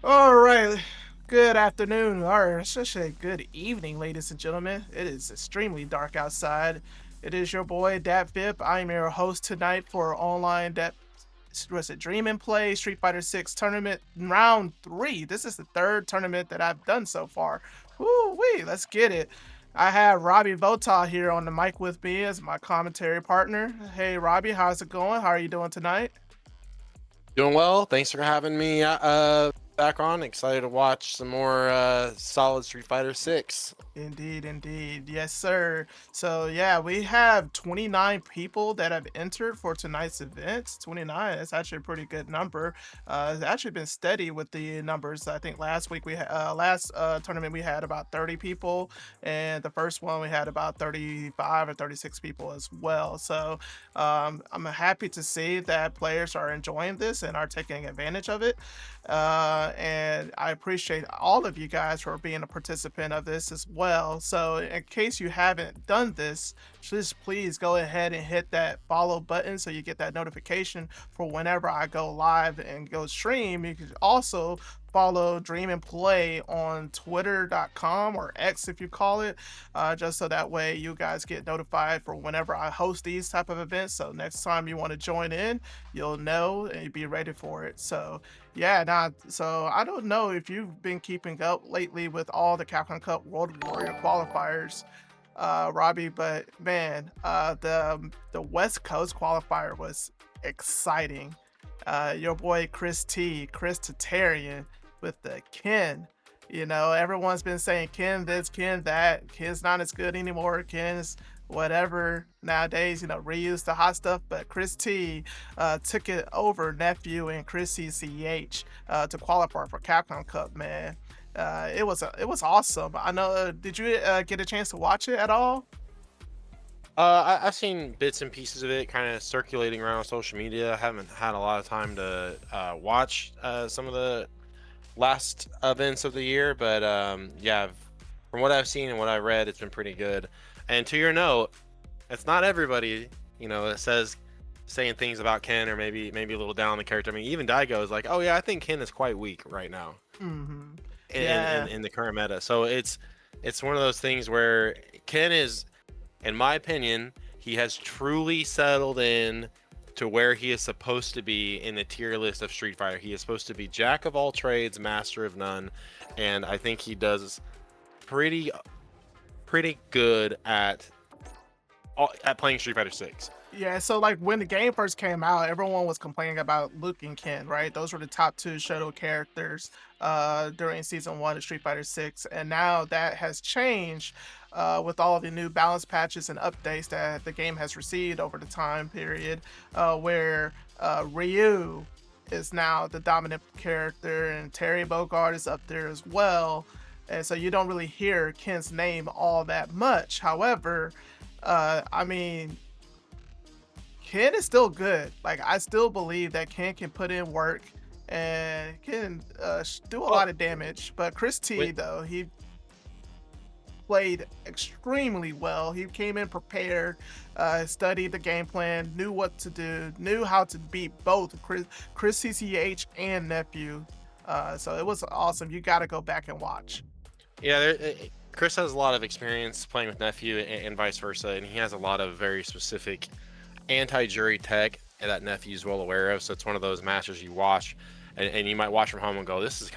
All right. Good afternoon, or especially good evening, ladies and gentlemen. It is extremely dark outside. It is your boy Dat Vip. I'm your host tonight for online was it Dream and Play Street Fighter 6 tournament round 3. This is the third tournament that I've done so far. Woo wee, let's get it. I have Robbie Vota here on the mic with me as my commentary partner. Hey Robbie, how's it going? How are you doing tonight? Doing well. Thanks for having me back on. Excited to watch some more solid Street Fighter 6. Indeed, indeed. Yes, sir. So, yeah, we have 29 people that have entered for tonight's event. 29 is actually a pretty good number. It's actually been steady with the numbers. I think last week last tournament we had about 30 people, and the first one we had about 35 or 36 people as well. So, I'm happy to see that players are enjoying this and are taking advantage of it. And I appreciate all of you guys for being a participant of this as well. So, in case you haven't done this, just please go ahead and hit that follow button so you get that notification for whenever I go live and go stream. You can also follow Dream and Play on twitter.com or X if you call it, just so that way you guys get notified for whenever I host these type of events. So next time you want to join in, you'll know and be ready for it. So yeah, so I don't know if you've been keeping up lately with all the Capcom Cup World Warrior qualifiers, Robbie, but man, the West Coast qualifier was exciting. Your boy Chris Tatarian with the Ken. You know, everyone's been saying Ken this, Ken that. Ken's not as good anymore. Ken's whatever nowadays. You know, reuse the hot stuff. But Chris T took it over nephew and Chris CCH to qualify for Capcom Cup. Man, it was awesome. I know. Did you get a chance to watch it at all? I've seen bits and pieces of it kind of circulating around social media. I haven't had a lot of time to watch some of the last events of the year, but yeah, from what I've seen and what I read, it's been pretty good. And to your note, it's not everybody, that says saying things about Ken or maybe a little down on the character. I mean, even Daigo is like, oh yeah, I think Ken is quite weak right now Hmm. in in, Yeah. in the current meta. So it's one of those things where Ken is, in my opinion, he has truly settled in to where he is supposed to be in the tier list of Street Fighter. He is supposed to be jack of all trades, master of none, and I think he does pretty pretty good at playing Street Fighter 6. Yeah, so like when the game first came out, everyone was complaining about Luke and Ken, right? Those were the top two Shadow characters during season one of Street Fighter 6. And now that has changed with all of the new balance patches and updates that the game has received over the time period, where Ryu is now the dominant character and Terry Bogard is up there as well. And so you don't really hear Ken's name all that much. However, I mean, Ken is still good. Like I still believe that Ken can put in work and can do a Well, lot of damage. But Chris T with though, he played extremely well. He came in prepared, studied the game plan, knew what to do, knew how to beat both Chris CCH and nephew. So it was awesome. You got to go back and watch. yeah, Chris has a lot of experience playing with nephew and vice versa, and he has a lot of very specific anti-jury tech that nephew's well aware of. So it's one of those matches you watch, and you might watch from home and go, this is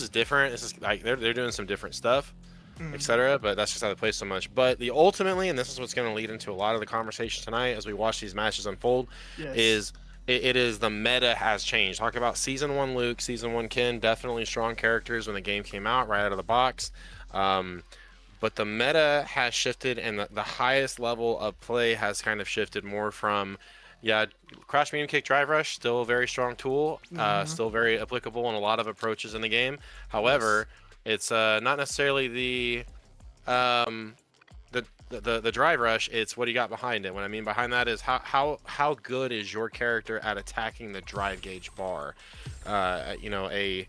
different. This is like they're doing some different stuff, Mhm. etc. But that's just how they play so much. But the ultimately, and this is what's going to lead into a lot of the conversation tonight as we watch these matches unfold, Yes. is it is the meta has changed. Talk about season one Luke, season one Ken, definitely strong characters when the game came out right out of the box. Um, but the meta has shifted, and the highest level of play has kind of shifted more from, yeah, crash medium kick drive rush, still a very strong tool, Hmm. still very applicable in a lot of approaches in the game. Yes. However, it's not necessarily um, the drive rush. It's what you got behind it. What I mean behind that is how good is your character at attacking the drive gauge bar. A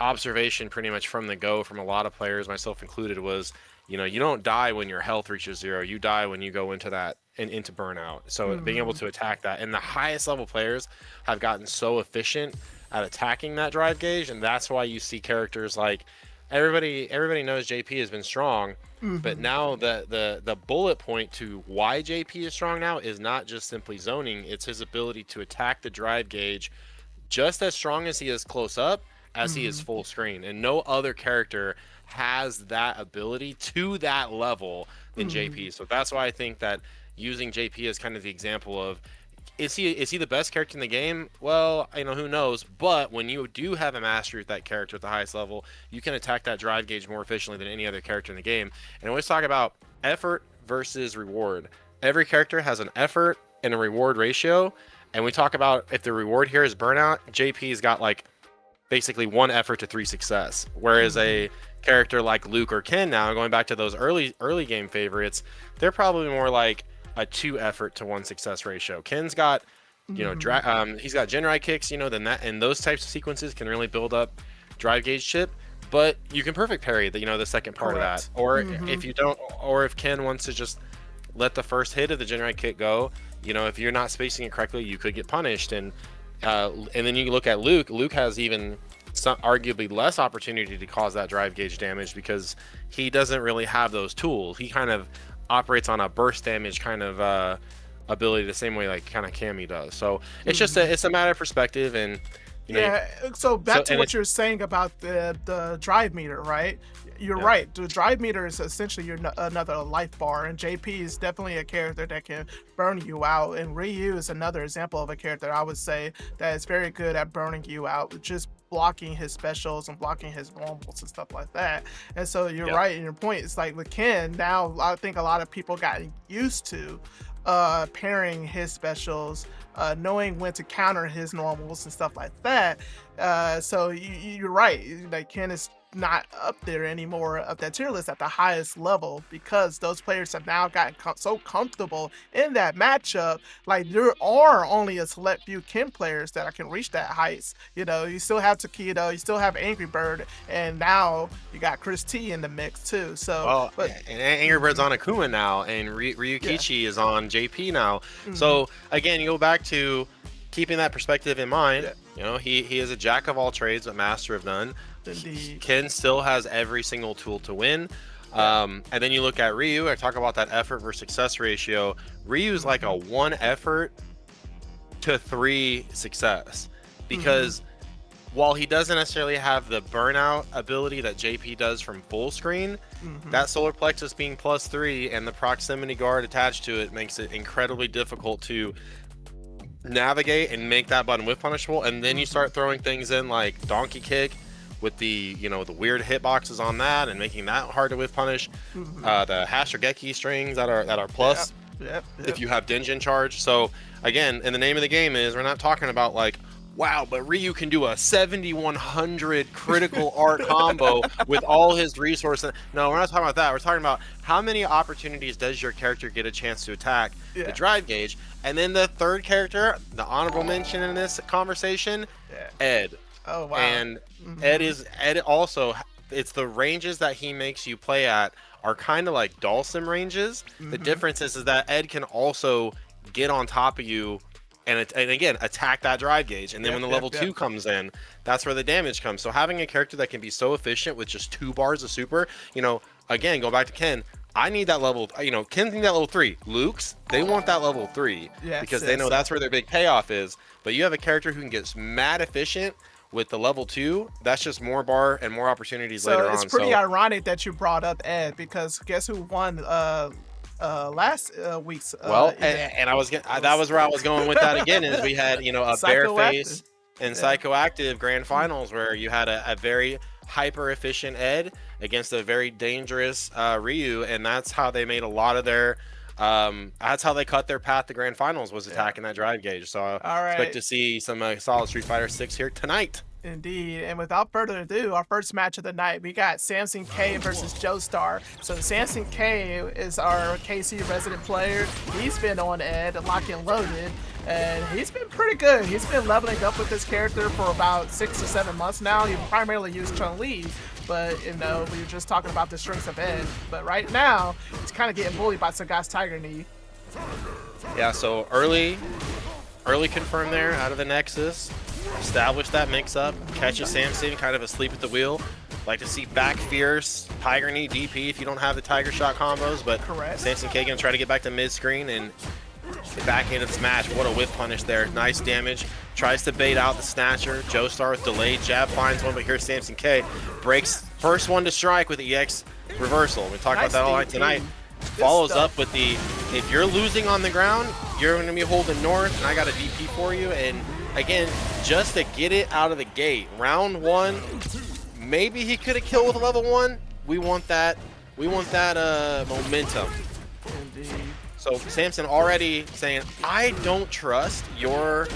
observation pretty much from the go from a lot of players, myself included, was you don't die when your health reaches zero. You die when you go into that and into burnout. So being able Hmm. to attack that, and the highest level players have gotten so efficient at attacking that drive gauge, and that's why you see characters like everybody knows JP has been strong, but Hmm. now the bullet point to why JP is strong now is not just simply zoning, it's his ability to attack the drive gauge just as strong as he is close up as he is Hmm. full screen, and no other character has that ability to that level than Hmm. JP. So that's why I think that using JP as kind of the example of, is he the best character in the game? Well, who knows. But when you do have a mastery with that character at the highest level, you can attack that drive gauge more efficiently than any other character in the game. And I always talk about effort versus reward. Every character has an effort and a reward ratio. And we talk about, if the reward here is burnout, JP's got like basically 1 effort to 3 success. Whereas Hmm. a character like Luke or Ken, now going back to those early game favorites, they're probably more like a 2 effort to 1 success ratio. Ken's got, Hmm. he's got Genrai kicks, then that, and those types of sequences can really build up drive gauge chip. But you can perfect parry the second part of that. Correct. Or Hmm. if you don't, or if Ken wants to just let the first hit of the Genrai kick go, if you're not spacing it correctly, you could get punished. And then you look at Luke. Luke has even some arguably less opportunity to cause that drive gauge damage because he doesn't really have those tools. He kind of operates on a burst damage kind of ability, the same way like kind of Cammy does. So it's just Hmm. a matter of perspective, and you know, Yeah, so so back to and what it's you're saying about the drive meter, right? You're yeah, right. The drive meter is essentially another life bar, and JP is definitely a character that can burn you out. And Ryu is another example of a character I would say that is very good at burning you out, just blocking his specials and blocking his normals and stuff like that. And so you're yep, right in your point. It's like with Ken, now I think a lot of people got used to pairing his specials, knowing when to counter his normals and stuff like that. So you're right. Like Ken is not up there anymore of that tier list at the highest level because those players have now gotten so comfortable in that matchup. Like there are only a select few Ken players that can reach that heights. You still have Takedo, you still have Angry Bird, and now you got Chris T in the mix too. So, well, but and Angry Bird's mhm, on Akuma now, and yeah. Ryukichi is on JP now. Hmm. So again, you go back to keeping that perspective in mind. Yeah. He is a jack of all trades, but master of none. Indeed. Ken still has every single tool to win. Yeah. And then you look at Ryu. I talk about that effort versus success ratio. Ryu's like a Hmm. 1 effort to 3 success, Hmm. because while he doesn't necessarily have the burnout ability that JP does from full screen, Hmm. that solar plexus being +3 and the proximity guard attached to it makes it incredibly difficult to navigate and make that button whiff punishable. And then you Hmm. start throwing things in like donkey kick with the weird hitboxes on that and making that hard to whiff punish. Hmm. The Hashirgeki strings that are Yep. plus Yep. if Yep. you have Denjin charge. So again, and the name of the game is, we're not talking about like, wow, but Ryu can do a 7100 critical art combo with all his resources. No, we're not talking about that. We're talking about how many opportunities does your character get a chance to attack the Yeah. drive gauge. And then the third character, the honorable mention in this conversation, Yeah. Ed. Oh wow. And Hmm. Ed also, it's the ranges that he makes you play at are kind of like Dhalsim ranges. The Hmm. difference is that Ed can also get on top of you and again attack that drive gauge. And then when Yep. the Yep. level Yep. 2 comes in, that's where the damage comes. So having a character that can be so efficient with just 2 bars of super, again, go back to Ken. I need that level, Ken's need that level 3. Luke's, they want that level 3 Yes. because they know Yes. that's where their big payoff is. But you have a character who can get mad efficient with the level 2. That's just more bar and more opportunities So later it's on. pretty So, ironic that you brought up Ed because guess who won last week's well, event? and I was It that was was where I was going with that again, is we had, a Psychoactive. BearFace and Yeah. Psychoactive grand Mm. finals where you had a very hyper efficient Ed against a very dangerous Ryu, and that's how they made a lot of their that's how they cut their path to grand finals, was Yeah. attacking that drive gauge. So I All expect right. to see some solid Street Fighter 6 here tonight. Indeed. And without further ado, our first match of the night, we got Samson K versus JoeStar. So Samson K is our KC resident player. He's been on Ed, locked and loaded, and he's been pretty good. He's been leveling up with this character for about 6 to 7 months now. He primarily used Chun-Li, but we were just talking about the strengths of Ed. But right now, he's kind of getting bullied by Sagat's Tiger Knee. Yeah, so early confirm there out of the Nexus. establish that mix-up, catches Samson kind of asleep at the wheel. Like to see back fierce, Tiger Knee, DP if you don't have the Tiger Shot combos, but Correct. Samson K gonna try to get back to mid-screen and back into the smash. What a whip punish there. Nice damage. Tries to bait out the Snatcher. JoeStar with delayed jab finds one, but here's Samson K. Breaks first one to strike with the EX reversal. We talked about that all night tonight. Follows up with the, if you're losing on the ground, you're going to be holding north, and I got a DP for you. And again, just to get it out of the gate. Round one, maybe he could have killed with a level 1. We want that. We want that momentum. Indeed. So Samson already saying, I don't trust your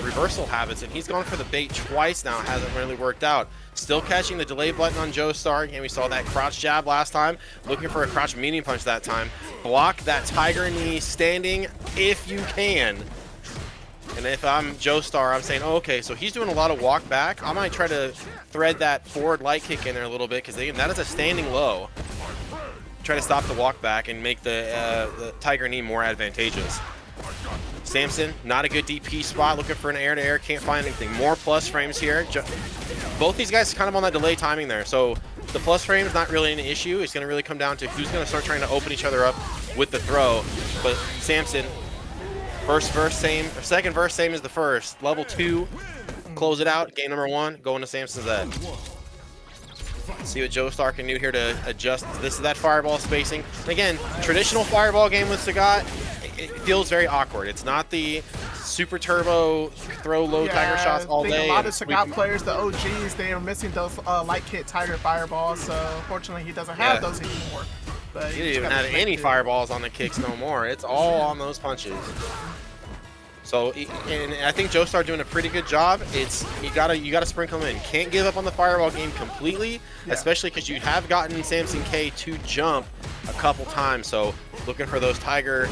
reversal habits, and he's gone for the bait twice now. Hasn't really worked out. Still catching the delay button on JoeStar, and we saw that crouch jab last time. Looking for a crouch medium punch that time. Block that Tiger Knee standing if you can. And if I'm JoeStar, I'm saying, oh, okay, so he's doing a lot of walk back. I might try to thread that forward light kick in there a little bit, because that is a standing low. Try to stop the walk back and make the Tiger Knee more advantageous. Samson, not a good DP spot, looking for an air-to-air, can't find anything. More plus frames here. Both these guys kind of on that delay timing there, so the plus frame is not really an issue. It's going to really come down to who's going to start trying to open each other up with the throw. But Samson, first verse same, or second verse same as the first. Level 2, close it out. Game number 1, going to Samson's head. See what JoeStar can do here to adjust. This is that fireball spacing. Again, traditional fireball game with Sagat, it feels very awkward. It's not the super turbo throw low Tiger shots all day. A lot of Sagat players, the OGs, they are missing those light kit Tiger fireballs. So unfortunately, he doesn't have those anymore. But he didn't even have any fireballs on the kicks no more. It's all on those punches. So, and I think JoeStar doing a pretty good job. It's you gotta sprinkle them in. Can't give up on the fireball game completely, especially because you have gotten Samson K to jump a couple times. So looking for those Tiger.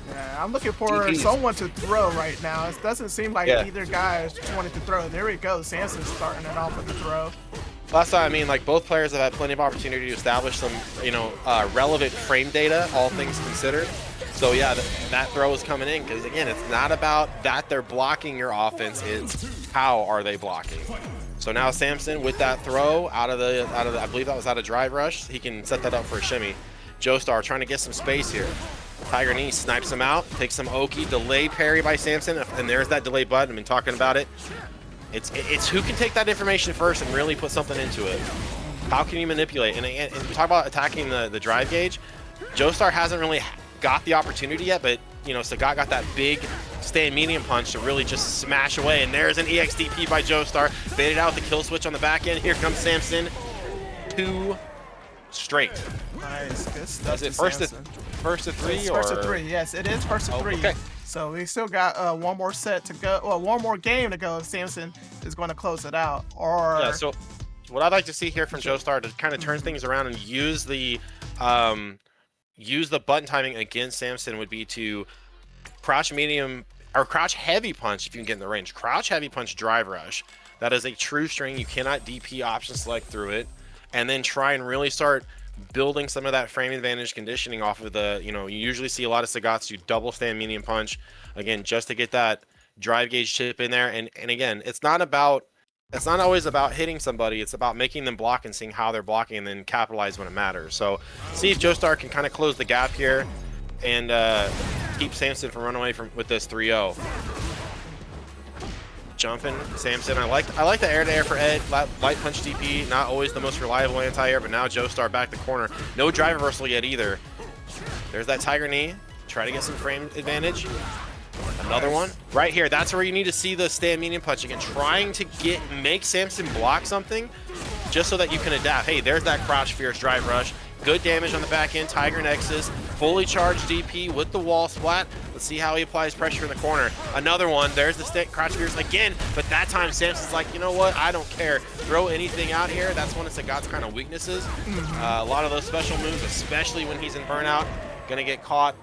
Yeah, I'm looking for someone to throw right now. It doesn't seem like either guy is wanting to throw. There we go. Samson's starting it off with the throw. Last time, I mean, like both players have had plenty of opportunity to establish some, relevant frame data, all things considered. So yeah, that throw is coming in because again, it's not about that they're blocking your offense; it's how are they blocking. So now Samson with that throw out of the, I believe that was out of drive rush. He can set that up for a shimmy. JoeStar trying to get some space here. Tiger Knee snipes him out, takes some Oki, delay parry by Samson, and there's that delay button. I've been talking about it. It's who can take that information first and really put something into it. How can you manipulate? And we talk about attacking the drive gauge. JoeStar hasn't really got the opportunity yet, but Sagat got that big stand medium punch to really just smash away. And there's an EXDP by JoeStar. Baited out the kill switch on the back end. Here comes Samson. 2 straight. Nice, good stuff. Is it first to 3 it's or? First to 3, yes, it is first to 3. Okay. So we still got one more set to go. Well, one more game to go. If Samson is going to close it out, or So what I'd like to see here from JoeStar to kind of turn things around and use the button timing against Samson would be to crouch medium or crouch heavy punch if you can get in the range. Crouch heavy punch drive rush. That is a true string. You cannot DP option select through it, and then try and really start building some of that frame advantage conditioning off of the, you usually see a lot of Sagats do double stand medium punch, again, just to get that drive gauge chip in there. And again, it's not always about hitting somebody, it's about making them block and seeing how they're blocking and then capitalize when it matters. So see if JoeStar can kind of close the gap here and keep Samson from running away with this 3-0. Jumping Samson. I like the air-to-air for Ed. Light punch DP, not always the most reliable anti-air, but now JoeStar back the corner. No drive reversal yet either. There's that Tiger Knee. Try to get some frame advantage. Another one right here. That's where you need to see the stand medium punch again. Trying to make Samson block something just so that you can adapt. Hey, there's that crouch fierce drive rush. Good damage on the back end. Tiger Nexus, fully charged DP with the wall splat. Let's see how he applies pressure in the corner. Another one. There's the stick crouch fierce again, but that time Samson's like, you know what? I don't care. Throw anything out here. That's one of Sagat's kind of weaknesses. A lot of those special moves, especially when he's in burnout, gonna get caught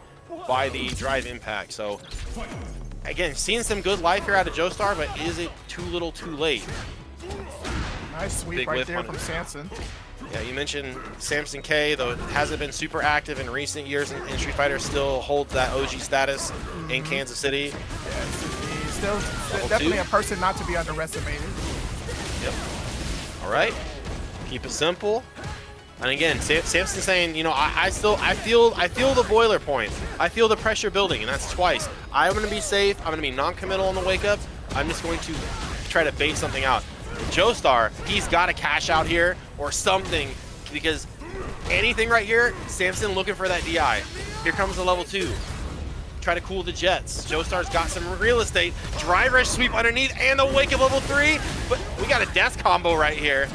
by the drive impact. So again, seeing some good life here out of JoeStar, but is it too little too late? Nice sweep Big right there from Samson. Yeah, you mentioned Samson K, though it hasn't been super active in recent years in Street Fighter, still holds that OG status in Kansas City. Yes, Still Level definitely 2. a person not to be underestimated. Yep. All right. Keep it simple. And again, Samson saying, you know, I feel the boiler point. I feel the pressure building, and that's twice. I'm gonna be safe. I'm gonna be non-committal on the wake up. I'm just going to try to bait something out. JoeStar, he's got to cash out here or something, because anything right here, Samson looking for that DI. Here comes the level 2. Try to cool the jets. JoeStar's got some real estate. Drive rush sweep underneath and the wake of level 3, but we got a death combo right here.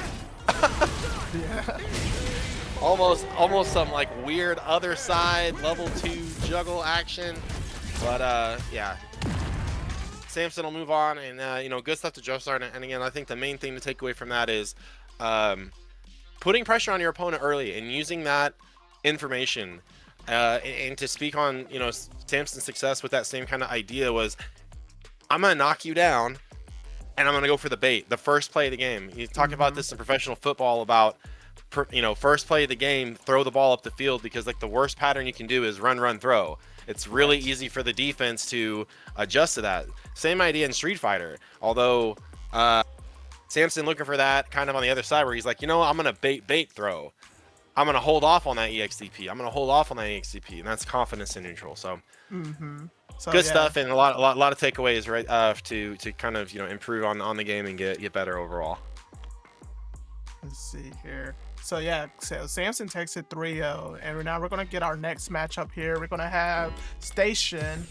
Yeah. Almost some like weird other side level 2 juggle action, but yeah, Samson will move on, and you know, good stuff to JoeStar. And again, I think the main thing to take away from that is putting pressure on your opponent early and using that information. And to speak on, you know, Samson's success with that same kind of idea was, I'm gonna knock you down, and I'm gonna go for the bait, the first play of the game. You talk about this in professional football about, you know, first play of the game, throw the ball up the field, because like the worst pattern you can do is run, run, throw. It's really easy for the defense to adjust to that. Same idea in Street Fighter, although Samson looking for that kind of on the other side where he's like, you know, I'm gonna bait throw. I'm gonna hold off on that EXDP. I'm gonna hold off on that EXDP, and that's confidence in neutral. So, So, good yeah. stuff, and a lot of takeaways, right? To kind of, you know, improve on the game and get better overall. Let's see here. So yeah, so Samson takes it 3-0, and now we're gonna get our next matchup here. We're gonna have Station,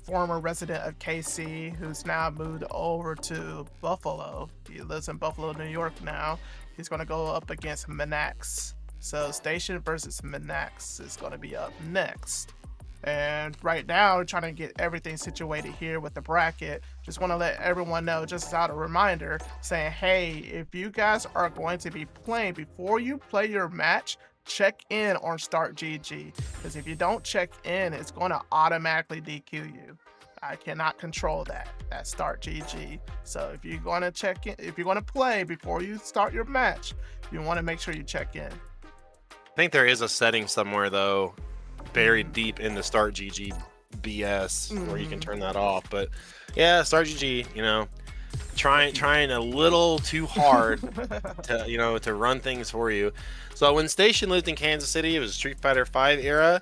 former resident of KC, who's now moved over to Buffalo. He lives in Buffalo, New York now. He's gonna go up against Menax. So Station versus Menax is gonna be up next. And right now, we're trying to get everything situated here with the bracket. Just want to let everyone know, just as a reminder, saying, hey, if you guys are going to be playing, before you play your match, check in on StationFGC. Because if you don't check in, it's going to automatically DQ you. I cannot control that. That's StationFGC. So if you're going to check in, if you're going to play before you start your match, you want to make sure you check in. I think there is a setting somewhere though, buried deep in the StationFGC BS, where you can turn that off. But yeah, StationFGC, you know, trying a little too hard to, you know, to run things for you. So when Station lived in Kansas City, it was Street Fighter V era,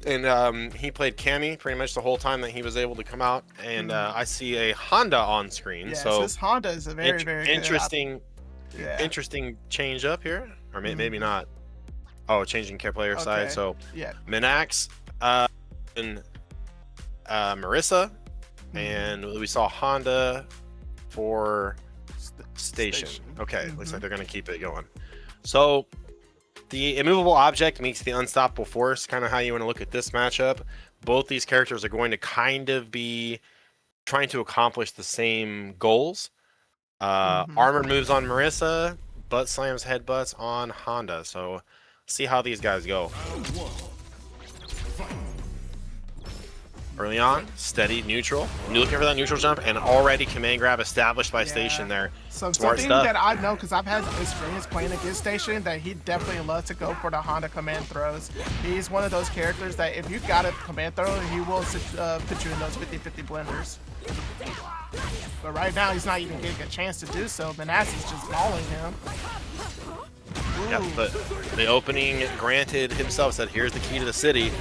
and he played Cammy pretty much the whole time that he was able to come out. And I see a Honda on screen. Yes, so this Honda is a very interesting, good interesting change up here, or maybe not. Oh, changing player side. So yeah, Menax and Marissa, and we saw Honda for Station. Okay, looks like they're gonna keep it going. So the immovable object meets the unstoppable force, kind of how you want to look at this matchup. Both these characters are going to kind of be trying to accomplish the same goals. Armor moves on Marissa, butt slams, headbutts on Honda. So see how these guys go. Early on, steady neutral. You're looking for that neutral jump, and already command grab established by Station there. So Smart something stuff. that I know, because I've had experience playing against Station, that he definitely loves to go for the Honda command throws. He's one of those characters that if you got a command throw, he will put you in those 50-50 blenders. But right now, he's not even getting a chance to do so. Menax is just mauling him. Yeah, but the opening granted himself, said, here's the key to the city.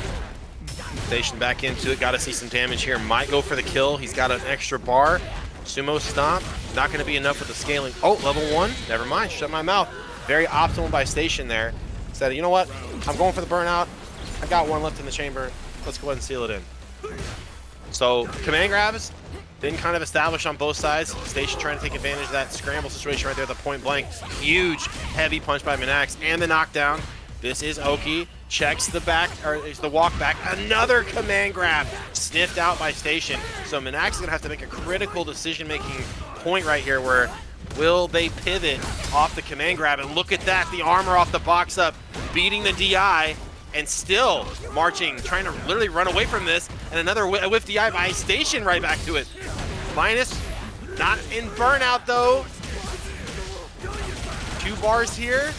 Station back into it, got to see some damage here. Might go for the kill. He's got an extra bar. Sumo stomp, not going to be enough with the scaling. Oh, level 1, never mind, shut my mouth. Very optimal by Station there. Said, you know what, I'm going for the burnout. I got one left in the chamber. Let's go ahead and seal it in. So command grabs, been kind of established on both sides. Station trying to take advantage of that scramble situation right there at the point blank. Huge, heavy punch by Menax, and the knockdown. This is Oki. Checks the back, or is the walk back. Another command grab sniffed out by Station. So Menax is gonna have to make a critical decision-making point right here, where will they pivot off the command grab? And look at that, the armor off the box up, beating the DI, and still marching, trying to literally run away from this. And another whiff DI by Station right back to it. Minus, not in burnout though. 2 bars here.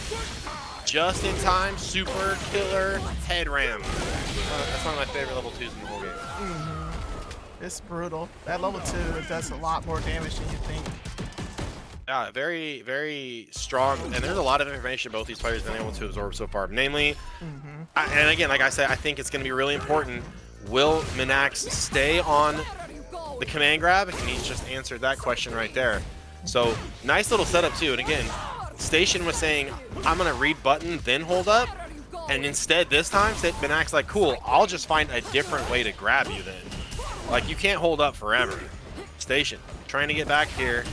Just in time, super killer head ram. That's one of my favorite level 2s in the whole game. It's brutal. That level 2 does a lot more damage than you think. Yeah, very, very strong. And there's a lot of information both these players have been able to absorb so far. Namely, and again, like I said, I think it's going to be really important. Will Menax stay on the command grab? And he's just answered that question right there. So nice little setup too. And again, Station was saying, I'm going to read button, then hold up. And instead, this time, Menax like, cool, I'll just find a different way to grab you then. Like, you can't hold up forever. Station, trying to get back here.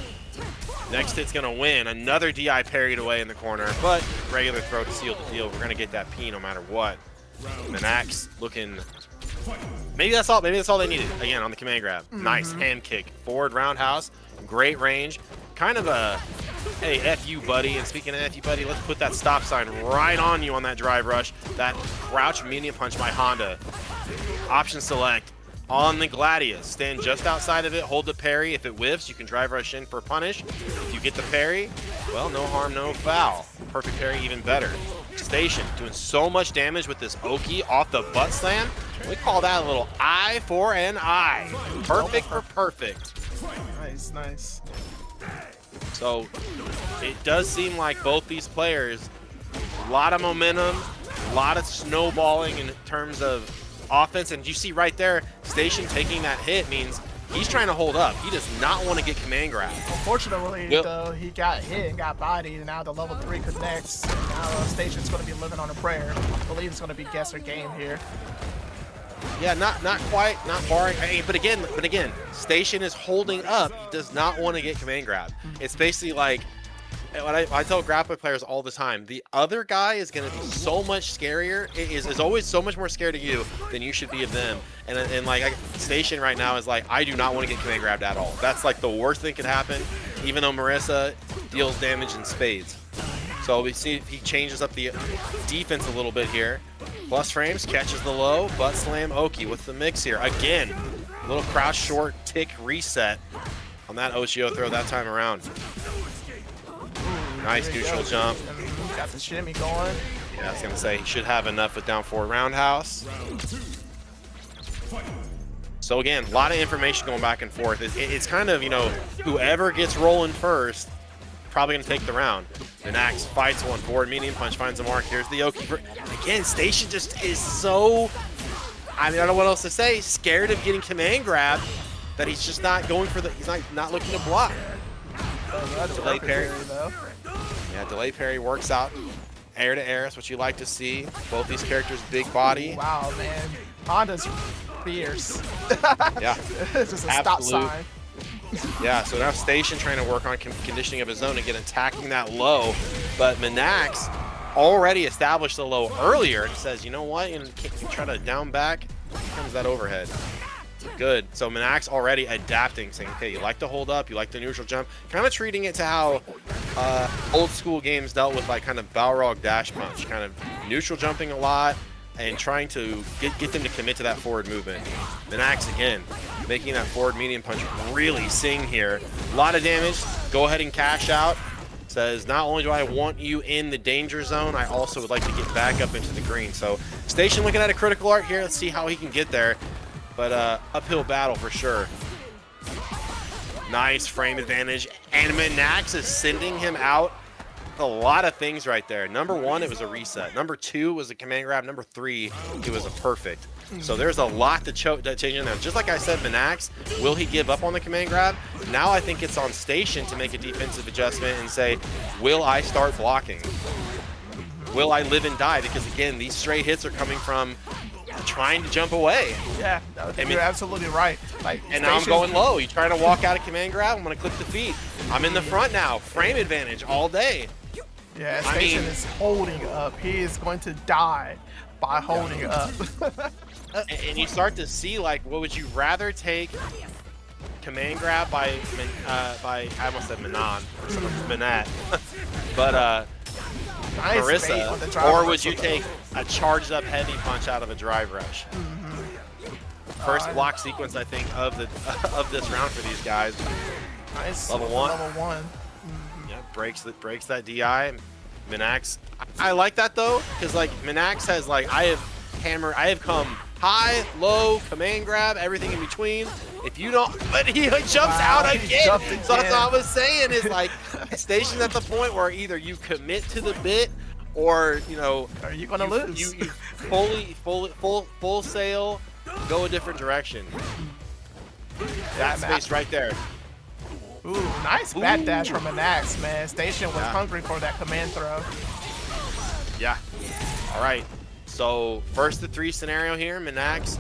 Next hit's going to win. Another DI parried away in the corner, but regular throw to seal the deal. We're going to get that P no matter what. Menax looking... Maybe that's all they needed, again, on the command grab. Nice hand kick. Forward roundhouse. Great range. Kind of a... Hey, F you, buddy. And speaking of F you, buddy, let's put that stop sign right on you on that drive rush. That crouch medium punch by Honda. Option select on the Gladius. Stand just outside of it. Hold the parry. If it whiffs, you can drive rush in for punish. If you get the parry, well, no harm, no foul. Perfect parry, even better. Station doing so much damage with this Oki off the butt slam. We call that a little eye for an eye. Perfect for perfect. Nice, nice. So it does seem like both these players, a lot of momentum, a lot of snowballing in terms of offense. And you see right there, Station taking that hit means he's trying to hold up. He does not want to get command grab. Unfortunately, though, he got hit and got bodied, and now the level 3 connects. And now Station's going to be living on a prayer. I believe it's going to be guess or game here. Yeah, not quite, not barring. But again, Station is holding up. He does not want to get command grab. It's basically like what I tell grappling players all the time. The other guy is going to be so much scarier. Is always so much more scared of you than you should be of them. And like Station right now is like, I do not want to get command grabbed at all. That's like the worst thing could happen. Even though Marissa deals damage in spades. So we see if he changes up the defense a little bit here. Plus frames, catches the low, butt slam Oki with the mix here. Again, a little crouch short tick reset on that Oshio throw that time around. Nice neutral jump. Got the shimmy going. Yeah, I was gonna say he should have enough with down forward roundhouse. So again, a lot of information going back and forth. It's kind of, you know, whoever gets rolling first, probably gonna take the round. Menax fights one forward, medium punch, finds a mark. Here's the Oki. Again, Station just is so, I mean, I don't know what else to say, scared of getting command grab that he's just not going for the, he's not looking to block. Delay parry. Yeah, delay parry works out. Air to air is what you like to see. Both these characters, big body. Wow, man. Honda's fierce. Yeah. It's just a stop sign. Yeah, so now Station trying to work on conditioning of his zone, again attacking that low, but Menax already established the low earlier and says, you know what, and can try to down back, here comes that overhead. Good, so Menax already adapting, saying, okay, you like to hold up, you like the neutral jump, kind of treating it to how old school games dealt with like kind of Balrog dash punch, kind of neutral jumping a lot, and trying to get them to commit to that forward movement. Menax again, making that forward medium punch really sing here. A lot of damage, go ahead and cash out. Says, not only do I want you in the danger zone, I also would like to get back up into the green. So Station looking at a critical art here. Let's see how he can get there. But uphill battle for sure. Nice frame advantage. And Menax is sending him out. A lot of things right there. Number one, it was a reset. Number two was a command grab. Number three, it was a perfect. So there's a lot to change in there. Just like I said, Menax, will he give up on the command grab? Now I think it's on Station to make a defensive adjustment and say, will I start blocking? Will I live and die? Because again, these straight hits are coming from trying to jump away. Yeah, you're absolutely right. Like, and now I'm going low. You trying to walk out of command grab? I'm going to click the feet. I'm in the front now. Frame advantage all day. Yeah, Station is holding up. He is going to die by holding up. And you start to see, like, what would you rather take? Command grab by I almost said Manon or something, Manat, but nice Marissa, or would you take a charged up heavy punch out of a drive rush? First block sequence, I think, of this round for these guys. Nice. Level one. Level one. Yeah, breaks that DI. Menax, I like that though, because like Menax has like I have come high, low, command grab, everything in between. If you don't, but he jumps out He again. jumped So that's again. what I was saying is like, Station's at the point where either you commit to the bit or, you know, Are you gonna lose? you full sail, go a different direction. That space right there. Ooh, nice bat dash from Menax, man. Station was Yeah. hungry for that command throw. Yeah. All right. So first the 3 scenario here. Menax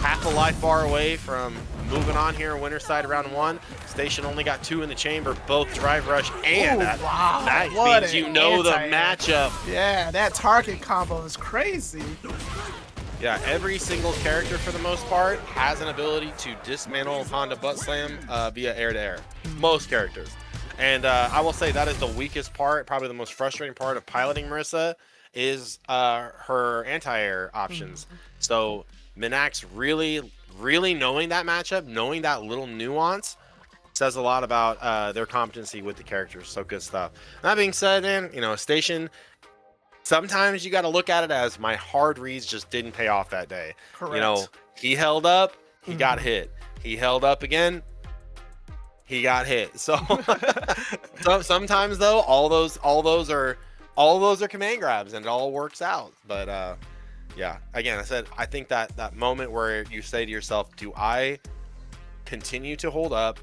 half a life bar away from moving on here. Winner side round 1. Station only got 2 in the chamber, both drive rush and Ooh, that, wow, that what means an you know the anti-air. matchup. Yeah, that target combo is crazy. Yeah, every single character for the most part has an ability to dismantle Honda butt slam via air to air. Most characters. And I will say that is the weakest part, probably the most frustrating part of piloting Marissa is her anti-air options. So Menax really knowing that matchup, knowing that little nuance says a lot about their competency with the characters. So good stuff. That being said, man, you know, Station, sometimes you got to look at it as my hard reads just didn't pay off that day. Correct. You know, he held up, he got hit. He held up again, he got hit. So, sometimes though, all those are command grabs and it all works out. But yeah, again, I think that moment where you say to yourself, do I continue to hold up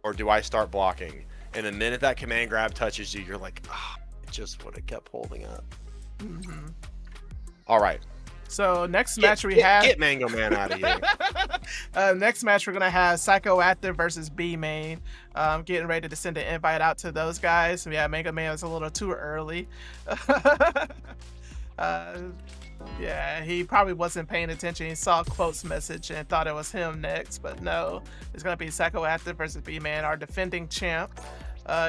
or do I start blocking? And the minute that command grab touches you, you're like, ah, I just would have kept holding up. All right. So next match we have. Get MangoMan out of here. Next match we're gonna have Psychoactive versus Bmaine. Getting ready to send an invite out to those guys. Yeah, MangoMan was a little too early. Yeah, he probably wasn't paying attention. He saw Quote's message and thought it was him next, but no, it's gonna be Psychoactive versus Bmaine, our defending champ.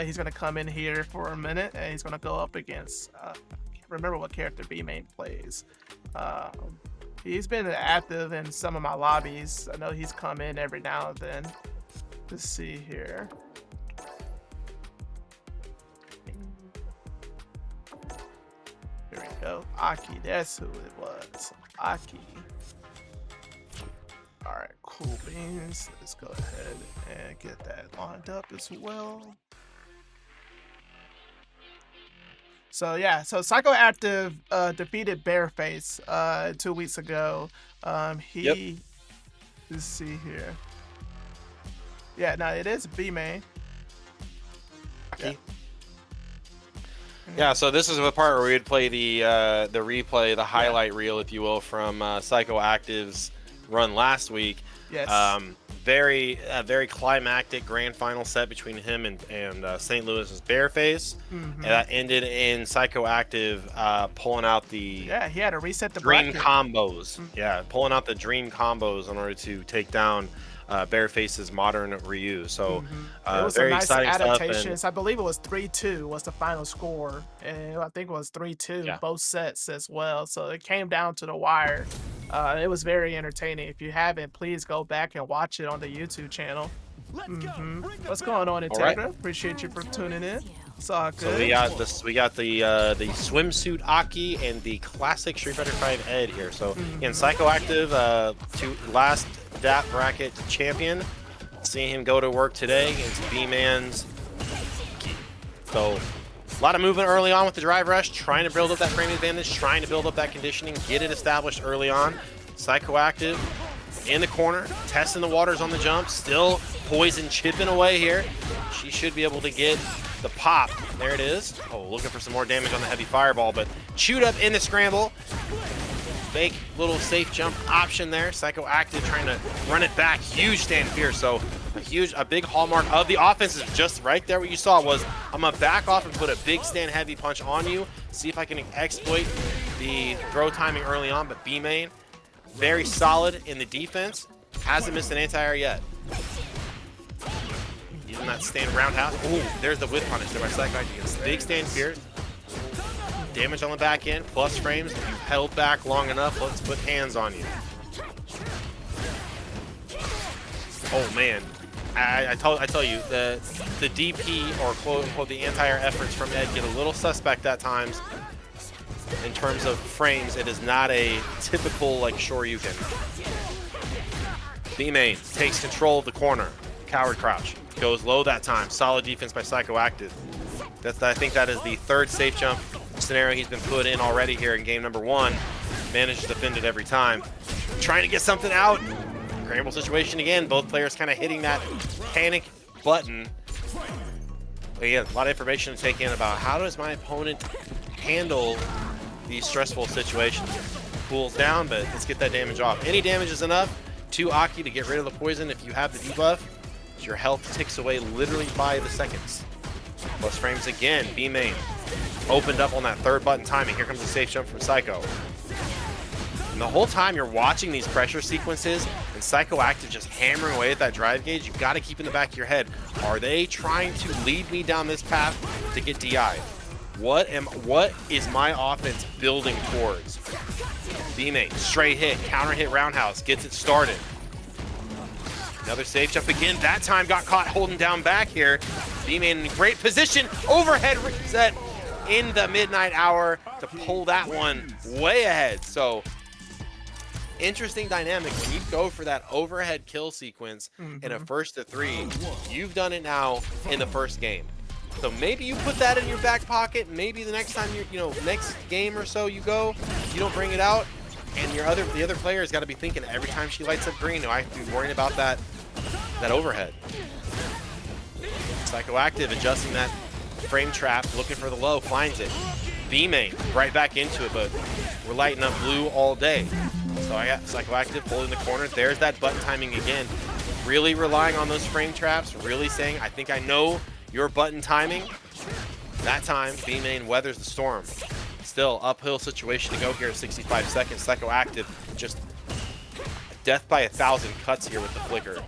He's gonna come in here for a minute and he's gonna go up against I can't remember what character Bmaine plays. He's been active in some of my lobbies. I know he's come in every now and then. Let's see here. Here we go. Aki, that's who it was. Aki. Alright, cool beans. Let's go ahead and get that lined up as well. So yeah, so Psychoactive defeated BearFace 2 weeks ago. Let's see here. Yeah, no, it is Bmaine. Yeah. Yeah, so this is the part where we'd play the replay, the highlight reel, if you will, from Psychoactive's run last week. Yes. Very climactic grand final set between him and St. Louis's BearFace. And that ended in Psychoactive pulling out the he had to reset the dream bracket. combos. Yeah, pulling out the dream combos in order to take down BearFace's modern Ryu. So It was very a nice exciting adaptation. stuff. I believe it was 3-2 was the final score, and I think it was 3-2 both sets as well. So it came down to the wire. It was very entertaining. If you haven't, please go back and watch it on the YouTube channel. What's going on, Integra? right. Appreciate you for tuning in. It's all good. So we got this. We got the swimsuit Aki and the classic Street Fighter V Ed here. So in Psychoactive, to last DAP bracket champion, seeing him go to work today against B-Man's. So a lot of movement early on with the drive rush, trying to build up that frame advantage, trying to build up that conditioning, get it established early on. Psychoactive in the corner, testing the waters on the jump, still poison chipping away here. She should be able to get the pop. There it is. Oh, looking for some more damage on the heavy fireball, but chewed up in the scramble. Fake little safe jump option there. Psychoactive trying to run it back. Huge stand fear. So a big hallmark of the offense is just right there. What you saw was I'm gonna back off and put a big stand heavy punch on you. See if I can exploit the throw timing early on. But Bmaine, very solid in the defense. Hasn't missed an anti-air yet. Using that stand roundhouse. Ooh, there's the whip punish there by Psychoactive. Big stand fear. Damage on the back end, plus frames. If you've held back long enough, let's put hands on you. Oh man, I tell you, the DP or quote unquote the anti-air efforts from Ed get a little suspect at times. in terms of frames, it is not a typical like Shoryuken. Bmaine takes control of the corner. Coward crouch. Goes low that time. Solid defense by Psychoactive. I think that is the third safe jump scenario he's been put in already here in game number 1. Managed to defend it every time. Trying to get something out. Scramble situation again. Both players kind of hitting that panic button. Again, a lot of information to take in about how does my opponent handle these stressful situations. Cools down, but let's get that damage off. Any damage is enough to Aki to get rid of the poison if you have the debuff. Your health ticks away literally by the seconds. Plus frames again. Bmaine opened up on that third button timing. Here comes the safe jump from Psycho. And the whole time you're watching these pressure sequences and Psychoactive just hammering away at that drive gauge, you've got to keep in the back of your head, are they trying to lead me down this path to get DI? What is my offense building towards? Bmaine, straight hit, counter hit roundhouse, gets it started. Another safe jump again. That time got caught holding down back here. Bmaine in great position. Overhead reset in the midnight hour to pull that one way ahead. So interesting dynamic. When you go for that overhead kill sequence in a 1st to 3, you've done it now in the first game. So maybe you put that in your back pocket. Maybe the next time next game or so you go, you don't bring it out, and the other player has got to be thinking every time she lights up green, I have to be worrying about that overhead. Psychoactive adjusting that frame trap, looking for the low, finds it. Bmaine right back into it, but we're lighting up blue all day. So I got Psychoactive holding the corner. There's that button timing again. Really relying on those frame traps, really saying, I think I know your button timing. That time, Bmaine weathers the storm. Still, uphill situation to go here at 65 seconds. Psychoactive just death by 1,000 cuts here with the flicker.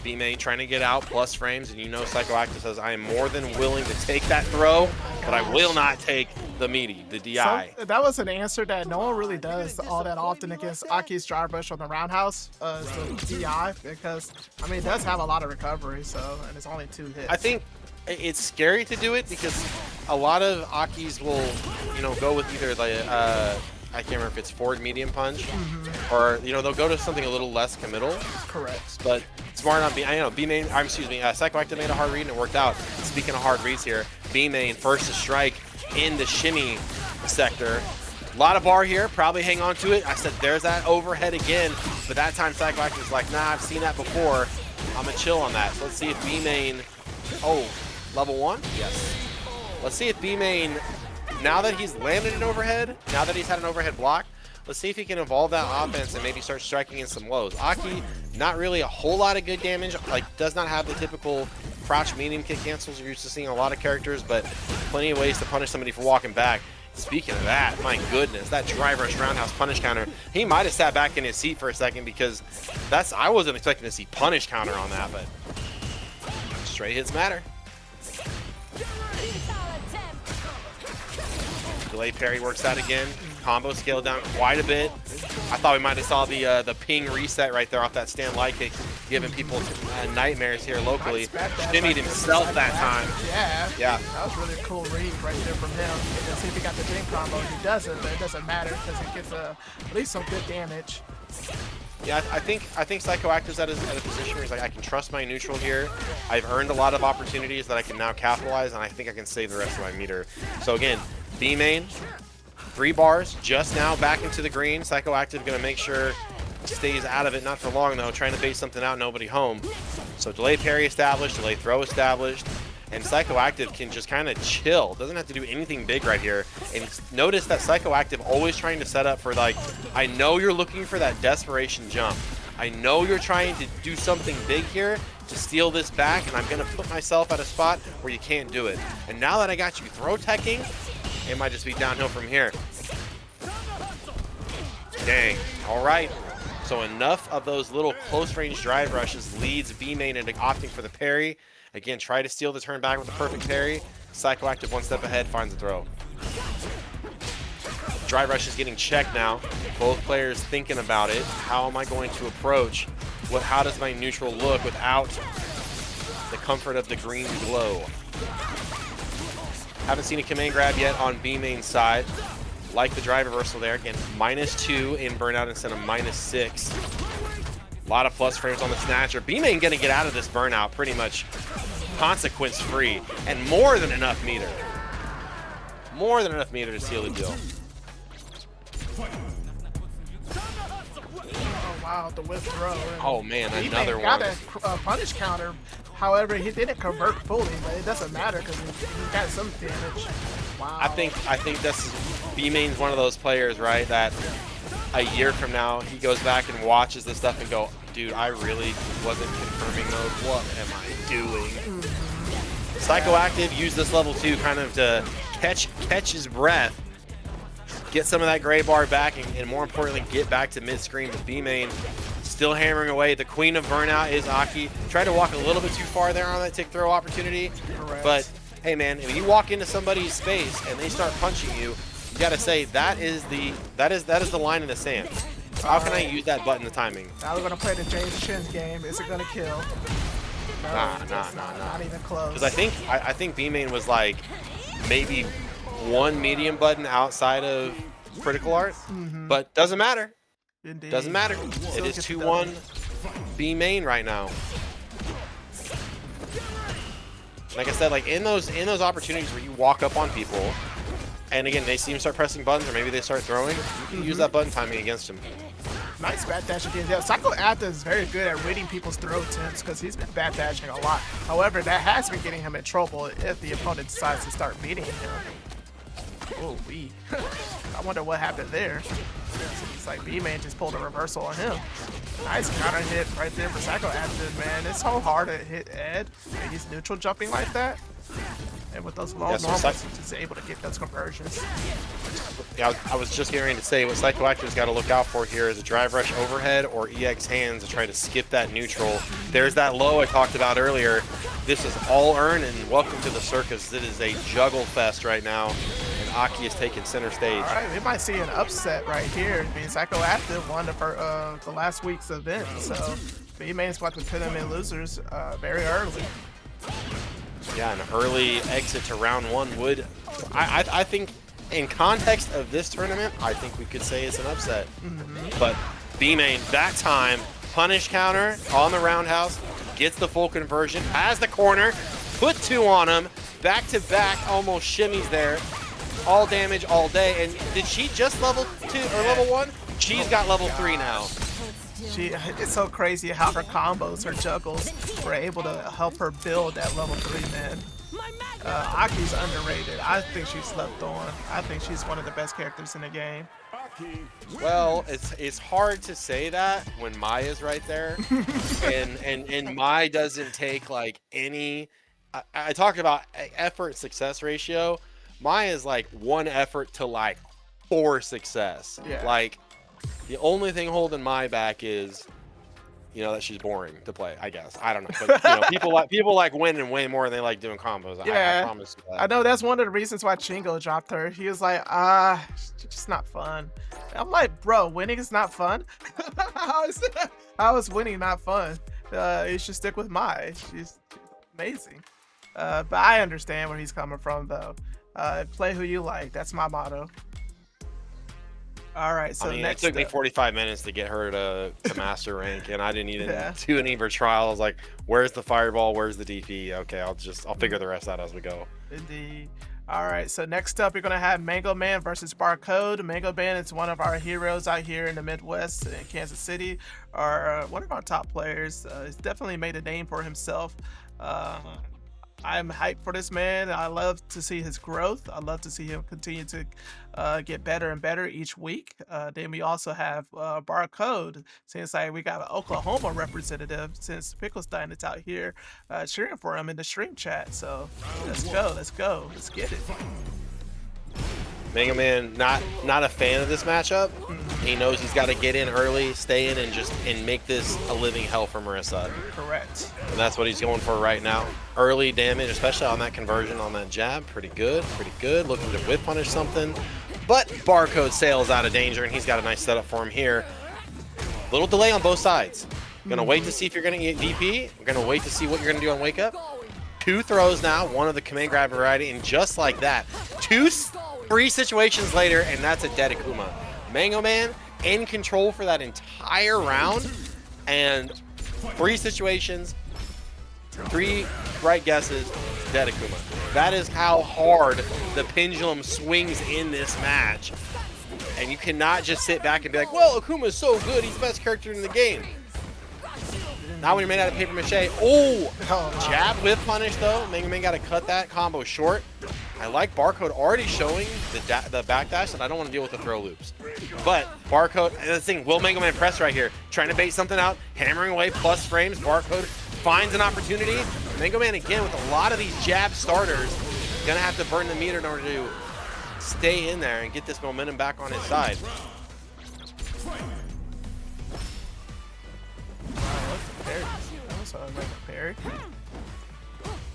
Bmaine trying to get out, plus frames, and Psychoactive says, I am more than willing to take that throw, but I will not take the meaty, the DI. So, that was an answer that no one really does all that often against Aki's drive rush on the roundhouse, the DI, because, it does have a lot of recovery, and it's only 2 hits. I think it's scary to do it because a lot of Aki's will, go with either the, I can't remember if it's forward medium punch, or they'll go to something a little less committal. Correct. But smart on Psychoactive made a hard read and it worked out. Speaking of hard reads here, Bmaine first to strike in the shimmy sector. A lot of bar here, probably hang on to it. I said there's that overhead again, but that time Psychoactive is like, nah, I've seen that before. I'm gonna chill on that. So let's see if Bmaine, level 1? Yes. Let's see if Bmaine, now that he's landed an overhead, now that he's had an overhead block, let's see if he can evolve that offense and maybe start striking in some lows. Aki, not really a whole lot of good damage, does not have the typical crouch medium kick cancels you're used to seeing in a lot of characters, but plenty of ways to punish somebody for walking back. Speaking of that, my goodness, that drive rush roundhouse punish counter, he might have sat back in his seat for a second because I wasn't expecting to see punish counter on that, but straight hits matter. Delay parry works out again. Combo scaled down quite a bit. I thought we might have saw the ping reset right there off that stand light kick, giving people nightmares here locally. Shimmied himself that time. Yeah. That was really a cool read right there from him. Let's see if he got the ping combo. He doesn't, but it doesn't matter because he gets at least some good damage. Yeah, I think Psychoactive's at a position where he's like, I can trust my neutral here. I've earned a lot of opportunities that I can now capitalize, and I think I can save the rest of my meter. So again, Bmaine, 3 bars, just now back into the green. Psychoactive gonna make sure stays out of it, not for long though, trying to bait something out, nobody home. So delay parry established, delay throw established, and Psychoactive can just kind of chill. Doesn't have to do anything big right here. And notice that Psychoactive always trying to set up for I know you're looking for that desperation jump. I know you're trying to do something big here to steal this back, and I'm gonna put myself at a spot where you can't do it. And now that I got you throw teching, it might just be downhill from here. Dang. All right. So enough of those little close-range drive rushes leads Bmaine into opting for the parry. Again, try to steal the turn back with a perfect parry. Psychoactive 1 step ahead, finds the throw. Drive rush is getting checked now. Both players thinking about it. How am I going to approach? How does my neutral look without the comfort of the green glow? Haven't seen a command grab yet on Bmaine's side. Like the drive reversal there. Again, -2 in burnout instead of -6. A lot of plus frames on the snatcher. Bmaine gonna get out of this burnout pretty much consequence free, and more than enough meter. More than enough meter to seal the deal. Oh wow, the whip throw. Oh man, He another got one. a punish counter. However, he didn't convert fully, but it doesn't matter because he got some damage. Wow. I think that's Bmaine's one of those players, right? That a year from now he goes back and watches this stuff and go, dude, I really wasn't confirming those. What am I doing? Psychoactive used this level 2 kind of to catch his breath, get some of that gray bar back, and more importantly, get back to mid-screen with Bmaine. Still hammering away. The queen of burnout is Aki. Tried to walk a little bit too far there on that tick throw opportunity. Correct. But hey man, when you walk into somebody's space and they start punching you, you gotta say that is the line in the sand. How can I use that button the timing? Now we're gonna play the James Chin's game. Is it gonna kill? No, not even close. Because I think Bmaine was like maybe one medium button outside of critical art, but doesn't matter. Indeed. Doesn't matter. It is 2-1 Bmaine right now. Like I said, like in those opportunities where you walk up on people, and again they see him start pressing buttons, or maybe they start throwing, you can use that button timing against him. Nice bad dash again. Yeah, Psychoactive is very good at reading people's throw attempts because he's been bad dashing a lot. However, that has been getting him in trouble if the opponent decides to start beating him. Oh, I wonder what happened there. It's like Bmaine just pulled a reversal on him. Nice counter hit right there for Psychoactive, man. It's so hard to hit Ed. And he's neutral jumping like that. And with those low normals, he's just able to get those conversions. Yeah, I was just getting ready to say what Psychoactive's got to look out for here is a drive rush overhead or EX hands to try to skip that neutral. There's that low I talked about earlier. This is all earned, and welcome to the circus. It is a juggle fest right now, and Aki is taking center stage. All right, we might see an upset right here. I mean, Psychoactive won the last week's event, so Bmaine's about to put him in losers very early. Yeah, an early exit to round 1 would, I think, in context of this tournament, I think we could say it's an upset. But Bmaine, that time, punish counter on the roundhouse, gets the full conversion, has the corner, put 2 on him, back to back, almost shimmies there. All damage all day. And did she just level 2 or level 1? She's got level 3 now. It's so crazy how her combos, her juggles, were able to help her build that level 3, man. Aki's underrated. I think she's slept on. I think she's one of the best characters in the game. Well, it's hard to say that when Maya's right there, and Maya doesn't take like any. I talked about effort success ratio. Maya's like 1 effort to like 4 success. Yeah. Like the only thing holding Maya back is, you know, that she's boring to play, I guess. I don't know. But you know, people like winning way more than they like doing combos. Yeah, I promise you that. I know that's one of the reasons why Chingo dropped her. He was like, it's just not fun. I'm like, bro, winning is not fun? How is winning not fun? You should stick with Mai. She's amazing. But I understand where he's coming from, though. Play who you like. That's my motto. All right, so I mean, next it took me up. 45 minutes to get her to master rank, and I didn't even do an Eber trial. I was like, where's the fireball? Where's the DP? Okay, I'll figure the rest out as we go. Indeed. All right, so next up, you're going to have MangoMan versus Barcode. MangoMan is one of our heroes out here in the Midwest, in Kansas City, or one of our top players. He's definitely made a name for himself. I'm hyped for this man. I love to see his growth. I love to see him continue to get better and better each week. Then we also have Barcode. Since like we got an Oklahoma representative, since PickleStein is out here cheering for him in the stream chat. So let's go, let's get it. MangoMan, not a fan of this matchup. He knows he's got to get in early, stay in, and make this a living hell for Marissa. Correct. And that's what he's going for right now. Early damage, especially on that conversion on that jab. Pretty good. Looking to whip punish something. But Barcode sails out of danger, and he's got a nice setup for him here. Little delay on both sides. Gonna wait to see if you're gonna get DP. We're gonna wait to see what you're gonna do on wake up. 2 throws now, one of the command grab variety, and just like that, 3 situations later, and that's a dead Akuma. MangoMan in control for that entire round, and 3 situations, 3 right guesses, dead Akuma. That is how hard the pendulum swings in this match. And you cannot just sit back and be like, well, Akuma's so good, he's the best character in the game. Not when you're made out of paper mache. Oh, jab with punish though. MangoMan got to cut that combo short. I like Barcode already showing the backdash, and I don't want to deal with the throw loops. But Barcode, and the thing, will MangoMan press right here? Trying to bait something out, hammering away, plus frames. Barcode finds an opportunity. MangoMan again with a lot of these jab starters, gonna have to burn the meter in order to stay in there and get this momentum back on his side.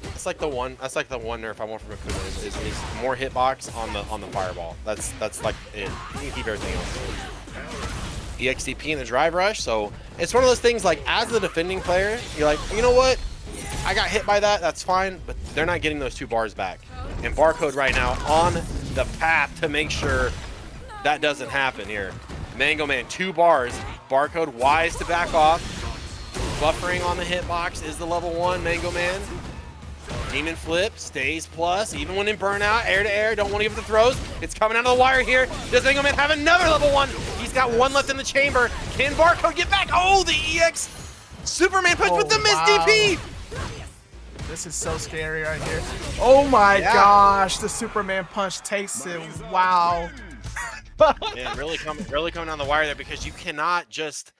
That's like the one. That's like the one nerf I want from Akuma is more hitbox on the fireball. That's like it. You can keep everything else. EXDP in the drive rush. So it's one of those things like as the defending player, you're like, you know what? I got hit by that. That's fine, but they're not getting those 2 bars back. And Barcode right now on the path to make sure that doesn't happen here. MangoMan 2 bars. Barcode wise to back off. Buffering on the hitbox is the level 1 MangoMan. Demon flip, stays plus, even when in burnout, air to air, don't want to give it the throws. It's coming out of the wire here. Does MangoMan have another level 1? He's got 1 left in the chamber. Can Barcode get back? Oh, the EX Superman punch with the miss DP. This is so scary right here. Oh my gosh, the Superman punch takes it. Wow. Man, really coming down the wire there because you cannot just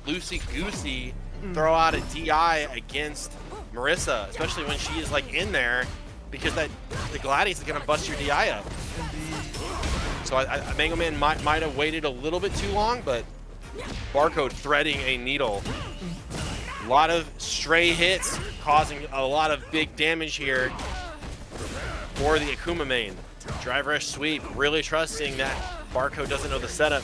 loosey-goosey throw out a DI against Marissa, especially when she is like in there, because the Gladius is gonna bust your DI up. So MangoMan might have waited a little bit too long, but Barcode threading a needle. A lot of stray hits causing a lot of big damage here for the Akuma main. Drive rush sweep, really trusting that Barcode doesn't know the setup.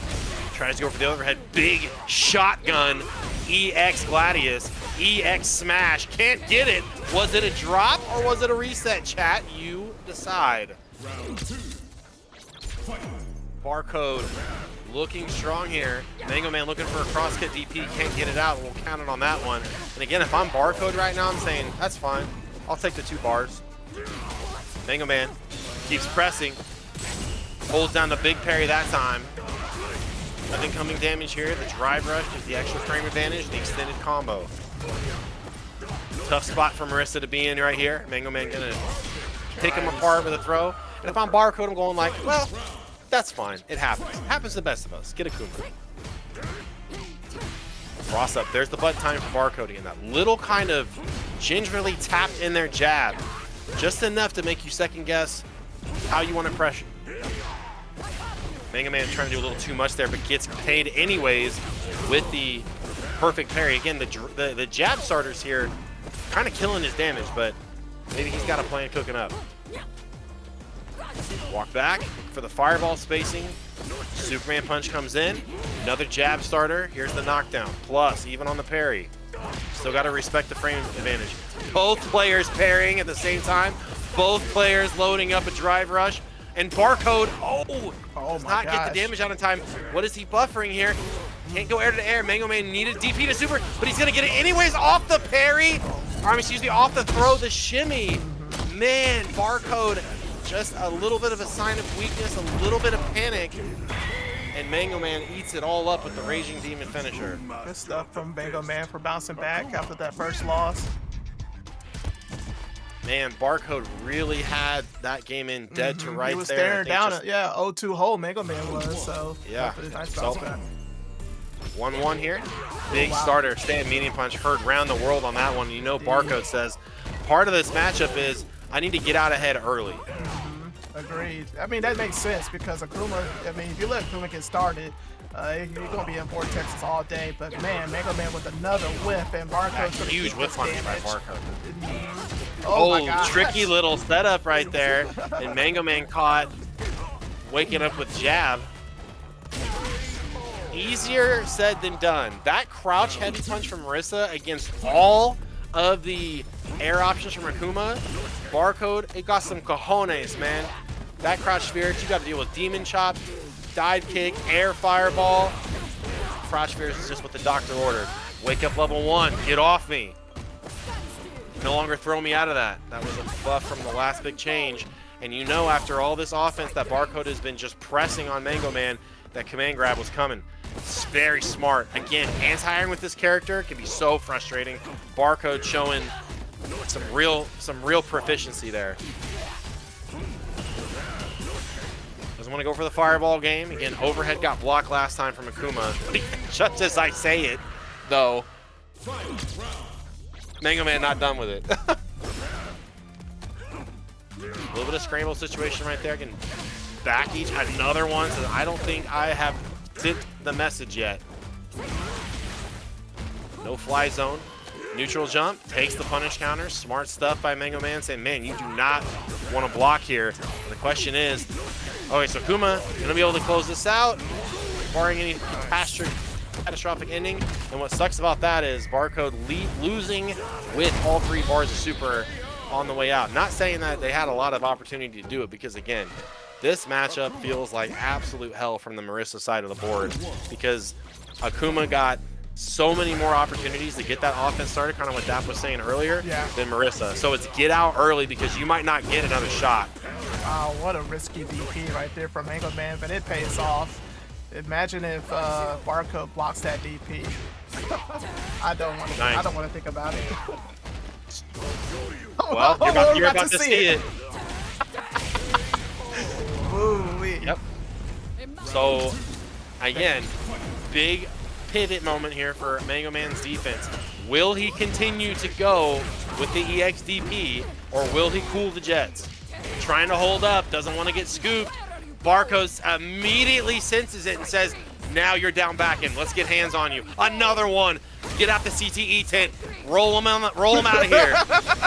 Tries to go for the overhead, big shotgun, EX Gladius, EX smash, can't get it. Was it a drop or was it a reset, chat? You decide. Barcode looking strong here. MangoMan looking for a cross-cut DP, can't get it out. We'll count it on that one. And again, if I'm Barcode right now, I'm saying, that's fine. I'll take the 2 bars. MangoMan keeps pressing. Holds down the big parry that time. Up incoming damage here. The drive rush gives the extra frame advantage, the extended combo. Tough spot for Marissa to be in right here. MangoMan gonna pick him apart with a throw. And if I'm Barcode, I'm going like, well, that's fine. It happens. Happens to the best of us. Get a Kuma. Cross up. There's the button time for Barcode again. That little kind of gingerly tapped in their jab. Just enough to make you second guess how you want to pressure. MangoMan trying to do a little too much there, but gets paid anyways with the perfect parry. Again, the jab starters here kind of killing his damage, but maybe he's got a plan cooking up. Walk back for the fireball spacing. Superman punch comes in. Another jab starter. Here's the knockdown. Plus, even on the parry. Still got to respect the frame advantage. Both players parrying at the same time. Both players loading up a drive rush. And Barcode, does not get the damage out in time. What is he buffering here? Can't go air to air. MangoMan needed DP to super, but he's gonna get it anyways off the parry. Excuse me, off the throw, the shimmy. Man, Barcode, just a little bit of a sign of weakness, a little bit of panic. And MangoMan eats it all up with the Raging Demon finisher. Good stuff from MangoMan for bouncing back after that first loss. Man, Barcode really had that game in dead to rights. He was there. staring down at 0-2 hole MangoMan was, so yeah. Nice bounce back. 1-1 here. Big starter, stand medium punch, heard round the world on that one. You know Barcode says part of this matchup is I need to get out ahead early. Agreed. I mean, that makes sense because Akuma, I mean, if you let Akuma get started, you're going to be in Vortexes all day. But man, MangoMan with another whip and Barcode. Huge whip punish by Barcode. Oh my gosh. Tricky little setup right there. And MangoMan caught waking up with jab. Easier said than done. That crouch heavy punch from Marissa against all of the air options from Akuma. Barcode, it got some cojones, man. That crouch spirits, you got to deal with demon chop, dive kick, air fireball. Crouch spirits is just what the doctor ordered. Wake up level 1, get off me. No longer throw me out of that. That was a buff from the last big change. And you know after all this offense that Barcode has been just pressing on MangoMan, that command grab was coming. It's very smart. Again, anti-iron with this character can be so frustrating. Barcode showing some real proficiency there. Doesn't want to go for the fireball game. Again, overhead got blocked last time from Akuma. Just as I say it, though, MangoMan not done with it. A little bit of scramble situation right there. Can back each another one. So I don't think I have sent the message yet. No fly zone. Neutral jump. Takes the punish counter. Smart stuff by MangoMan saying, man, you do not want to block here. The question is, okay, so Kuma going to be able to close this out, barring any catastrophic ending. And what sucks about that is Barcode losing with all 3 bars of super on the way out. Not saying that they had a lot of opportunity to do it, because again, this matchup feels like absolute hell from the Marissa side of the board, because Akuma got so many more opportunities to get that offense started, kind of what Dap was saying earlier, than Marissa. So it's get out early because you might not get another shot. Wow, what a risky DP right there from MangoMan, but it pays off. Imagine if Barcode blocks that DP. I don't want to. Nice. I don't want to think about it. Well, you're about to see it. Yep. So, again, big pivot moment here for MangoMan's defense. Will he continue to go with the EXDP, or will he cool the Jets? Trying to hold up, doesn't want to get scooped. Barcode immediately senses it and says, now you're down back in. Let's get hands on you. Another one. Get out the CTE tent. Roll him out of here.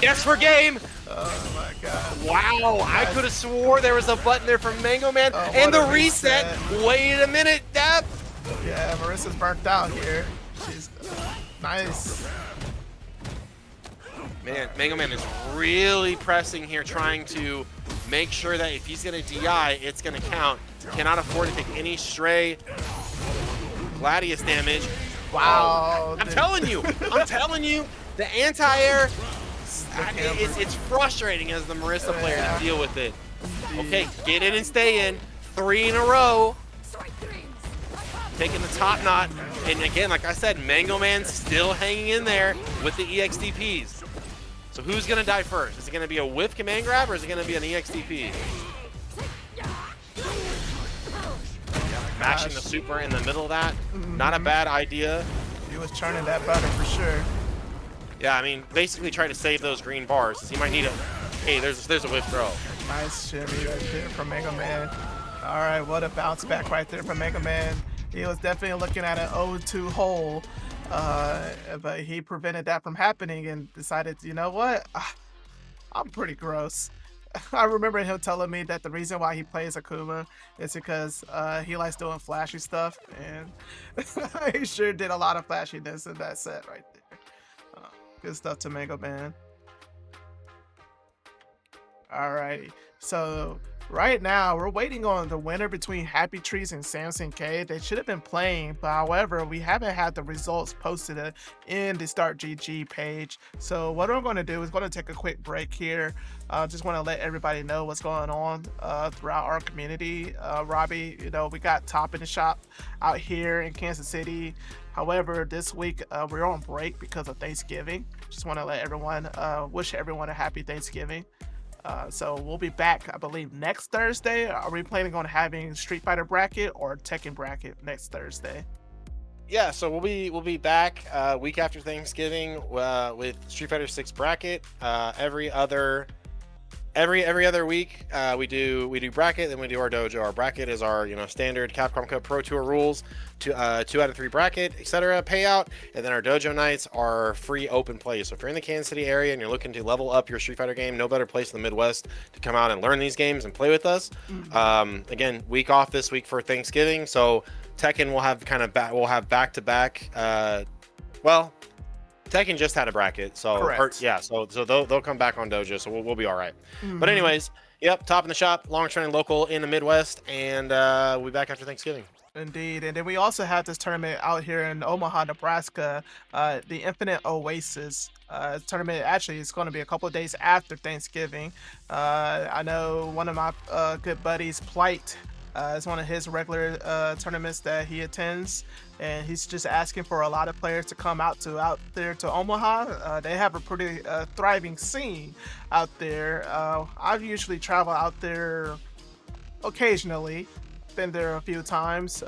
Yes for game. Oh my god. Wow, I could have swore there was a button there from MangoMan. And the reset. Wait a minute, Dap. Yeah, Marissa's burnt out here. She's nice. Man, MangoMan is really pressing here, trying to make sure that if he's going to DI, it's going to count. Cannot afford to take any stray Gladius damage. Wow. I'm telling you, the anti-air, it's frustrating as the Marissa player to deal with it. Okay, get in and stay in. 3 in a row. Taking the top knot. And again, like I said, MangoMan's still hanging in there with the EXDPs. So who's going to die first? Is it going to be a whiff command grab, or is it going to be an EXDP? Mashing the super in the middle of that. Not a bad idea. He was churning that butter for sure. Yeah, I mean, basically try to save those green bars. He might need a... Hey, there's a whiff throw. Nice shimmy right there from MangoMan. All right, what a bounce back right there from MangoMan. He was definitely looking at an 0-2 hole. But he prevented that from happening and decided, you know what? I'm pretty gross. I remember him telling me that the reason why he plays Akuma is because he likes doing flashy stuff, and he sure did a lot of flashiness in that set right there. Good stuff to MangoMan. Alrighty, so right now we're waiting on the winner between Happy Trees and Samson K. They should have been playing, but however, we haven't had the results posted in the Start GG page. So what I'm going to do is going to take a quick break here. Just want to let everybody know what's going on throughout our community. Robbie, you know, we got Top in the Shop out here in Kansas City. However, this week we're on break because of Thanksgiving. Just want to let everyone wish everyone a happy Thanksgiving. So we'll be back, I believe, next Thursday. Are we planning on having Street Fighter bracket or Tekken bracket next Thursday? Yeah, so we'll be back week after Thanksgiving with Street Fighter 6 bracket. Every other week we do bracket, then we do our dojo. Our bracket is our standard Capcom Cup Pro Tour rules, 2 out of 3 bracket, etc. payout, and then our dojo nights are free open play. So if you're in the Kansas City area and you're looking to level up your Street Fighter game, no better place in the Midwest to come out and learn these games and play with us. Again, week off this week for Thanksgiving, so Tekken will have back to back. Well, Tekken just had a bracket, so Correct. yeah, so they'll come back on Dojo, so we'll be all right. But Hmm. anyways, yep, top in the shop, long trending local in the Midwest, and we'll be back after Thanksgiving. Indeed. And then we also have this tournament out here in Omaha, Nebraska, the Infinite Oasis. Tournament actually is going to be a couple of days after Thanksgiving. I know one of my good buddies, Plight, is one of his regular tournaments that he attends, and he's just asking for a lot of players to come out there to Omaha. They have a pretty thriving scene out there. I usually travel out there occasionally. Been there a few times.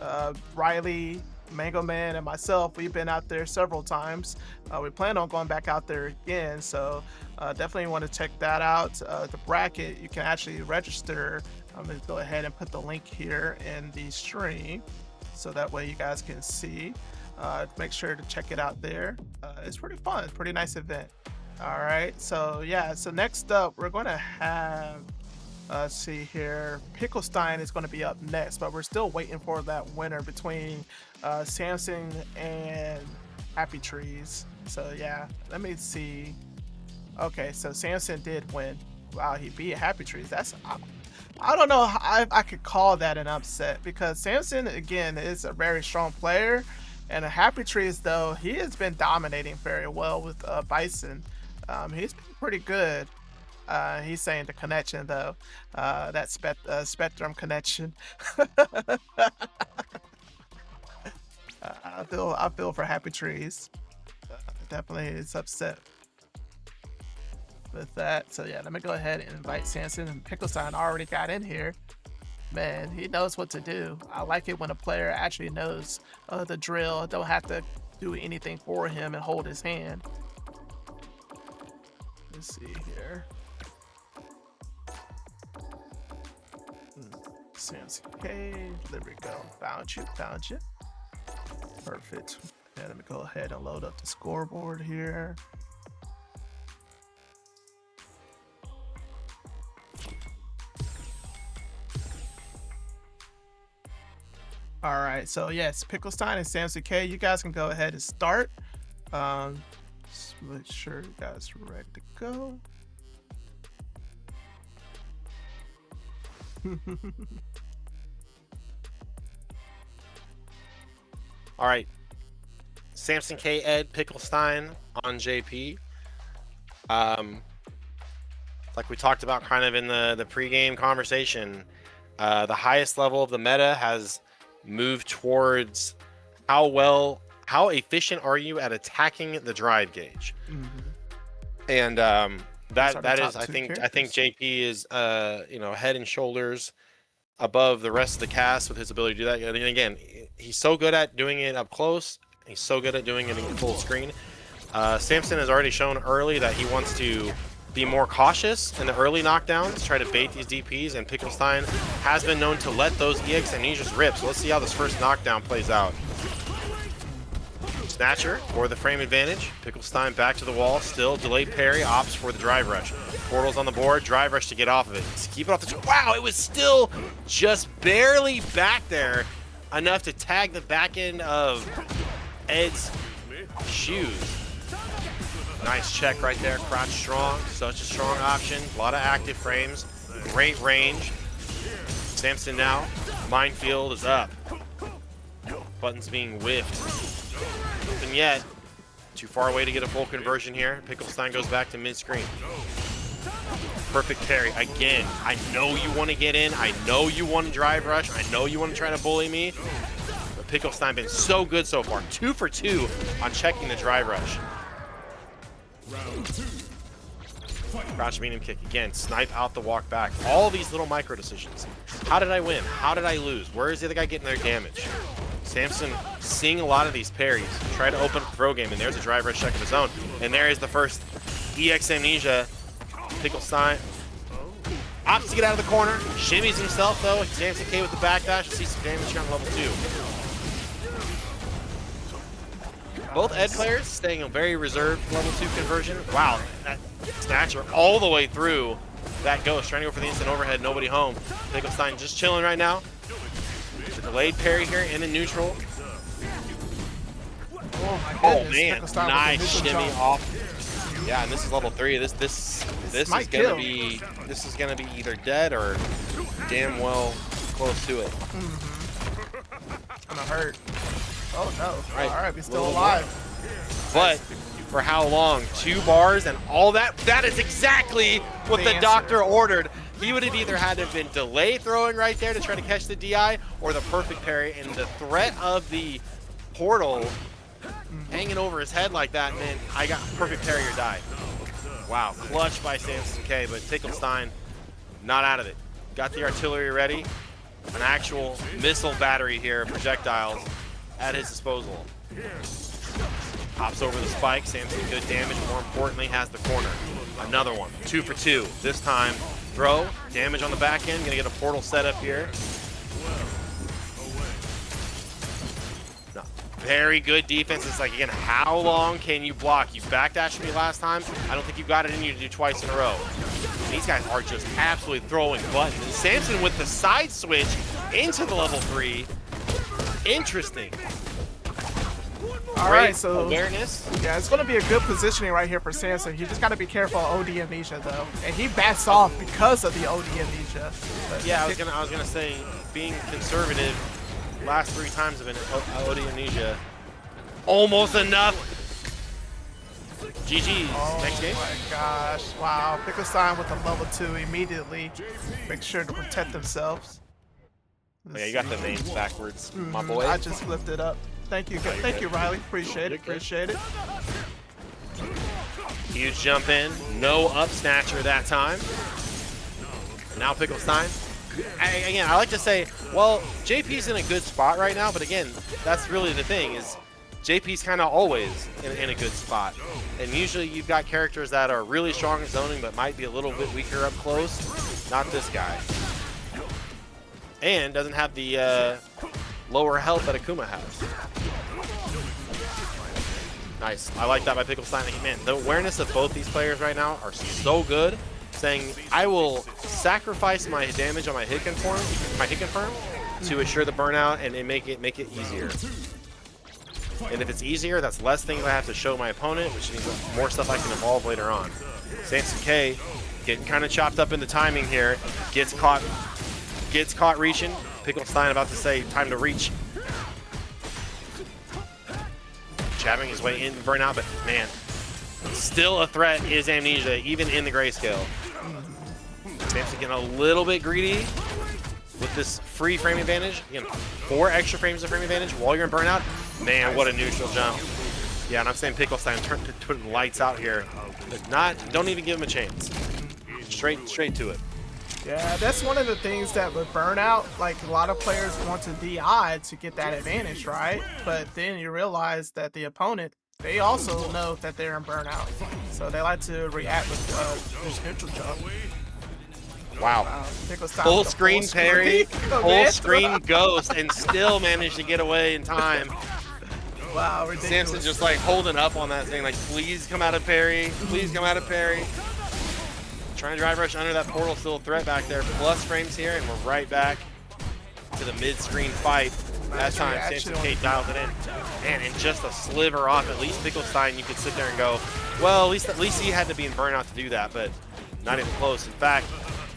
Riley, MangoMan, and myself, we've been out there several times. We plan on going back out there again, so definitely want to check that out. The bracket, you can actually register. I'm going to go ahead and put the link here in the stream so that way you guys can see. Make sure to check it out there. It's pretty fun, pretty nice event. All right, so yeah, so next up, we're going to have let's see here. PickleStein is going to be up next, but we're still waiting for that winner between Samson and Happy Trees. So yeah, let me see. Okay, so Samson did win. Wow, he beat Happy Trees. I don't know how I could call that an upset because Samson again is a very strong player, and Happy Trees though he has been dominating very well with Bison. He's been pretty good. He's saying the connection though, that Spectrum connection. I feel for Happy Trees. Definitely is upset with that. So yeah, let me go ahead and invite Samson, and PickleStein already got in here. Man, he knows what to do. I like it when a player actually knows the drill. Don't have to do anything for him and hold his hand. Let's see here. Samson K, there we go. Found you. Perfect. Yeah, let me go ahead and load up the scoreboard here. All right, so yes, PickleStein and Samson K, you guys can go ahead and start. Just make sure you guys are ready to go. All right, Samson K, Ed, PickleStein on JP. Like we talked about kind of in the pregame conversation, the highest level of the meta has moved towards how efficient are you at attacking the drive gauge. And that is I think JP is head and shoulders above the rest of the cast with his ability to do that. And again, he's so good at doing it up close. He's so good at doing it in full screen. Samson has already shown early that he wants to be more cautious in the early knockdowns, try to bait these DPs, and PickleStein has been known to let those EX amnesias rip. So let's see how this first knockdown plays out. Snatcher for the frame advantage. PickleStein back to the wall, still delayed parry, opts for the drive rush. Portal's on the board, drive rush to get off of it. Let's keep it off the... Wow, it was still just barely back there, enough to tag the back end of Ed's shoes. Nice check right there, crouch strong, such a strong option. A lot of active frames, great range. Samson now, minefield is up. Buttons being whiffed. Nothing yet. Too far away to get a full conversion here. PickleStein goes back to mid-screen. Perfect parry again. I know you want to get in. I know you want to drive rush. I know you want to try to bully me. But PickleStein been so good so far. 2 for 2 on checking the drive rush. Crouch medium kick again. Snipe out the walk back. All these little micro decisions. How did I win? How did I lose? Where is the other guy getting their damage? Samson seeing a lot of these parries. Try to open up the throw game, and there's a drive rush check of his own. And there is the first EX amnesia. PickleStein opts to get out of the corner. Shimmies himself though. Samson K with the backdash. See some damage here on level 2. Both Ed players staying a very reserved level 2 conversion. Wow, that snatcher all the way through that ghost. Trying to go for the instant overhead, nobody home. PickleStein just chilling right now. The delayed parry here in the neutral. Oh my Oh goodness. man, PickleStein with the nice missile shimmy jump. off. Yeah, and this is level 3. This is might gonna kill. be either dead or damn well close to it. It's gonna hurt. Oh no. Right. Alright, we still Little alive. But for how long? 2 bars and all that? That is exactly what the answer. doctor ordered. He would have either had to have been delay throwing right there to try to catch the DI or the perfect parry, and the threat of the portal hanging over his head like that meant I got perfect parry or die. Wow, clutch by Samson K, but PickleStein not out of it. Got the artillery ready. An actual missile battery here, projectiles at his disposal. Hops over the spike, Samson good damage, more importantly has the corner. Another one, 2 for 2. This time, throw, damage on the back end, gonna get a portal set up here. No, very good defense. It's like, again, how long can you block? You backdashed me last time. I don't think you got it in you to do twice in a row. These guys are just absolutely throwing buttons. And Samson with the side switch into the level 3. Interesting. All right, so awareness. yeah, it's going to be a good positioning right here for Samson. You just got to be careful of OD amnesia though, and he backs off because of the OD amnesia. But Yeah, I was gonna say being conservative. Last 3 times have been OD amnesia. Almost enough. GG's. Oh Next game. my gosh! Wow, PickleStein with the level 2 immediately. Make sure to protect themselves. Oh, yeah, you got the names backwards, my boy. I just flipped it up. Thank you, thank you, Riley. Appreciate it. Appreciate it. Huge jump in, no up snatcher that time. Now PickleStein. Again, I like to say, well, JP's in a good spot right now, but again, that's really the thing is JP's kind of always in a good spot. And usually you've got characters that are really strong in zoning, but might be a little bit weaker up close. Not this guy. And doesn't have the lower health that Akuma has. Nice. I like that by PickleStein. Man, the awareness of both these players right now are so good. Saying, I will sacrifice my damage on my hit confirm to assure the burnout and make it easier. And if it's easier, that's less things I have to show my opponent, which means more stuff I can evolve later on. Samson K getting kind of chopped up in the timing here. Gets caught reaching. PickleStein about to say, time to reach. Jabbing his way in burnout, but man, still a threat is amnesia, even in the grayscale. Samson getting a little bit greedy with this free frame advantage. Again, 4 extra frames of frame advantage while you're in burnout. Man, what a neutral jump. Yeah, and I'm saying PickleStein putting lights out here. But don't even give him a chance. Straight to it. Yeah, that's one of the things that with burnout, like a lot of players want to DI to get that advantage, right? But then you realize that the opponent, they also know that they're in burnout. So they like to react with this neutral jump. Wow. PickleStein Full with a screen parry, full man. screen ghost, and still managed to get away in time. Wow, ridiculous. Samson just like holding up on that thing, like, please come out of parry, please come out of parry. Trying to drive rush under that portal, still a threat back there. Plus frames here, and we're right back to the mid-screen fight. That time, Samson K dialed it in. Man, and just a sliver off. At least PickleStein, you could sit there and go, well, at least he had to be in burnout to do that, but not even close. In fact,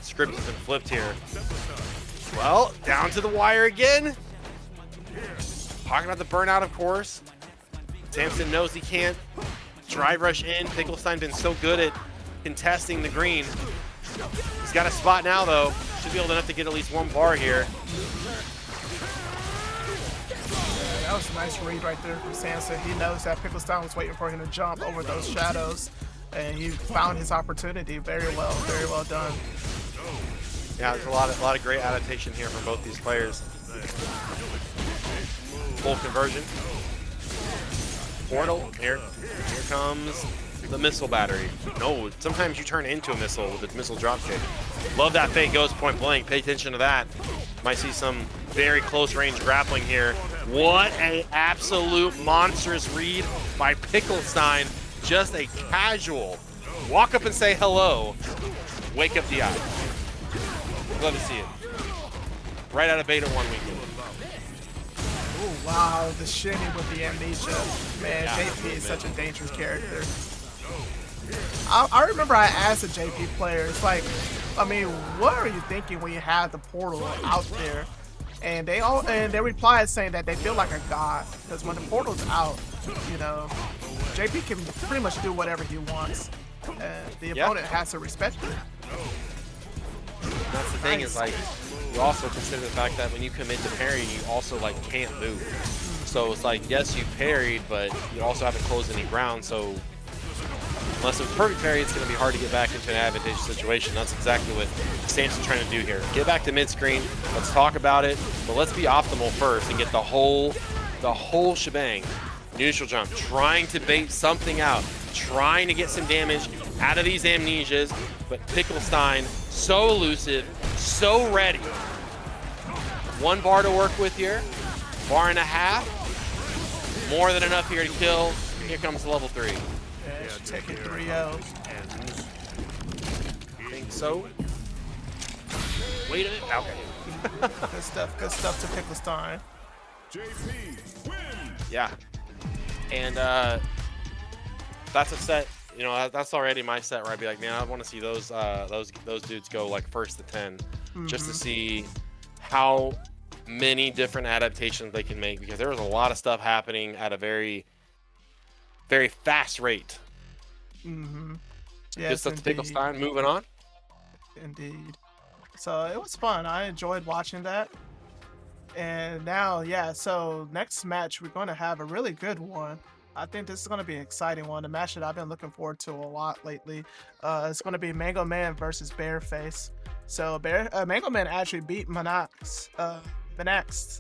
script has been flipped here. Well, down to the wire again. Talking about the burnout, of course. Samson knows he can't drive rush in. PickleStein been so good at contesting the green. He's got a spot now, though. Should be able enough to get at least 1 bar here. Yeah, that was a nice read right there from Samson. He knows that PickleStein was waiting for him to jump over those shadows, and he found his opportunity very well done. Yeah, there's a lot of great adaptation here from both these players. Full conversion. Portal, here comes the missile battery. No, sometimes you turn into a missile with a missile dropkick. Love that fake ghost point blank. Pay attention to that. Might see some very close range grappling here. What a absolute monstrous read by PickleStein. Just a casual walk up and say hello. Wake up the eye. Love to see it. Right out of Beta 1 weekend. Oh wow, the shimmy with the amnesia. Man, Yeah, JP is such a dangerous character. I remember I asked a JP player, it's like, I mean, what are you thinking when you have the portal out there? And they replied saying that they feel like a god because when the portal's out, you know, JP can pretty much do whatever he wants. The opponent has to respect it. That's the thing is like you also consider the fact that when you commit to parry, you also like can't move. So it's like yes, you parried, but you also haven't closed any ground. So unless it's perfect parry, it's going to be hard to get back into an advantageous situation. That's exactly what Samson's trying to do here. Get back to mid screen. Let's talk about it, but let's be optimal first and get the whole shebang. Neutral jump, trying to bait something out, trying to get some damage out of these amnesias, but PickleStein so elusive, so ready. 1 bar to work with here, 1.5 bars, more than enough here to kill. Here comes level 3. Yeah, she's taking 3-0. I think so. Wait a minute. Okay. Good stuff to PickleStein. Yeah. And that's a set, you know, that's already my set where I'd be like, man, I want to see those dudes go like first to 10, just to see how many different adaptations they can make, because there was a lot of stuff happening at a very, very fast rate. Yes, just to PickleStein. Moving on. Indeed. So it was fun. I enjoyed watching that. And now, yeah, so next match, we're going to have a really good one. I think this is going to be an exciting one. The match that I've been looking forward to a lot lately. It's going to be MangoMan versus BearFace. So MangoMan actually beat Menax 3-1,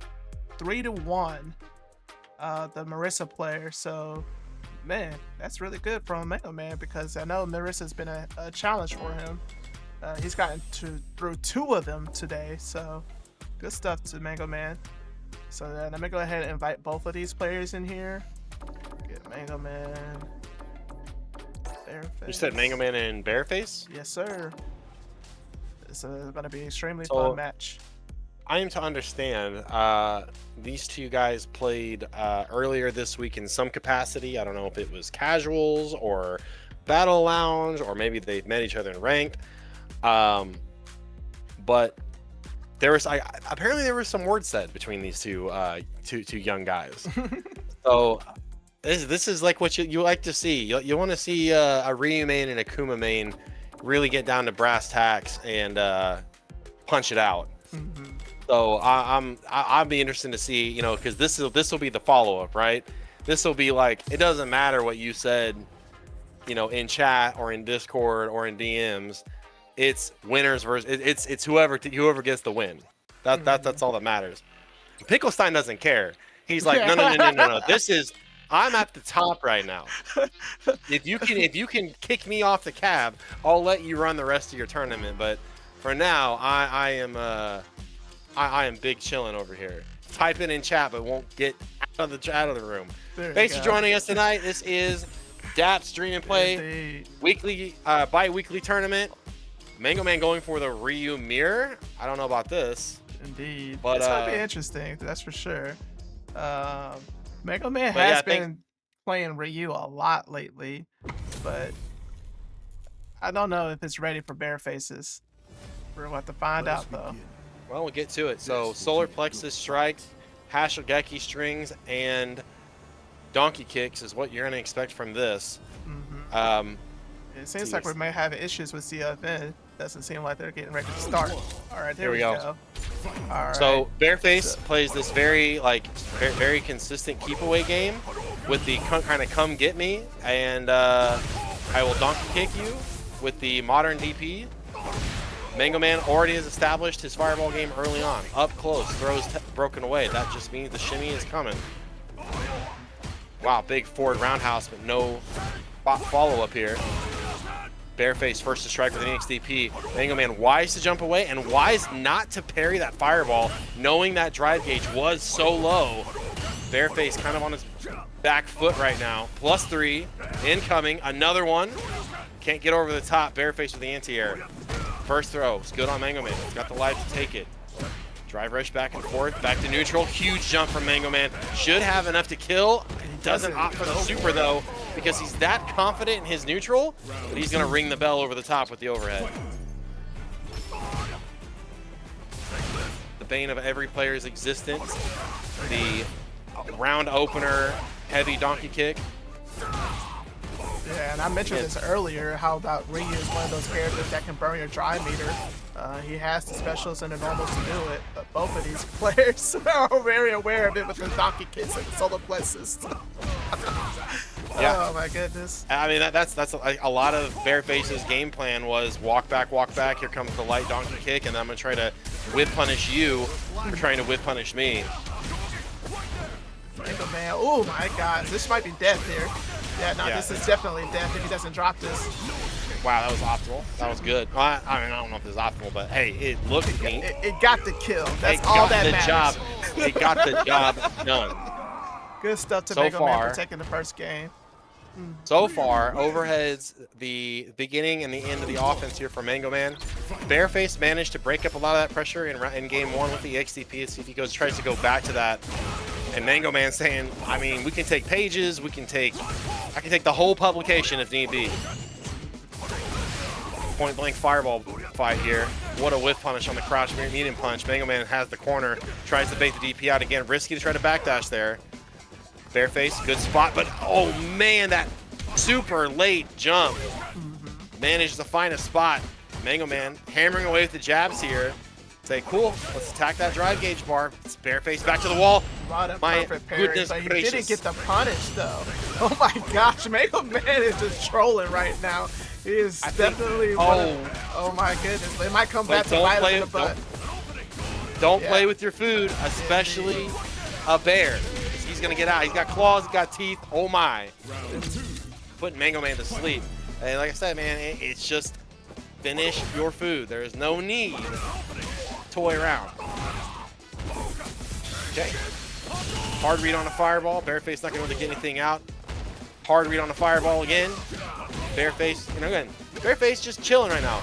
the Marissa player. So, man, that's really good from MangoMan because I know Marissa's been a challenge for him. He's gotten through 2 of them today, so good stuff to MangoMan. So then let me go ahead and invite both of these players in here. Get MangoMan, BearFace. You said MangoMan and BearFace? Yes, sir. It's going to be an extremely So, fun match. I am to understand, these 2 guys played earlier this week in some capacity. I don't know if it was casuals or battle lounge, or maybe they met each other in ranked. But there was apparently there was some words said between these two young guys. So this is like what you like to see. You want to see a Ryu main and a Kuma main really get down to brass tacks and punch it out. So I'll be interested to see, you know, because this will be the follow-up, right? This will be like, it doesn't matter what you said, you know, in chat or in Discord or in DMs. It's winners versus it's whoever gets the win. That's all that matters. PickleStein doesn't care. He's like, no. I'm at the top right now. If you can kick me off the cab, I'll let you run the rest of your tournament. But for now, I am big chilling over here. Type it in chat, but won't get out of the room. Thanks for joining us tonight. This is DAP's Dream and Play weekly, bi-weekly tournament. MangoMan going for the Ryu mirror. I don't know about this. Indeed, but it's gonna be interesting. That's for sure. MangoMan has been playing Ryu a lot lately, but I don't know if it's ready for BearFaces. We're going to have to find out though. Well, we'll get to it. So Solar Plexus Strike, Hashogeki Strings, and Donkey Kicks is what you're going to expect from this. It seems like we may have issues with CFN. Doesn't seem like they're getting ready to start. All right, there we go. All right. So BearFace plays this very consistent keep away game with the kind of come get me, and I will donkey kick you with the modern DP. MangoMan already has established his fireball game early on. Up close, throws broken away. That just means the shimmy is coming. Wow, big forward roundhouse, but no follow up here. BearFace first to strike with an XDP. MangoMan wise to jump away and wise not to parry that fireball, knowing that drive gauge was so low. BearFace kind of on his back foot right now. +3, incoming, another one. Can't get over the top. BearFace with the anti-air. First throw, it's good on MangoMan. He's got the life to take it. Drive rush back and forth, back to neutral. Huge jump from MangoMan. Should have enough to kill. Doesn't opt for the super though, because he's that confident in his neutral that he's gonna ring the bell over the top with the overhead. The bane of every player's existence. The round opener heavy donkey kick. Yeah, and I mentioned this earlier, how about Ryu is one of those characters that can burn your drive meter. He has the specials and the normals to do it, but both of these players are very aware of it with the donkey kicks and the solar plexus. Yeah. Oh my goodness. I mean, that's a lot of BearFace's game plan was walk back, here comes the light donkey kick, and I'm going to try to whip punish you for trying to whip punish me. Man, oh my god, this might be death here. Yeah, no, this is definitely death if he doesn't drop this. Wow, that was optimal. That was good. I mean, I don't know if it was optimal, but hey, it looked neat. It got the kill. That's all that matters. It got the job done. Good stuff to MangoMan for taking the first game. So far, overheads the beginning and the end of the offense here for MangoMan. BearFace managed to break up a lot of that pressure in game one with the xDP. See if he tries to go back to that. And MangoMan saying, I mean, we can take pages, I can take the whole publication if need be. Point blank fireball fight here. What a whiff punish on the crouch medium punch. MangoMan has the corner, tries to bait the DP out again. Risky to try to backdash there. BearFace, good spot, but oh man, that super late jump. Manages to find a spot. MangoMan hammering away with the jabs here. Say, cool, let's attack that drive gauge bar. It's BearFace back to the wall. My goodness but he gracious. didn't get the punish though. Oh my gosh, MangoMan is just trolling right now. He is definitely oh my goodness. It might come back to bite him in the butt. Don't play with your food, especially a bear. He's gonna get out. He's got claws, he's got teeth. Oh my. Putting MangoMan to sleep. And like I said, man, it's just finish your food. There is no need to toy around. Okay. Hard read on a fireball. BearFace not gonna really get anything out. Hard read on a fireball again. BearFace, again, BearFace just chilling right now.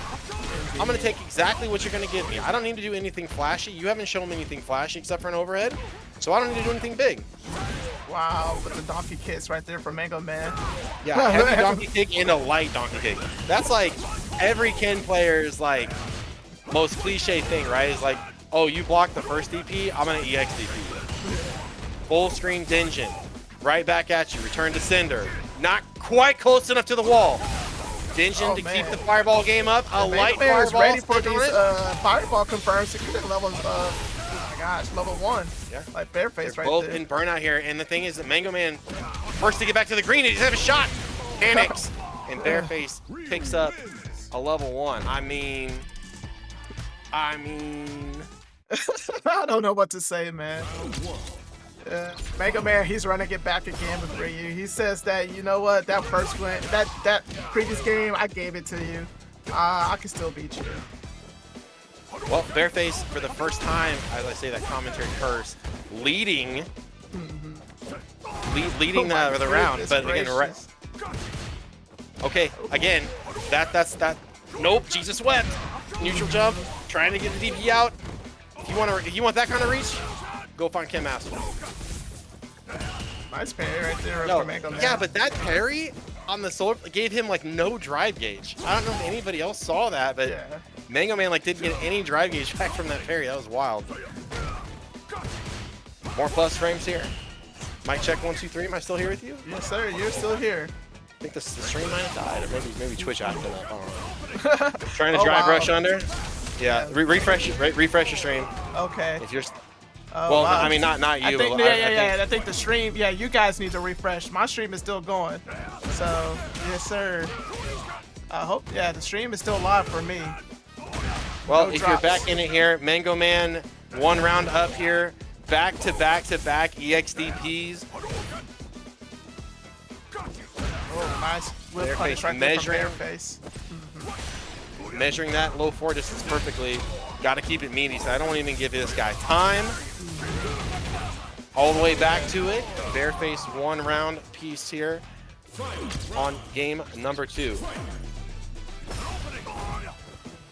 I'm gonna take exactly what you're gonna give me. I don't need to do anything flashy. You haven't shown me anything flashy except for an overhead, so I don't need to do anything big. Wow, with the donkey kicks right there for MangoMan. Yeah, heavy donkey kick and a light donkey kick. That's like every Ken player's like most cliche thing, right? Is like, oh, you blocked the first DP, I'm gonna EX DP. Full screen Dingeon, right back at you. Return to Cinder, not quite close enough to the wall. Dingeon to keep the fireball game up. A light fireball is ready for these fireball confirmed secret levels. Oh my gosh, level 1. Yeah, like BearFace right both there. in burnout here, and the thing is that MangoMan first to get back to the green, he doesn't have a shot. Panics, and BearFace picks up a level 1. I mean, I don't know what to say, man. MangoMan, he's running it back again with Ryu. He says that, you know what, that first one, that previous game, I gave it to you. I can still beat you. Well, BearFace, for the first time, as I say that commentary curse, leading the round. But again, okay, again, that's that. Nope, Jesus wept. Neutral jump, trying to get the DP out. If you want that kind of reach, go find Ken Master. Nice parry right there for MangoMan. Yeah, but that parry on the sword gave him like no drive gauge. I don't know if anybody else saw that, but MangoMan like didn't get any drive gauge back from that parry. That was wild. More plus frames here. Mic check 1 2 3. Am I still here with you? Yes, sir. You're still here. I think the stream might have died, or maybe Twitch acted up. I don't know. Trying to drive rush under. Yeah, refresh your stream. Okay. If you're well, wow. I mean, not you. I think, I think the stream, you guys need to refresh. My stream is still going. So, yes, sir. I hope, the stream is still live for me. Well, if you're back in it here, MangoMan, 1 round up here. Back to back EXDPs. Oh, nice whip punish right there from BearFace. Measuring that low 4 distance perfectly. Got to keep it meaty, so I don't even give this guy time. All the way back to it. BearFace 1 round piece here on game number 2.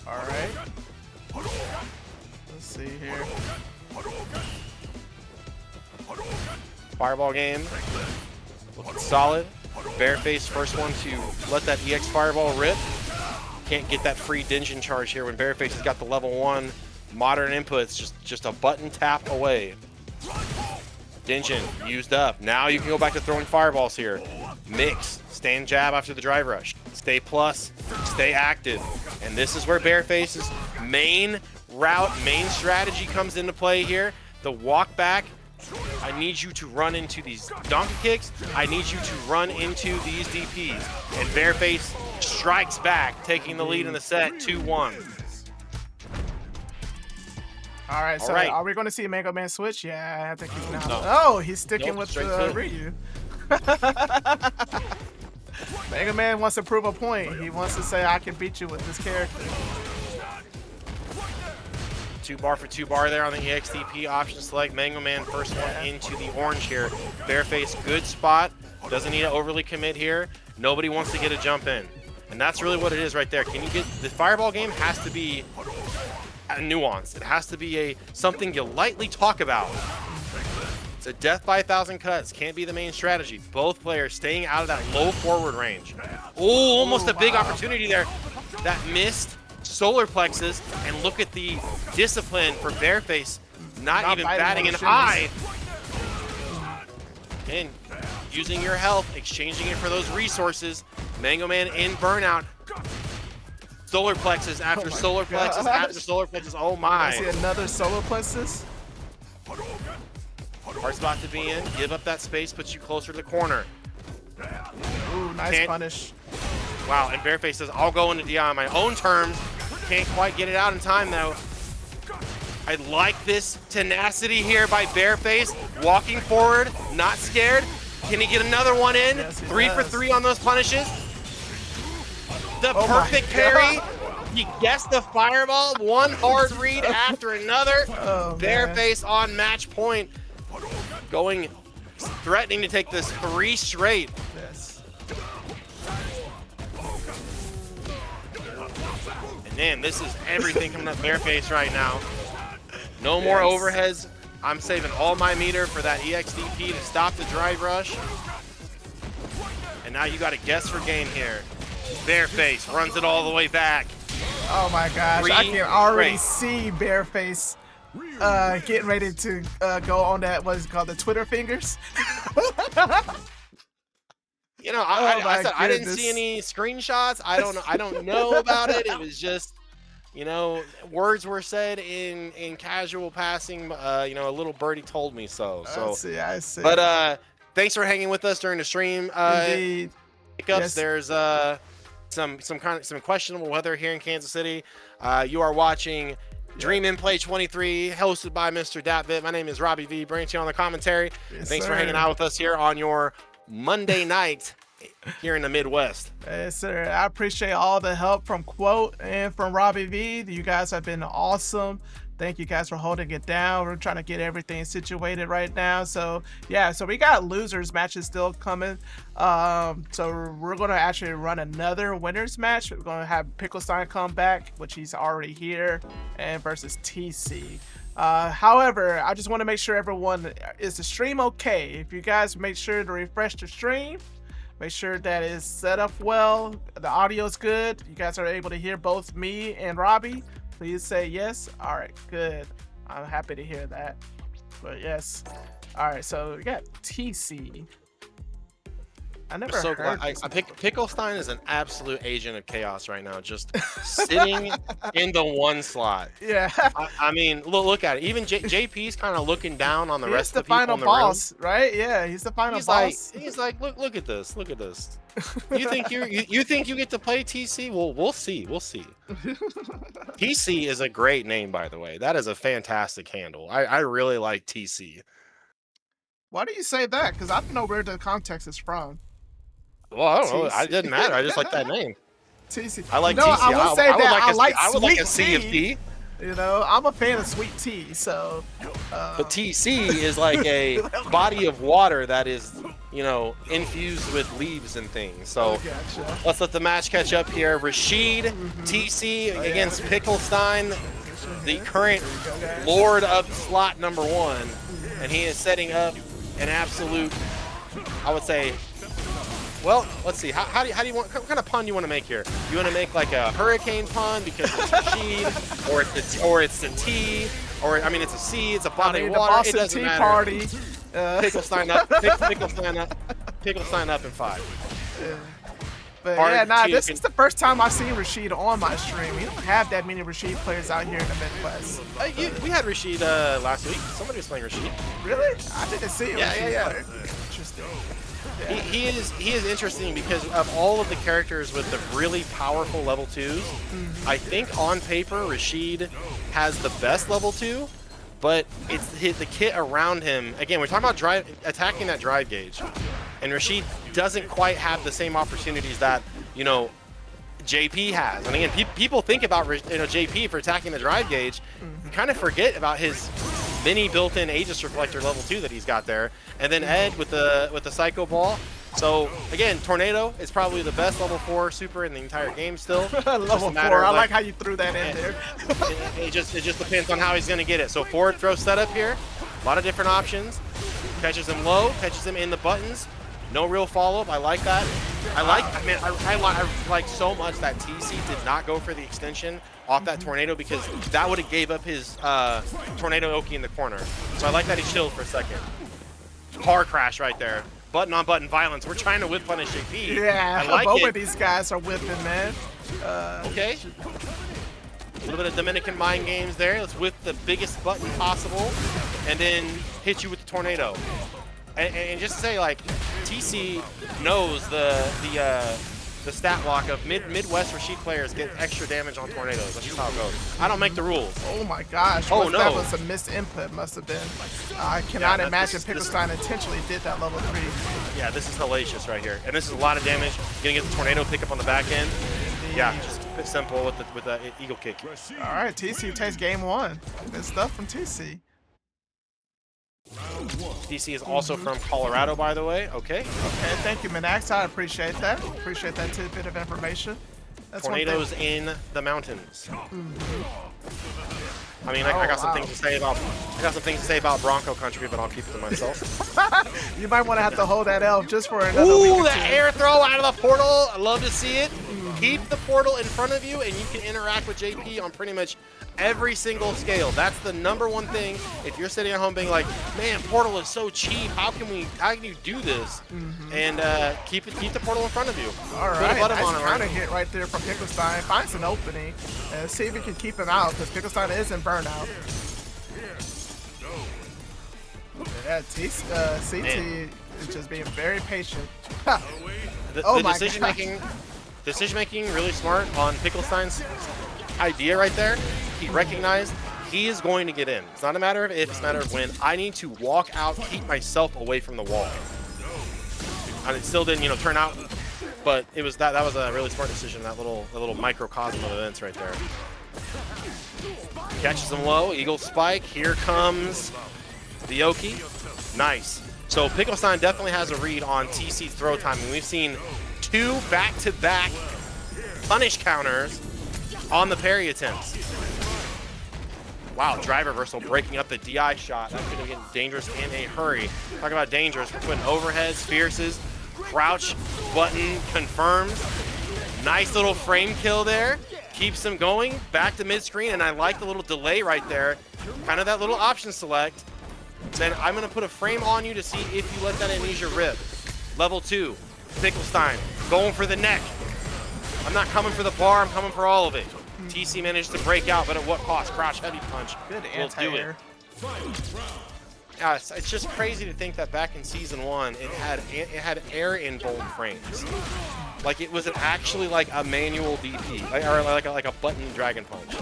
All right. Let's see here. Fireball game. Looking solid. BearFace first one to let that EX Fireball rip. Can't get that free Dungeon charge here when BearFace has got the level 1 modern inputs just a button tap away. Dungeon used up. Now you can go back to throwing fireballs here. Mix, stand jab after the drive rush. Stay plus, stay active. And this is where BearFace's main route, main strategy comes into play here. The walk back. I need you to run into these donkey kicks. I need you to run into these DPs. And BearFace strikes back, taking the lead in the set, 2-1. All right, so right. are we going to see MangoMan switch? Yeah, I think he's now. No. Oh, he's sticking Nope, with straight the to Ryu. MangoMan wants to prove a point. He wants to say, I can beat you with this character. 2 bar for 2 bar there on the EXDP option select. MangoMan first one into the orange here. BearFace, good spot. Doesn't need to overly commit here. Nobody wants to get a jump in. And that's really what it is right there. Can you get the fireball game has to be a nuance. It has to be something you lightly talk about. It's a death by 1,000 cuts. Can't be the main strategy. Both players staying out of that low forward range. Oh, almost a big opportunity there. That missed solar plexus, and look at the discipline for BearFace. Not even batting an eye. And using your health, exchanging it for those resources. MangoMan in burnout. Solar plexus after solar plexus after solar plexus. Oh my. See another solar plexus? Hard spot to be in. Give up that space, puts you closer to the corner. Ooh, nice punish. Wow, and BearFace says, I'll go into DI on my own terms. Can't quite get it out in time, though. I like this tenacity here by BearFace. Walking forward, not scared. Can he get another one in? Yes, 3 for 3 on those punishes. The perfect parry. He gets the fireball. One hard read after another. Oh, BearFace on match point. Going, threatening to take this 3 straight. Yes. And man, this is everything coming up BearFace right now. No more overheads. I'm saving all my meter for that EXDP to stop the drive rush. And now you got a guess for game here. BearFace runs it all the way back. Oh my gosh, I can already see BearFace getting ready to go on that, what is it called, the Twitter fingers? You know, I said I didn't see any screenshots. I don't know about it. It was just, you know, words were said in casual passing. You know, a little birdie told me so. So I see. But thanks for hanging with us during the stream. Indeed. Hiccups. Yes. There's some questionable weather here in Kansas City. You are watching Dream in Play 23, hosted by Mr. Datbit. My name is Robbie V. Branching on the commentary. Yes, thanks sir. for hanging out with us here on your Monday night here in the Midwest. Yes, sir. I appreciate all the help from Quote and from Robbie V. You guys have been awesome. Thank you guys for holding it down. We're trying to get everything situated right now. So yeah, so we got losers matches still coming. So we're gonna actually run another winners match. We're gonna have PickleStein come back, which he's already here, and versus TeaSea. However, I just want to make sure everyone, is the stream okay? If you guys make sure to refresh the stream, make sure that is set up well, the audio's good, you guys are able to hear both me and Robbie. Please say yes. All right, good. I'm happy to hear that. But yes. All right, so we got TeaSea. I never heard this. PickleStein is an absolute agent of chaos right now, just sitting in the one slot. Yeah. I mean, look at it. Even JP's kind of looking down on the rest of the people final in the boss, room. Right? Yeah, he's the final boss. He's like, look at this. Look at this. You think you get to play TeaSea? Well, we'll see. We'll see. TeaSea is a great name, by the way. That is a fantastic handle. I really like TeaSea. Why do you say that? Because I don't know where the context is from. Well, I don't know. It didn't matter. I just like that name. TeaSea. I like TeaSea. I would say I would like a C of tea. You know, I'm a fan of sweet tea, so. But TeaSea is like a body of water that is, you know, infused with leaves and things. So gotcha. Let's let the match catch up here. Rashid, TeaSea against PickleStein. the current lord of slot number 1, and he is setting up an absolute, I would say, well, let's see. How do you want? What kind of pun do you want to make here? You want to make like a hurricane pun because it's Rashid, or it's the T, or I mean it's a C, it's a body of water. It doesn't tea matter. Party. PickleStein up. PickleStein up in 5. Yeah. But yeah, nah, this is the first time I've seen Rashid on my stream. We don't have that many Rashid players out here in the Midwest. We had Rashid last week. Somebody was playing Rashid. Really? I didn't see him. Yeah. Interesting. Yeah. He is interesting because of all of the characters with the really powerful level 2s. I think on paper Rashid has the best level 2, but it's the kit around him. Again, we're talking about attacking that drive gauge, and Rashid doesn't quite have the same opportunities that JP has. And again, people think about JP for attacking the drive gauge, kind of forget about his mini built-in Aegis Reflector level 2 that he's got there, and then Ed with the Psycho Ball. So again, Tornado is probably the best level 4 super in the entire game still. Level 4. I like how you threw that in there. it just depends on how he's going to get it. So forward throw setup here, a lot of different options. Catches him low, catches him in the buttons. No real follow-up. I like that. I like so much that TeaSea did not go for the extension off that Tornado, because that would have gave up his Tornado Oki in the corner. So I like that he chilled for a second. Car crash right there. Button-on-button violence. We're trying to whip punish JP. Yeah, I like both it. of these guys are whipping, man. Okay. A little bit of Dominican mind games there. Let's whip the biggest button possible and then hit you with the Tornado. And just to say, like, TeaSea knows the stat block of Midwest Rashid players get extra damage on Tornadoes. That's just how it goes. I don't make the rules. Oh my gosh. Oh no. That was a missed input, must have been. I cannot imagine PickleStein intentionally did that level 3. Yeah, this is hellacious right here. And this is a lot of damage. Gonna get the Tornado pick up on the back end. Yeah, just a bit simple with the Eagle Kick. All right, TeaSea takes game 1. Good stuff from TeaSea. TeaSea is also from Colorado, by the way. Okay. Okay, thank you, Menax. I appreciate that. Appreciate that tidbit of information. That's Tornadoes in the mountains. I mean, I got some things to say about Bronco Country, but I'll keep it to myself. You might want to have to hold that L just for another week or the two. Air throw out of the portal. I love to see it. Keep the portal in front of you, and you can interact with JP on pretty much every single scale. That's the #1 thing. If you're sitting at home being like, man, portal is so cheap, how can you do this? And keep the portal in front of you. All right, nice counter hit right there from PickleStein. Finds an opening. See if he can keep him out, because PickleStein is in burnout. Yeah, CT is just being very patient. The decision making really smart on PickleStein's idea right there. He recognized he is going to get in. It's not a matter of if, it's a matter of when. I need to walk out, keep myself away from the wall. And it still didn't, turn out, but it was that was a really smart decision. That little microcosm of events right there. Catches him low, Eagle Spike. Here comes the Oki. Nice. So PickleStein definitely has a read on TeaSea throw time, and we've seen 2 back-to-back punish counters on the parry attempts. Wow, drive reversal breaking up the DI shot. That could have been dangerous in a hurry. Talk about dangerous. We're putting overheads, fierces, crouch, button, confirms. Nice little frame kill there. Keeps him going back to mid-screen, and I like the little delay right there. Kind of that little option select. Then I'm going to put a frame on you to see if you let that amnesia rip. Level 2, PickleStein going for the neck. I'm not coming for the bar, I'm coming for all of it. TeaSea managed to break out, but at what cost? Crouch heavy punch. Good will do it. Yeah, it's just crazy to think that back in Season 1, it had air in bold frames. Like it was actually like a manual DP, or like a button dragon punch.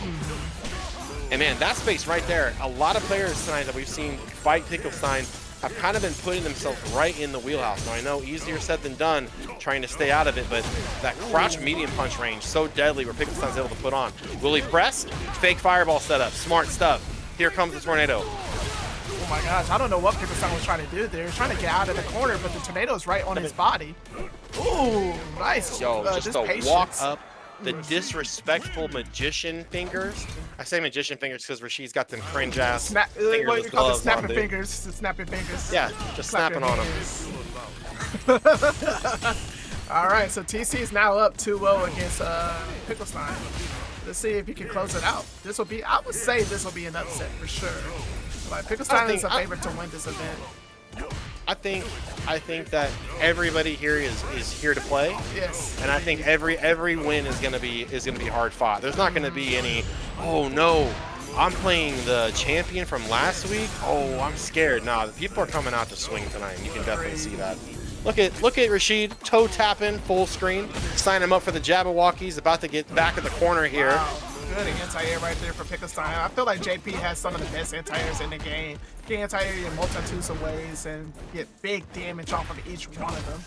And man, that space right there, a lot of players tonight that we've seen fight PickleStein have kind of been putting themselves right in the wheelhouse. Now I know easier said than done trying to stay out of it, but that crouch medium punch range, so deadly where PickleStein's able to put on. Will he press? Fake fireball setup, smart stuff. Here comes the Tornado. Oh my gosh, I don't know what PickleStein was trying to do there. He was trying to get out of the corner, but the Tornado's right on his body. Ooh, nice. Yo, just to walk up the disrespectful magician fingers. I say magician fingers because Rashid's got them cringe ass Snap, what you fingerless call it? gloves on, Snapping dude. fingers. The snapping fingers. Yeah, just Clap snapping your on them. hands. All right, so TeaSea is now up 2-0 against PickleStein. Let's see if he can close it out. This will be, I would say this will be an upset for sure. Like PickleStein is a favorite to win this event. I think that everybody here is here to play. Yes. And I think every win is gonna be hard fought. There's not gonna be any, oh no, I'm playing the champion from last week. Oh, I'm scared. Nah, the people are coming out to swing tonight, and you can definitely see that. Look at Rashid toe tapping full screen, sign him up for the Jabberwockies. About to get back in the corner here. Wow. Good anti-air right there for PickleStein. I feel like JP has some of the best anti-airs in the game. He can anti-air you in multitudes of ways and get big damage off of each one of them.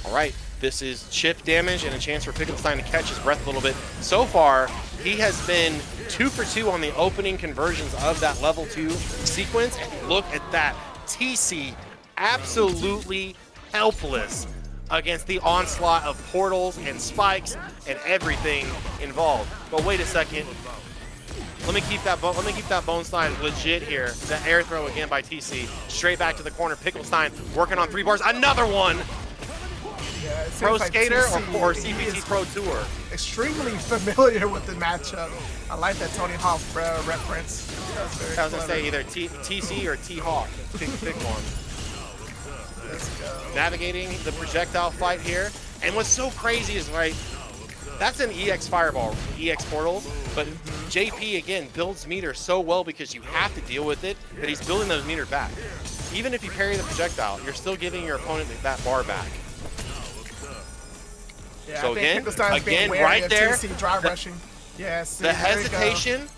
All right, this is chip damage and a chance for PickleStein to catch his breath a little bit. So far, he has been 2 for 2 on the opening conversions of that level 2 sequence. And look at that, TeaSea absolutely helpless against the onslaught of portals and spikes and everything involved. But wait a second. Let me keep that bone slide legit here. The air throw again by TeaSea. Straight back to the corner. PickleStein working on 3 bars. Another one. Yeah, Pro like Skater or TeaSea, CPT Pro Tour. Extremely familiar with the matchup. I like that Tony Hawk reference. I was gonna say either TeaSea or T-Hawk. Pick one. Let's go. Navigating the projectile fight here. And what's so crazy is, right, that's an EX Fireball, EX Portal, but JP, again, builds meter so well because you have to deal with it, that he's building those meter back. Even if you parry the projectile, you're still giving your opponent that bar back. Yeah, So I think again, being wary right of there, TeaSea drive rushing. Yes, the hesitation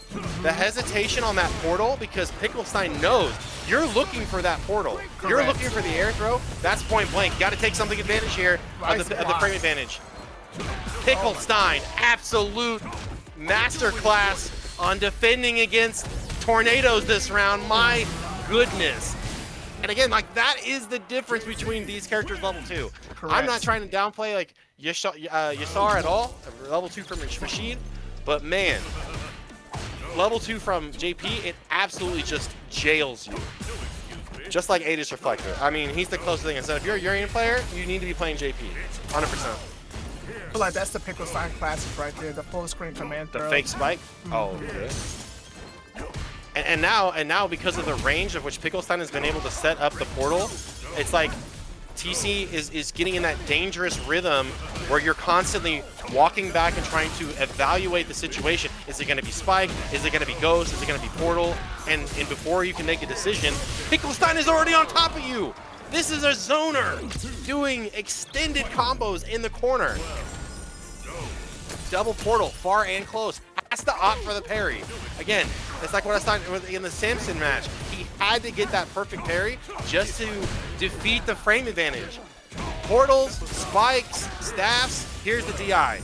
on that portal, because PickleStein knows you're looking for that portal. Correct. You're looking for the air throw. That's point blank. Got to take something advantage here of the frame advantage. PickleStein, absolute masterclass on defending against tornadoes this round. My goodness. And again, like, that is the difference between these characters level 2. Correct. I'm not trying to downplay like JoeStar at all. Level 2 from Rashid, but man, level 2 from JP, it absolutely just jails you. Just like Aegis Reflector. I mean, he's the closest thing. So if you're a Urian player, you need to be playing JP, 100%. I feel like that's the PickleStein classic right there, the full screen command throw. The fake spike. Oh, okay. And now because of the range of which PickleStein has been able to set up the portal, it's like TeaSea is getting in that dangerous rhythm where you're constantly walking back and trying to evaluate the situation. Is it going to be spike? Is it going to be ghost? Is it going to be portal? And before you can make a decision, PickleStein is already on top of you. This is a zoner doing extended combos in the corner. Double portal, far and close. Has to opt for the parry. Again, it's like what I saw in the Samson match. He had to get that perfect parry just to defeat the frame advantage. Portals, spikes, staffs, here's the DI.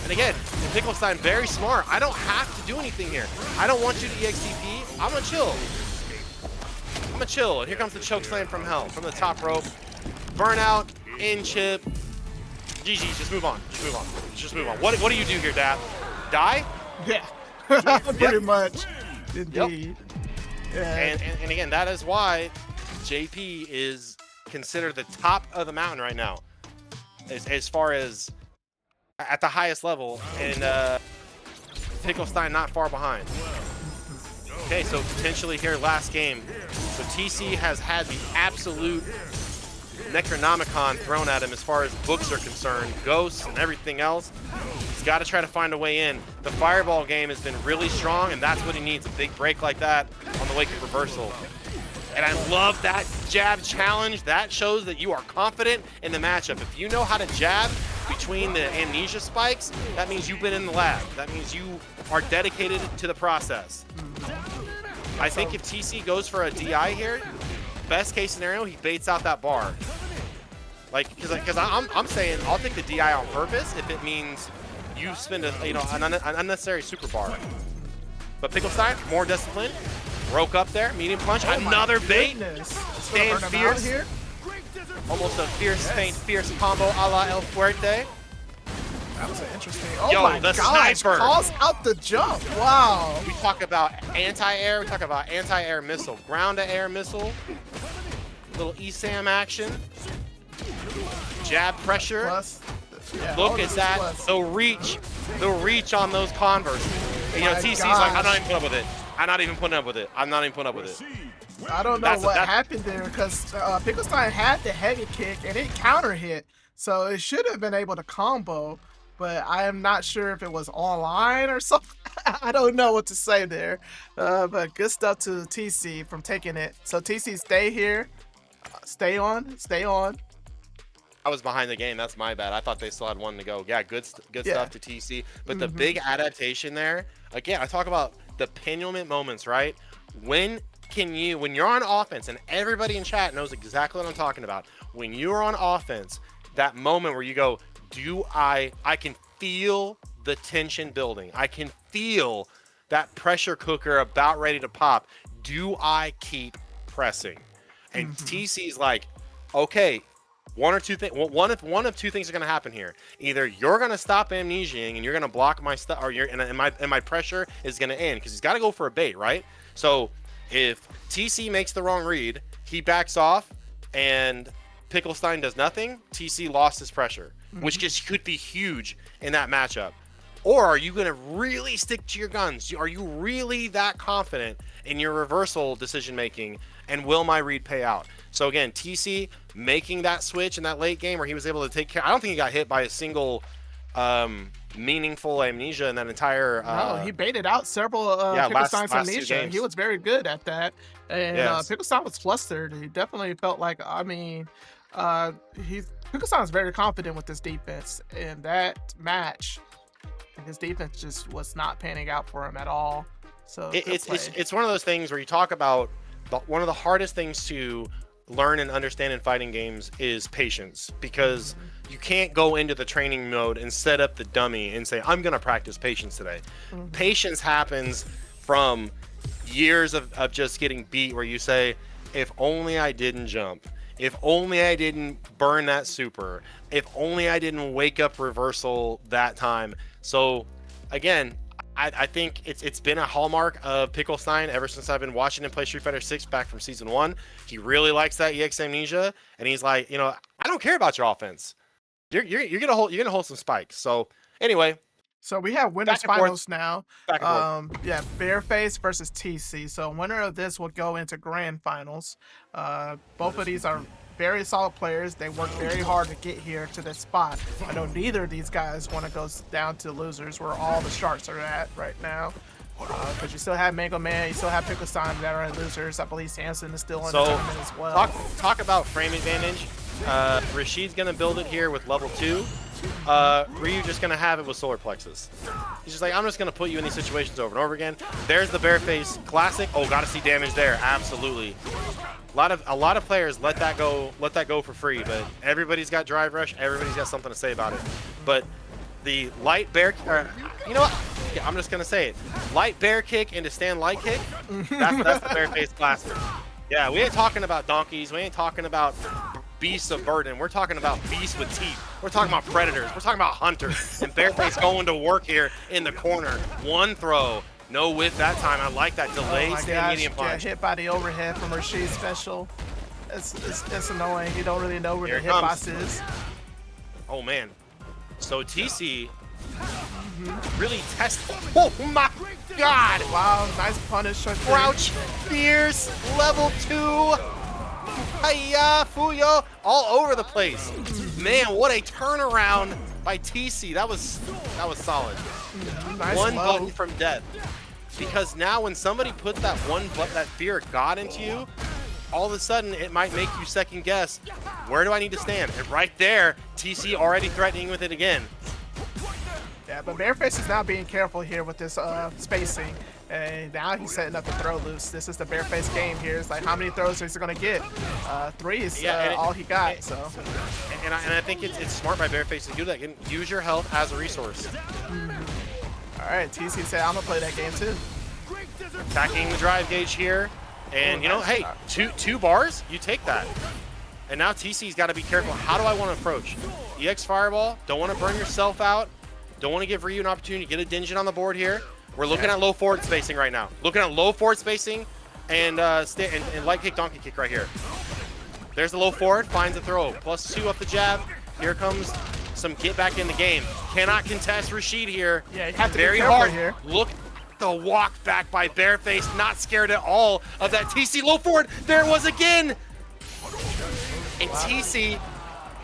And again, PickleStein, very smart. I don't have to do anything here. I don't want you to EXTP. I'm gonna chill. I'm gonna chill. And here comes the choke slam from hell, from the top rope. Burnout, in chip. GG, just move on. Just move on. Just move on. What do you do here, Dap? Die? Yeah, pretty much. Indeed. Yep. Yeah. And again, that is why JP is considered the top of the mountain right now, as far as at the highest level, and PickleStein not far behind. Okay, so potentially here, last game. So TeaSea has had the absolute Necronomicon thrown at him as far as books are concerned, ghosts and everything else. He's got to try to find a way in. The fireball game has been really strong, and that's what he needs, a big break like that on the wake of reversal. And I love that jab challenge. That shows that you are confident in the matchup. If you know how to jab between the amnesia spikes, that means you've been in the lab. That means you are dedicated to the process. I think if TeaSea goes for a DI here, best case scenario, he baits out that bar. Like, because I'm saying I'll take the DI on purpose if it means you spend an unnecessary super bar. But PickleStein, more discipline, broke up there, medium punch, another bait, staying fierce here. Almost a fierce feint, fierce combo a la El Fuerte. That was interesting. Oh Yo, my the gosh, sniper. calls out the jump. Wow. We talk about anti-air. We talk about anti-air missile, ground-to-air missile, little ESAM action, jab pressure. Plus, yeah, Look at that, plus. the reach on those Converse. You know, My TC's like, I'm not gosh. even putting up with it. I'm not even putting up with it. I'm not even putting up with it. I don't know what happened there because PickleStein had the heavy kick and it counter hit, so it should have been able to combo. But I am not sure if it was online or something. I don't know what to say there. But good stuff to TeaSea from taking it. So TeaSea, stay here, stay on, stay on. I was behind the game. That's my bad. I thought they still had one to go. Yeah, good Yeah. stuff to TC. But the big adaptation there, again, I talk about the pendulum moments, right? When you're on offense, and everybody in chat knows exactly what I'm talking about. When you're on offense, that moment where you go, I can feel the tension building. I can feel that pressure cooker about ready to pop. Do I keep pressing? And TC's like, okay, one of two things are going to happen here. Either you're going to stop amnesiaing and you're going to block my stuff, or my pressure is going to end, because he's got to go for a bait, right? So if TC makes the wrong read, he backs off, and PickleStein does nothing. TC lost his pressure, which just could be huge in that matchup. Or are you going to really stick to your guns? Are you really that confident in your reversal decision making? And will my read pay out? So again, TC making that switch in that late game where he was able to take care. I don't think he got hit by a single meaningful amnesia in that entire. No, he baited out several PickleStein's amnesia. He was very good at that. And Yes. PickleStein was flustered. He definitely felt like, I mean, PickleStein was very confident with this defense. In that match, his defense just was not panning out for him at all. So it's one of those things where you talk about one of the hardest things to learn and understand in fighting games is patience, because you can't go into the training mode and set up the dummy and say, I'm going to practice patience today. Patience happens from years of just getting beat, where you say, if only I didn't jump, if only I didn't burn that super, if only I didn't wake up reversal that time. So again, I think it's been a hallmark of PickleStein ever since I've been watching him play Street Fighter 6 back from season 1. He really likes that EX amnesia, and he's like, you know, I don't care about your offense. You're gonna hold some spikes. So anyway, so we have winners back and forth. finals now. Back and forth. Yeah, BearFace versus TeaSea. So winner of this will go into grand finals. Both of these are very solid players. They worked very hard to get here to this spot. I know neither of these guys want to go down to losers, where all the sharks are at right now. Because you still have MangoMan, you still have PickleStein that are in losers. I believe Samson is still in the tournament as well. Talk about frame advantage. Rashid's gonna build it here with level 2. Ryu just gonna have it with solar plexus. He's just like, I'm just gonna put you in these situations over and over again. There's the BearFace classic. Oh, gotta see damage there. Absolutely. A lot of players let that go for free, but everybody's got drive rush. Everybody's got something to say about it. But the light bear, you know what? Yeah, I'm just gonna say it. Light bear kick into stand light kick. That's the BearFace classic. Yeah, we ain't talking about donkeys. We ain't talking about beasts of burden. We're talking about beasts with teeth. We're talking about predators. We're talking about hunters. And BearFace going to work here in the corner. One throw. No whip that time. I like that delay stand medium punch. Hit by the overhead from Rashid's special. It's annoying. You don't really know where the hitbox is. Oh man. So TC really tested. Oh my god! Wow, nice punish. Crouch, fierce, level 2. Hiya, Fuyo, all over the place. Man, what a turnaround by TC. That was solid. Nice one low. button from death. Because now when somebody puts that that fear of God into you, all of a sudden it might make you second guess, where do I need to stand? And right there, TC already threatening with it again. Yeah, but BearFace is now being careful here with this spacing. And now he's setting up the throw loose. This is the BearFace game here. It's like, how many throws is he going to get? 3 is all he got. And I think it's smart by BearFace to do that. Use your health as a resource. All right, TC said, I'm going to play that game too. Attacking the drive gauge here. And, you know, hey, two bars, you take that. And now TC's got to be careful. How do I want to approach? EX Fireball, don't want to burn yourself out. Don't want to give Ryu an opportunity to get a Dingeon on the board here. We're looking at low forward spacing right now. Looking at low forward spacing and light kick, donkey kick right here. There's the low forward, finds the throw. +2 up the jab. Here comes some get back in the game. Cannot contest Rashid here. Yeah, you have to very be careful hard here. Look at the walk back by BearFace. Not scared at all of that TeaSea low forward. There it was again. And TeaSea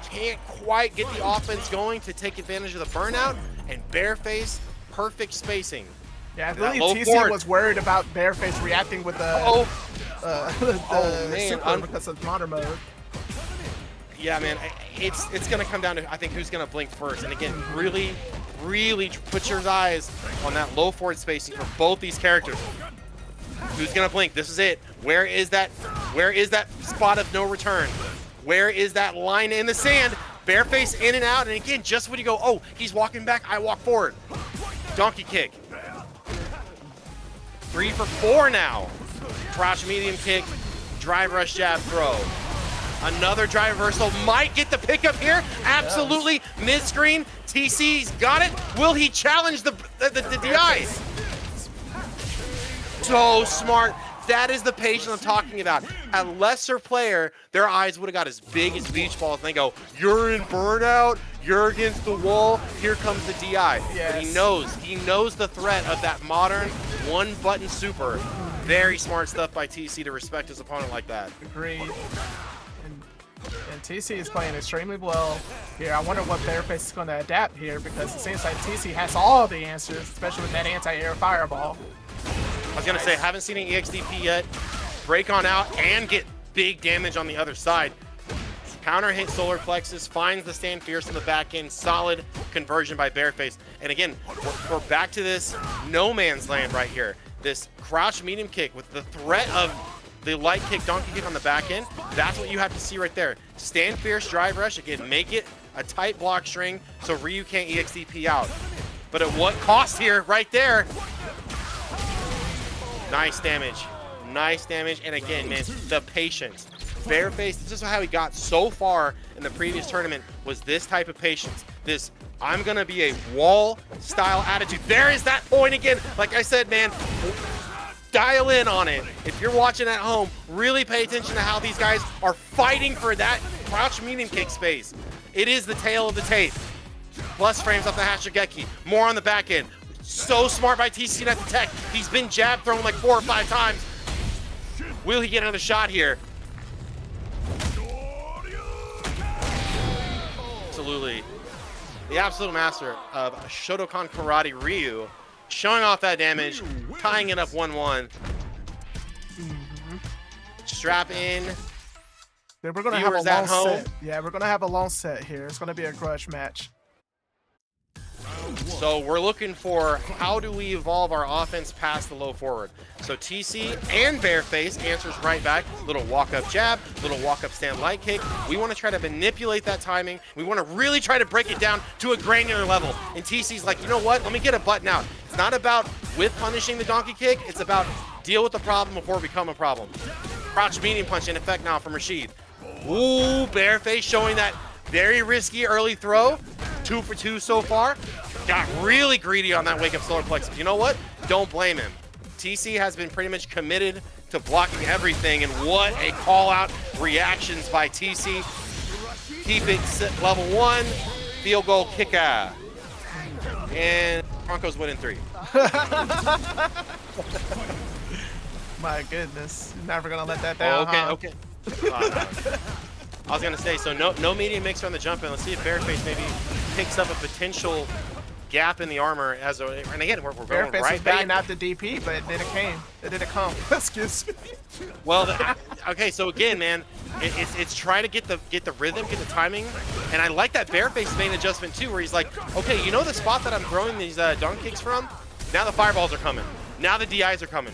can't quite get the offense going to take advantage of the burnout. And BearFace, perfect spacing. Yeah, I believe TeaSea was worried about BearFace reacting with the, super because of modern mode. Yeah, man, it's gonna come down to, I think, who's gonna blink first. And again, really put your eyes on that low forward spacing for both these characters. Who's gonna blink? This is it. Where is that spot of no return? Where is that line in the sand? BearFace in and out, and again, just when you go, oh, he's walking back, I walk forward. Donkey kick. 3 for 4 now. Crouch medium kick, drive rush jab throw. Another drive reversal, might get the pickup here. Absolutely, mid-screen. TeaSea's got it. Will he challenge the DI? So smart. That is the patience I'm talking about. A lesser player, their eyes would have got as big as beach balls, and they go, you're in burnout, you're against the wall, here comes the DI. Yes. But he knows the threat of that modern one-button super. Very smart stuff by TeaSea to respect his opponent like that. Agreed. And TeaSea is playing extremely well here. I wonder what BearFace is going to adapt here, because it seems like TeaSea has all the answers, especially with that anti-air fireball. I was going to say, haven't seen an EXDP yet. Break on out and get big damage on the other side. Counter hit solar plexus, finds the stand fierce in the back end. Solid conversion by BearFace. And again, we're back to this no man's land right here. This crouch medium kick with the threat of the light kick, donkey kick on the back end. That's what you have to see right there. Stand fierce, drive rush. Again, make it a tight block string so Ryu can't EXDP out. But at what cost here, right there? Nice damage. Nice damage. And again, man, the patience. BearFace, this is how he got so far in the previous tournament, was this type of patience. This, I'm going to be a wall-style attitude. There is that point again. Like I said, man, dial in on it. If you're watching at home, really pay attention to how these guys are fighting for that crouch medium kick space. It is the tail of the tape. Plus frames off the Hashigeki. More on the back end. So smart by TeaSea at the tech. He's been jab thrown like 4 or 5 times. Will he get another shot here? Absolutely. The absolute master of Shotokan Karate, Ryu, showing off that damage, tying it up 1-1. Strap in. Then we're gonna have a long set. Yeah, we're gonna have a long set here. It's gonna be a grudge match. So we're looking for how do we evolve our offense past the low forward. So TeaSea and BearFace answers right back. Little walk-up jab, little walk-up stand light kick. We want to try to manipulate that timing. We want to really try to break it down to a granular level. And TeaSea's like, you know what? Let me get a button out. It's not about with punishing the donkey kick. It's about deal with the problem before it become a problem. Crouch medium punch in effect now from Rashid. Ooh, BearFace showing that very risky early throw. 2 for 2 so far. Got really greedy on that wake up solar plexus. You know what? Don't blame him. TeaSea has been pretty much committed to blocking everything, and what a call out reactions by TeaSea. Keep it level 1, field goal kicker. And Broncos win in 3. My goodness. You're never gonna let that down. Okay. I was gonna say, so no medium mixer on the jump in. Let's see if BearFace maybe picks up a potential gap in the armor and again we're going BearFace right was back. baiting out the DP, but it didn't came. It didn't come. Excuse me. Well, okay, so again, man, it's trying to get the rhythm, get the timing, and I like that BearFace main adjustment too, where he's like, okay, you know the spot that I'm throwing these dunk kicks from? Now the fireballs are coming. Now the DIs are coming.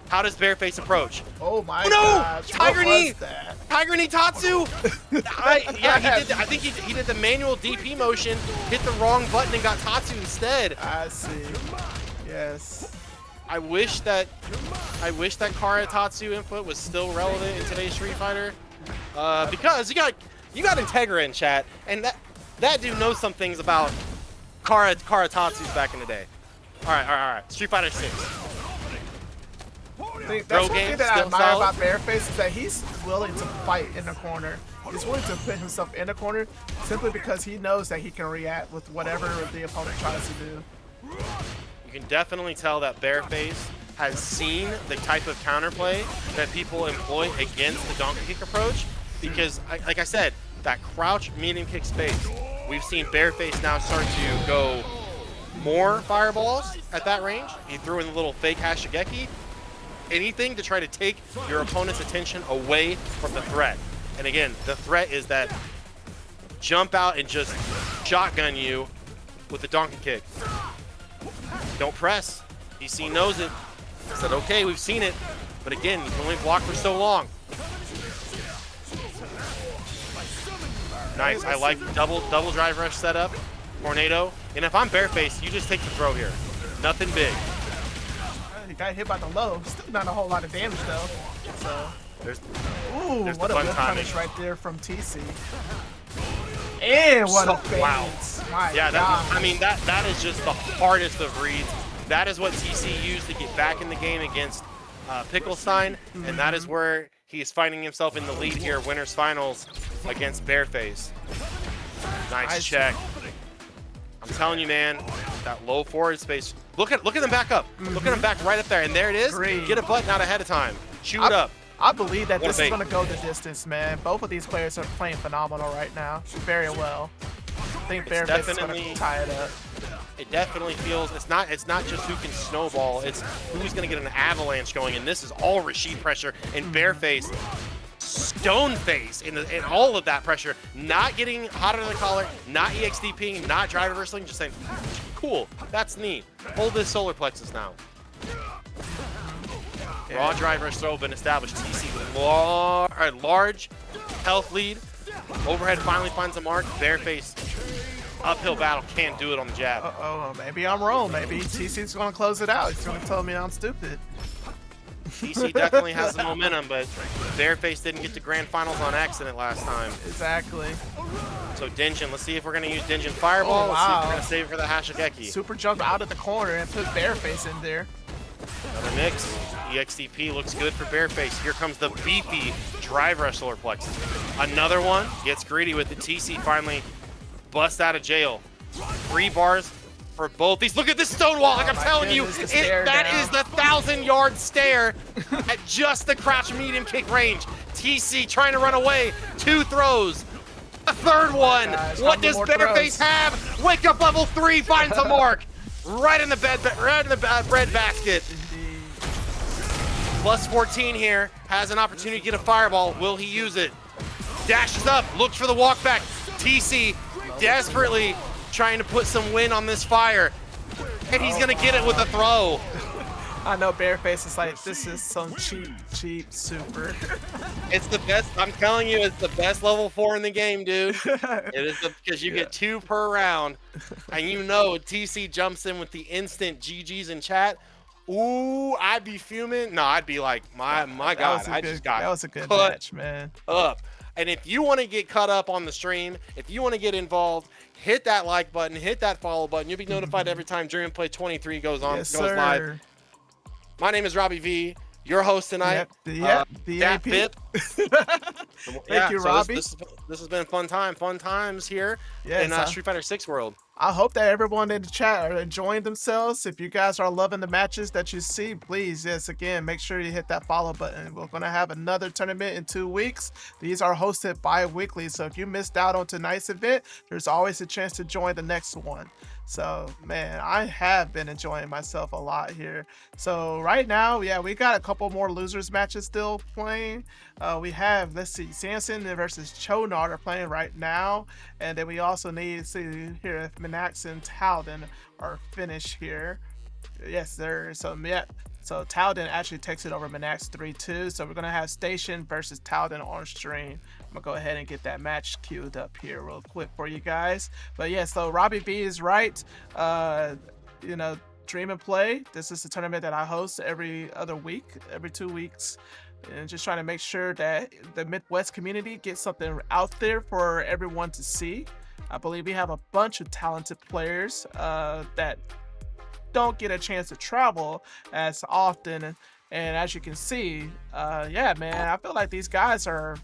How does BearFace approach? Oh my gosh. Tiger knee! That? Tiger knee Tatsu! Yeah, he did. I think he did the manual DP motion, hit the wrong button and got Tatsu instead. I see. Yes. I wish that Kara Tatsu input was still relevant in today's Street Fighter. Because you got Integra in chat, and that dude knows some things about Tatsu's back in the day. All right. Street Fighter 6. That's Throw one game, thing that I still admire solid. about BearFace is that he's willing to fight in the corner. He's willing to put himself in the corner simply because he knows that he can react with whatever the opponent tries to do. You can definitely tell that BearFace has seen the type of counterplay that people employ against the donkey kick approach, because, like I said, that crouch medium kick space, we've seen BearFace now start to go more fireballs at that range. He threw in the little fake Hashigeki. Anything to try to take your opponent's attention away from the threat. And again, the threat is that jump out and just shotgun you with the donkey kick. Don't press. TeaSea knows it. Said, okay, we've seen it. But again, you can only block for so long. Nice. I like the double drive rush setup. Tornado. And if I'm BearFace, you just take the throw here. Nothing big. He got hit by the low. Still not a whole lot of damage though. So There's what the a fun good timing. punish right there from TeaSea. And what a fade. Wow. My Yeah, God. I mean, that is just the hardest of reads. That is what TeaSea used to get back in the game against PickleStein, and that is where he's finding himself in the lead here, winners finals against BearFace. Nice check. I'm telling you, man, that low forward space. Look at them back up. Look at them back right up there, and there it is. Great. Get a button out ahead of time. Shoot it up. I believe that What a this is bait. going to go the distance, man. Both of these players are playing phenomenal right now. Very well. I think BearFace is going to tie it up. It definitely feels it's not just who can snowball, it's who's gonna get an avalanche going, and this is all Rashid pressure and BearFace stone face in all of that pressure, not getting hot under the collar, not EXDPing, not drive reversing, just saying, cool, that's neat. Hold this solar plexus now. Raw driver throw been established. TeaSea with large health lead. Overhead finally finds a mark. BearFace uphill battle, can't do it on the jab. Uh-oh, maybe I'm wrong. Maybe TeaSea's going to close it out. He's going to tell me I'm stupid. TeaSea definitely has the momentum, but BearFace didn't get to grand finals on accident last time. Exactly. So Denjin, let's see if we're going to use Denjin Fireball. Oh, Let's see if wow. we're going to save it for the Hashigeki. Super jump out of the corner and put BearFace in there. Another mix. EXDP looks good for BearFace. Here comes the beefy drive rush solar plexus. Another one gets greedy with the TeaSea finally bust out of jail. 3 bars for both these. Look at this stonewall. Like I'm telling you, that is the 1,000-yard stare at just the crouch medium kick range. TeaSea trying to run away. 2 throws. A third one. Guys, what does BearFace have? Wake up level 3 finds a mark. Right in the bread basket. Plus 14 here. Has an opportunity to get a fireball. Will he use it? Dashes up. Looks for the walk back. TeaSea desperately trying to put some wind on this fire. And he's going to get it with a throw. I know BearFace is like, this is some cheap super. It's the best. I'm telling you, it's the best level 4 in the game, dude. It is because you get 2 per round. And you know TeaSea jumps in with the instant GGs in chat. Ooh, I'd be fuming. No, I'd be like, my God, I just got that was a good cut match, man. up. And if you want to get cut up on the stream, if you want to get involved, hit that like button, hit that follow button. You'll be notified every time Dream Play 23 goes live. My name is Robbie V, your host tonight. Yep, the AP. Thank you, Robbie. This has been fun times here in Street Fighter 6 world. I hope that everyone in the chat are enjoying themselves. If you guys are loving the matches that you see, please, yes, again, make sure you hit that follow button. We're going to have another tournament in 2 weeks. These are hosted bi-weekly, so if you missed out on tonight's event, there's always a chance to join the next one. So, man, I have been enjoying myself a lot here. So, right now, yeah, we got a couple more losers matches still playing. We have, let's see, Samson versus Chonard are playing right now. And then we also need to see here if Menax and Talden are finished here. Yes, sir. So, yeah. So, Talden actually takes it over Menax 3-2. So, we're going to have Station versus Talden on stream. I'm going to go ahead and get that match queued up here real quick for you guys. But, yeah, so Robbie B is right. You know, Dream and Play. This is a tournament that I host every other week, every 2 weeks. And just trying to make sure that the Midwest community gets something out there for everyone to see. I believe we have a bunch of talented players that don't get a chance to travel as often. And as you can see, yeah, man, I feel like these guys are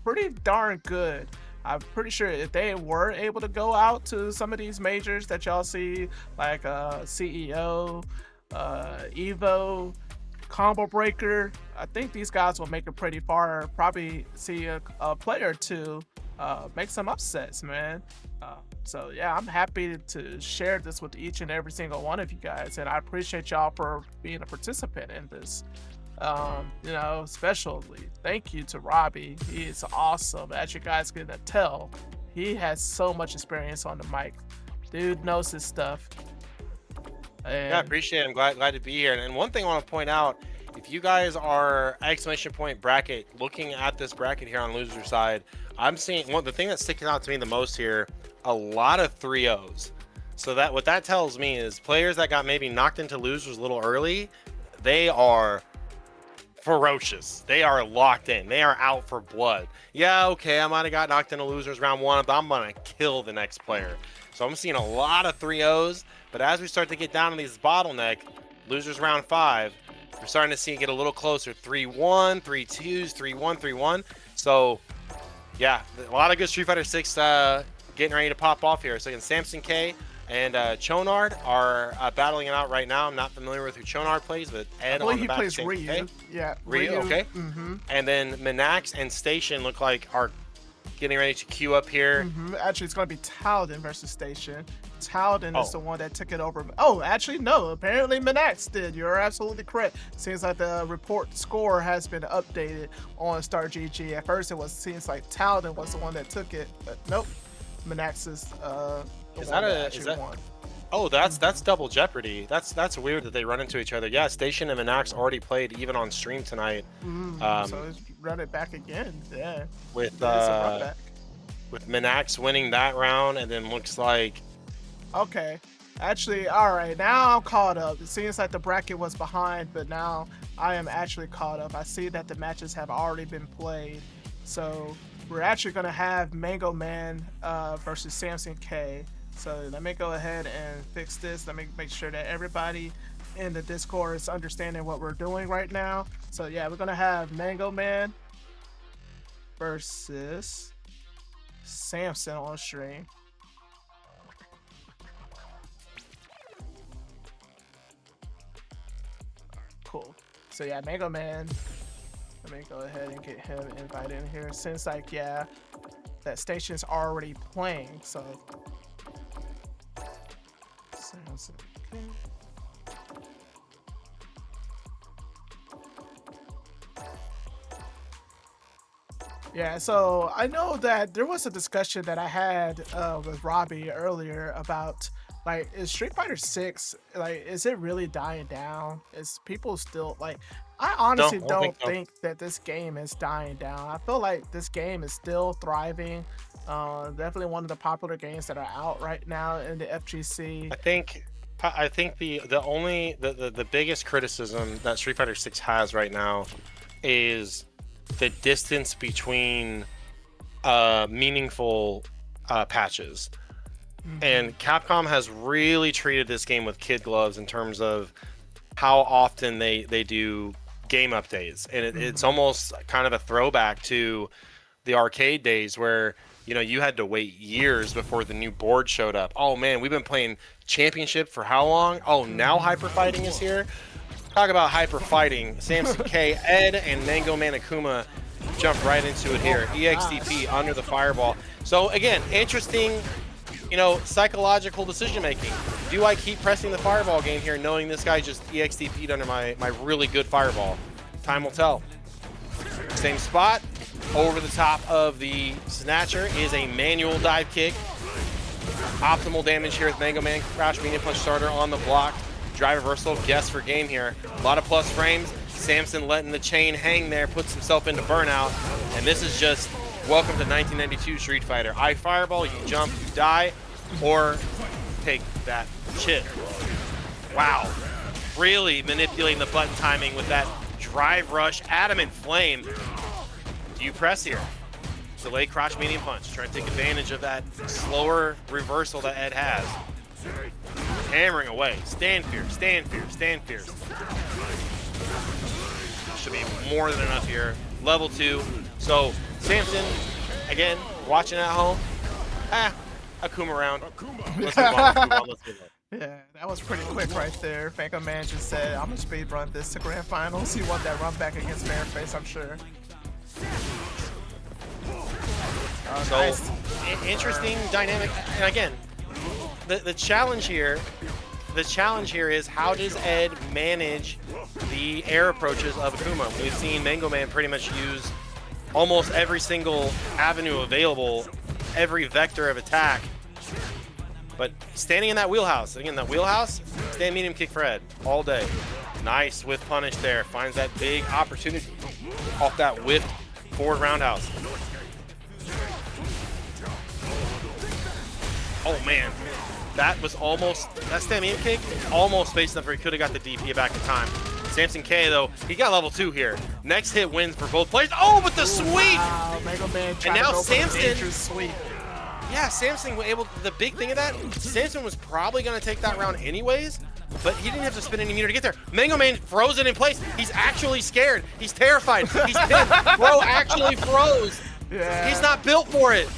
pretty darn good. I'm pretty sure if they were able to go out to some of these majors that y'all see, like CEO, Evo, Combo Breaker, I think these guys will make it pretty far. Probably see a player or two make some upsets, man. So yeah, I'm happy to share this with each and every single one of you guys, and I appreciate y'all for being a participant in this. You know, especially thank you to Robbie. He is awesome. As you guys can tell, he has so much experience on the mic. Dude knows his stuff. Yeah, I And appreciate it. I'm glad to be here. And one thing I want to point out, if you guys are exclamation point bracket looking at this bracket here on loser side, I'm seeing the thing that's sticking out to me the most here, a lot of 3-0s. So that what that tells me is players that got maybe knocked into losers a little early, they are ferocious. They are locked in. They are out for blood. Yeah, okay, I might have got knocked into losers round 1, but I'm gonna kill the next player. So I'm seeing a lot of 3-0s, but as we start to get down to these bottleneck losers round 5, we're starting to see it get a little closer. 3-1, 3-2s, 3-1, 3-1. So yeah, a lot of good Street Fighter 6 getting ready to pop off here. So again, Samson K and Chonard are battling it out right now. I'm not familiar with who Chonard plays, but I Ed believe on the he back. plays Ryu. K. Yeah, Ryu, okay. And then Menax and Station look like are getting ready to queue up here. Actually, it's going to be Talden versus Station. Talden is Oh. the one that took it over. Oh, actually, no. Apparently, Menax did. You're absolutely correct. Seems like the report score has been updated on Star GG. At first, seems like Talden was the one that took it, but nope. Menax is the Is one that that a- actually is that- won. Oh, that's double jeopardy. That's weird that they run into each other. Yeah, Station and Menax already played even on stream tonight. So let's run it back again. Yeah. With That is a run back. with Menax winning that round, and then looks like Okay. Actually, all right. Now I'm caught up. It seems like the bracket was behind, but now I am actually caught up. I see that the matches have already been played. So we're actually going to have MangoMan versus Samson K. So let me go ahead and fix this. Let me make sure that everybody in the Discord is understanding what we're doing right now. So yeah, we're going to have MangoMan versus Samson on stream. Cool. So yeah, MangoMan. Let me go ahead and get him invited in here. Since like yeah, that station's already playing, so. Sounds okay. Yeah, so I know that there was a discussion that I had with Robbie earlier about like is Street Fighter 6 like is it really dying down? Is people still like I honestly don't don't think so. think that this game is dying down. I feel like this game is still thriving. Definitely one of the popular games that are out right now in the FGC. I think the biggest criticism that Street Fighter 6 has right now is the distance between meaningful patches. And Capcom has really treated this game with kid gloves in terms of how often they do game updates, and it's almost kind of a throwback to the arcade days where you had to wait years before the new board showed up. Oh man, we've been playing Championship for how long? Oh, now Hyper Fighting is here. Talk about Hyper Fighting. Samson K, Ed, and MangoMan Akuma jump right into it here. EXDP under the fireball. So again, interesting, psychological decision making. Do I keep pressing the fireball game here knowing this guy just EXDP'd under my really good fireball? Time will tell. Same spot. Over the top of the snatcher is a manual dive kick. Optimal damage here with MangoMan. Crouch medium punch starter on the block. Drive reversal, guess for game here. A lot of plus frames. Samson letting the chain hang there, puts himself into burnout. And this is just welcome to 1992 Street Fighter. I fireball, you jump, you die, or take that chip. Wow. Really manipulating the button timing with that drive rush, adamant flame. Do you press here? Delay crouch medium punch. Trying to take advantage of that slower reversal that Ed has. Hammering away. Stand fierce, stand fierce, stand fierce. Should be more than enough here. Level 2. So Samson, again, watching at home. Akuma round. Let's move on, let's move on, let's move on. Yeah, that was pretty quick right there. MangoMan just said, I'm gonna speed run this to grand finals. He won that run back against BearFace, I'm sure. So, Nice. interesting dynamic. And again, the challenge here is how does Ed manage the air approaches of Akuma? We've seen MangoMan pretty much use almost every single avenue available, every vector of attack. But standing in that wheelhouse, again, that wheelhouse, stand medium kick for Ed all day. Nice with punish there. Finds that big opportunity off that whipped forward roundhouse. Oh man, that was almost, that stand medium kick, almost space enough where he could have got the DP back in time. Samson K though, he got level 2 here. Next hit wins for both players. Oh, but the sweep! Wow, MangoMan And now Samson, sweep. yeah, Samson was able, the big thing of that, Samson was probably going to take that round anyways, but he didn't have to spin any meter to get there. MangoMan froze it in place. He's actually scared. He's terrified. He's pinned. Bro actually froze. Yeah. He's not built for it.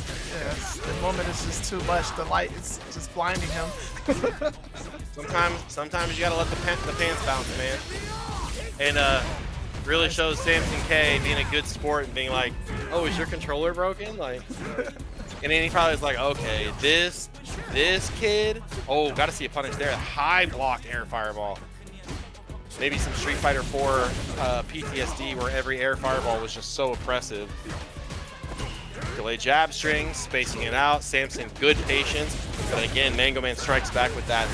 Yes, the moment is just too much. The light is just blinding him. Sometimes you gotta let the pants bounce, man. And really shows Samson K being a good sport and being like, oh, is your controller broken? Like, and then he probably was like, okay, this kid. Oh, gotta see a punish there. High blocked air fireball. Maybe some Street Fighter 4 PTSD where every air fireball was just so oppressive. Delay jab string, spacing it out. Samson, good patience. But again, MangoMan strikes back with that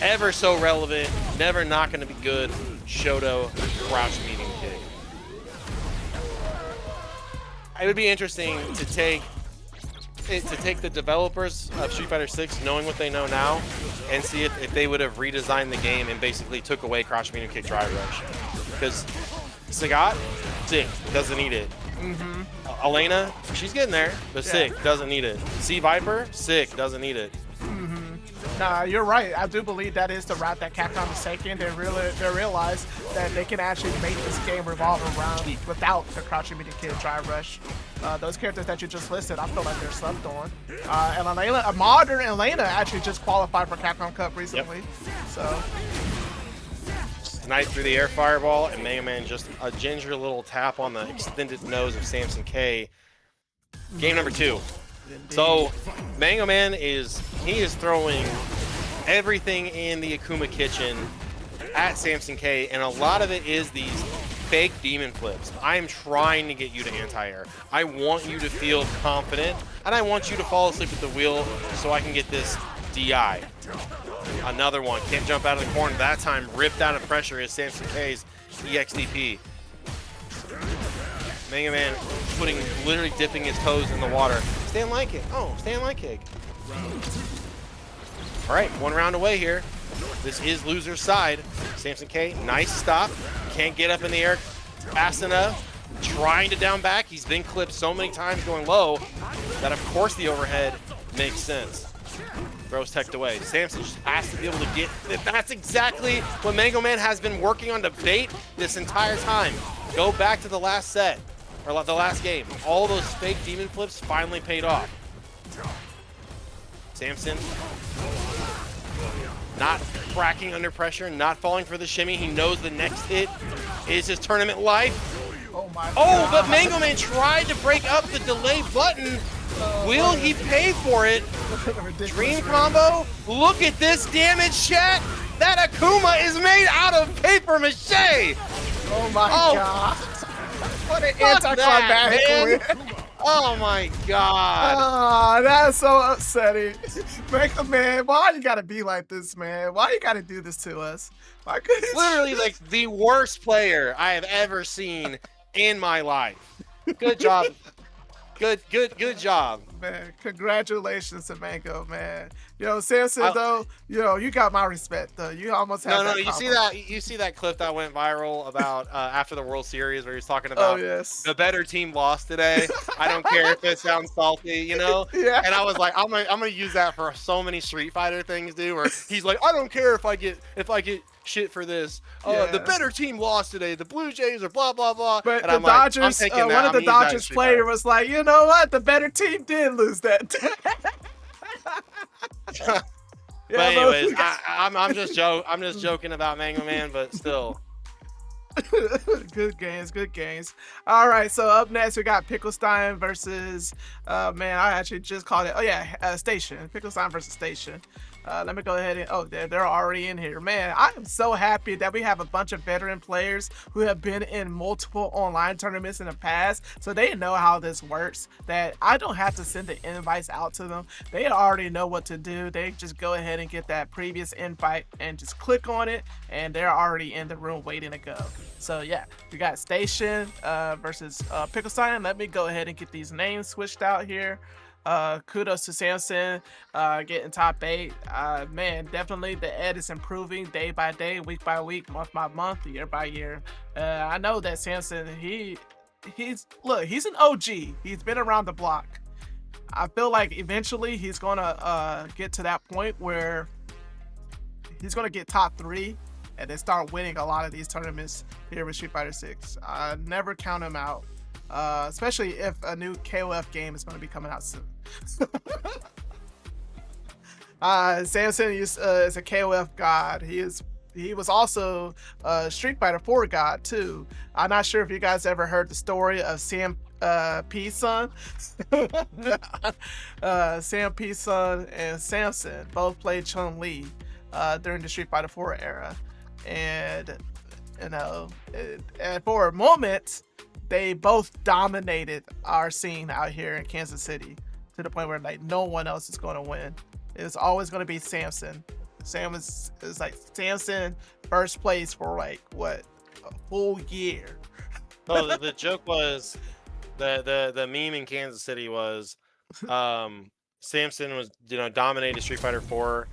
ever so relevant, never not going to be good Shoto crouch medium kick. It would be interesting to take the developers of Street Fighter 6, knowing what they know now, and see if they would have redesigned the game and basically took away crouch medium kick drive rush. Because Sagat, sick, doesn't need it. Elena, she's getting there, but sick, doesn't need it. Sea Viper, sick, doesn't need it. Nah, you're right. I do believe that is the route that Capcom is taking. They realize that they can actually make this game revolve around without the crouching medium kick drive rush. Those characters that you just listed, I feel like they're slept on. And Elena, a modern Elena actually just qualified for Capcom Cup recently. Yep. So. Nice through the air fireball, and MangoMan just a ginger little tap on the extended nose of Samson K. Game number 2. Indeed. So MangoMan is throwing everything in the Akuma kitchen at Samson K, and a lot of it is these fake demon flips. I am trying to get you to anti-air. I want you to feel confident, and I want you to fall asleep at the wheel so I can get this DI. Another one, can't jump out of the corner. That time, ripped out of pressure is Samson K's EXDP. MangoMan literally dipping his toes in the water. Stand light kick. Oh, stand light kick. All right, 1 round away here. This is loser's side. Samson K, nice stop. Can't get up in the air fast enough. Trying to down back. He's been clipped so many times going low that, of course, the overhead makes sense. Throws teched away. Samson just has to be able to get. That's exactly what MangoMan has been working on to bait this entire time. Go back to the last set, or the last game. All those fake demon flips finally paid off. Samson not cracking under pressure, not falling for the shimmy. He knows the next hit is his tournament life. Oh my God. Oh, but MangoMan tried to break up the delay button. Will he pay for it? Dream combo? Look at this damage, chat! That Akuma is made out of paper mache! Oh my God. What an anticlimactic win. Oh my God. Oh, that's so upsetting. MangoMan, why you gotta be like this, man? Why you gotta do this to us? Why couldn't Literally like the worst player I have ever seen in my life. Good job. Good job. man. Congratulations to Mango, man. Yo, Samson, I, though, you got my respect, though. You almost had no, that you see combo. that clip that went viral about after the World Series where he's talking Oh, about yes. the better team lost today. I don't care if it sounds salty, you know. Yeah. And I was like, I'm gonna use that for so many Street Fighter things, dude. Where he's like, I don't care if I get shit for this. The Yeah. better team lost today. The Blue Jays are blah blah blah. But And the I'm like, I'm Dodgers, taking that. one of I'm the gonna use that in Dodgers Street Fighter. player was like, you know what? The better team did lose that. But anyways, I'm just joking about MangoMan, but still. Good games, good games. All right, so up next we got PickleStein versus man, I actually just called it. Oh yeah, Station. PickleStein versus Station. Let me go ahead and they're already in here. Man, I am so happy that we have a bunch of veteran players who have been in multiple online tournaments in the past, so they know how this works. That I don't have to send the invites out to them. They already know what to do. They just go ahead and get that previous invite and just click on it, and they're already in the room waiting to go. So yeah, we got Station versus PickleStein. Let me go ahead and get these names switched out here. Kudos to Samson getting top 8. Man, definitely the ed is improving day by day, week by week, month by month, year by year. I know that Samson, he's an OG. He's been around the block. I feel like eventually he's gonna get to that point where he's gonna get top 3 and then start winning a lot of these tournaments here with Street Fighter 6. I never count him out, especially if a new KOF game is going to be coming out soon. Samson is a KOF god. He was also a Street Fighter 4 god too. I'm not sure if you guys ever heard the story of Sam P's son. Sam P's son and Samson both played Chun-Li during the Street Fighter 4 era. And and for a moment they both dominated our scene out here in Kansas City to the point where like no one else is going to win. It's always going to be Samson. Sam is like Samson first place for like what, a full year. So the joke was the meme in Kansas City was Samson was dominated Street Fighter 4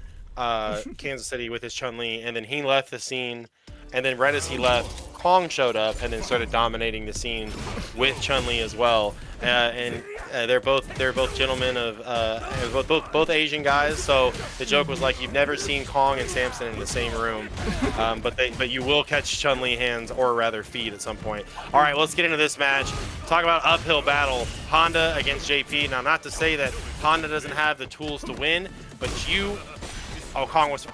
Kansas City with his Chun-Li, and then he left the scene, and then right as he left, Kong showed up and then started dominating the scene with Chun-Li as well. And they're both gentlemen of both Asian guys. So the joke was like, you've never seen Kong and Samson in the same room, but you will catch Chun-Li hands, or rather feet, at some point. All right, let's get into this match. Talk about uphill battle. Honda against JP. Now, not to say that Honda doesn't have the tools to win, but Kong was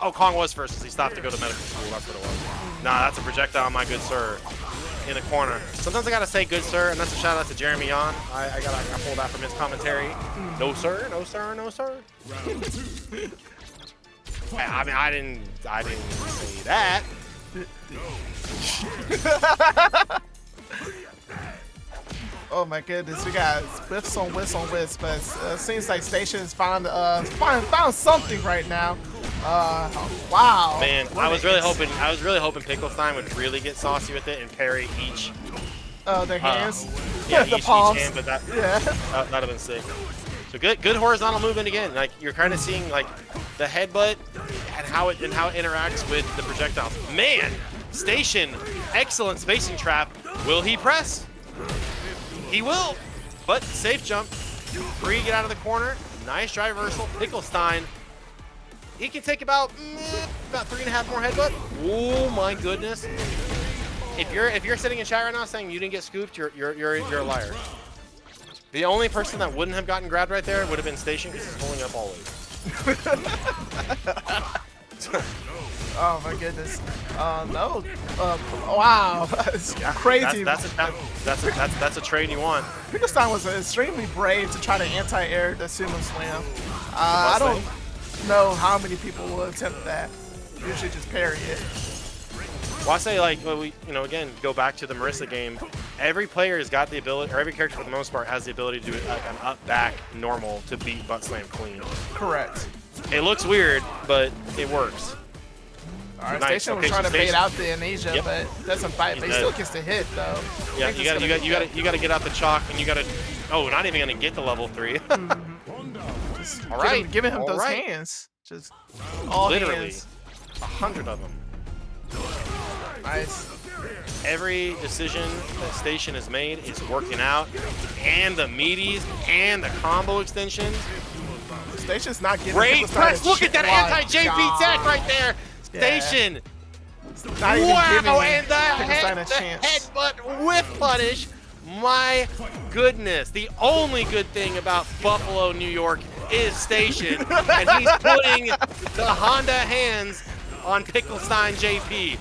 first as he stopped to go to medical school. That's what it was. Nah, that's a projectile, my good sir. In the corner. Sometimes I gotta say good sir, and that's a shout out to Jeremy Yon. I gotta pull that from his commentary. No sir, no sir, no sir. I mean, I didn't say that. Oh my goodness, we got whiffs on whiffs on whiffs, but it seems like Station's found something right now. Wow. Man, I was really hoping PickleStein would really get saucy with it and parry each. Their hands. Yeah, the each palms. hand, but that'd have been sick. So good horizontal movement again. Like you're kind of seeing like the headbutt and how it interacts with the projectiles. Man, Station, excellent spacing trap. Will he press? He will, but safe jump. Free, get out of the corner. Nice drive reversal. PickleStein. He can take about 3.5 more headbutt. Oh my goodness! If you're sitting in chat right now saying you didn't get scooped, you're a liar. The only person that wouldn't have gotten grabbed right there would have been Station, because he's pulling up always. Oh my goodness. No. Wow. It's crazy. That's a trade you want. PickleStein was extremely brave to try to anti-air the Sumo Slam. I don't know how many people will attempt that. Usually just parry it. Well, I say, like, well, again, go back to the Marissa game. Every player has got the ability, or every character for the most part has the ability to do like an up-back normal to beat butt slam clean. Correct. It looks weird, but it works. All right, Nice. Station was Okay, trying so to bait Station- out the amnesia, but doesn't bite. But he still gets the hit though. Yeah, you gotta get out the chalk, and you gotta. Oh, not even gonna get the level 3. Just All right, giving him all those right. hands. Just all Literally, hands. 100 of them. Nice. Every decision that Station has made is working out, and the meaties and the combo extensions. Station's not getting Great press! Look at that anti-JP tech right there. Yeah. Station. Not even Wow, giving and the PickleStein headbutt whiff punish. My goodness, the only good thing about Buffalo, New York is Station, and he's putting the Honda hands on PickleStein JP.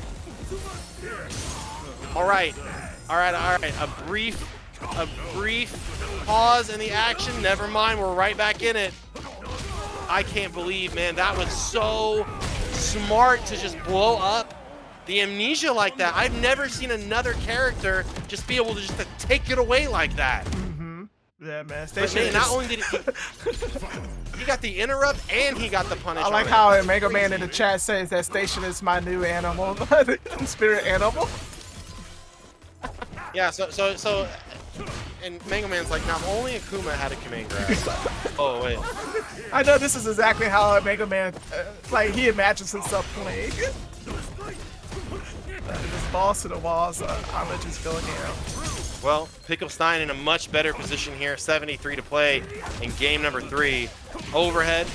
All right. A brief pause in the action. Never mind, we're right back in it. I can't believe, man, that was so smart to just blow up the amnesia like that. I've never seen another character just be able to just to take it away like that. Yeah, man. But man, not only did he got the interrupt and he got the punish. I like how MangoMan in the chat says that Station is my new animal, spirit animal. Yeah, so, and MangoMan's like, now only Akuma had a command grab. Oh wait. I know this is exactly how MangoMan, like he imagines himself playing. Just balls to the walls. I'm just going here. Well, PickleStein in a much better position here. 73 to play in game number 3. Overhead.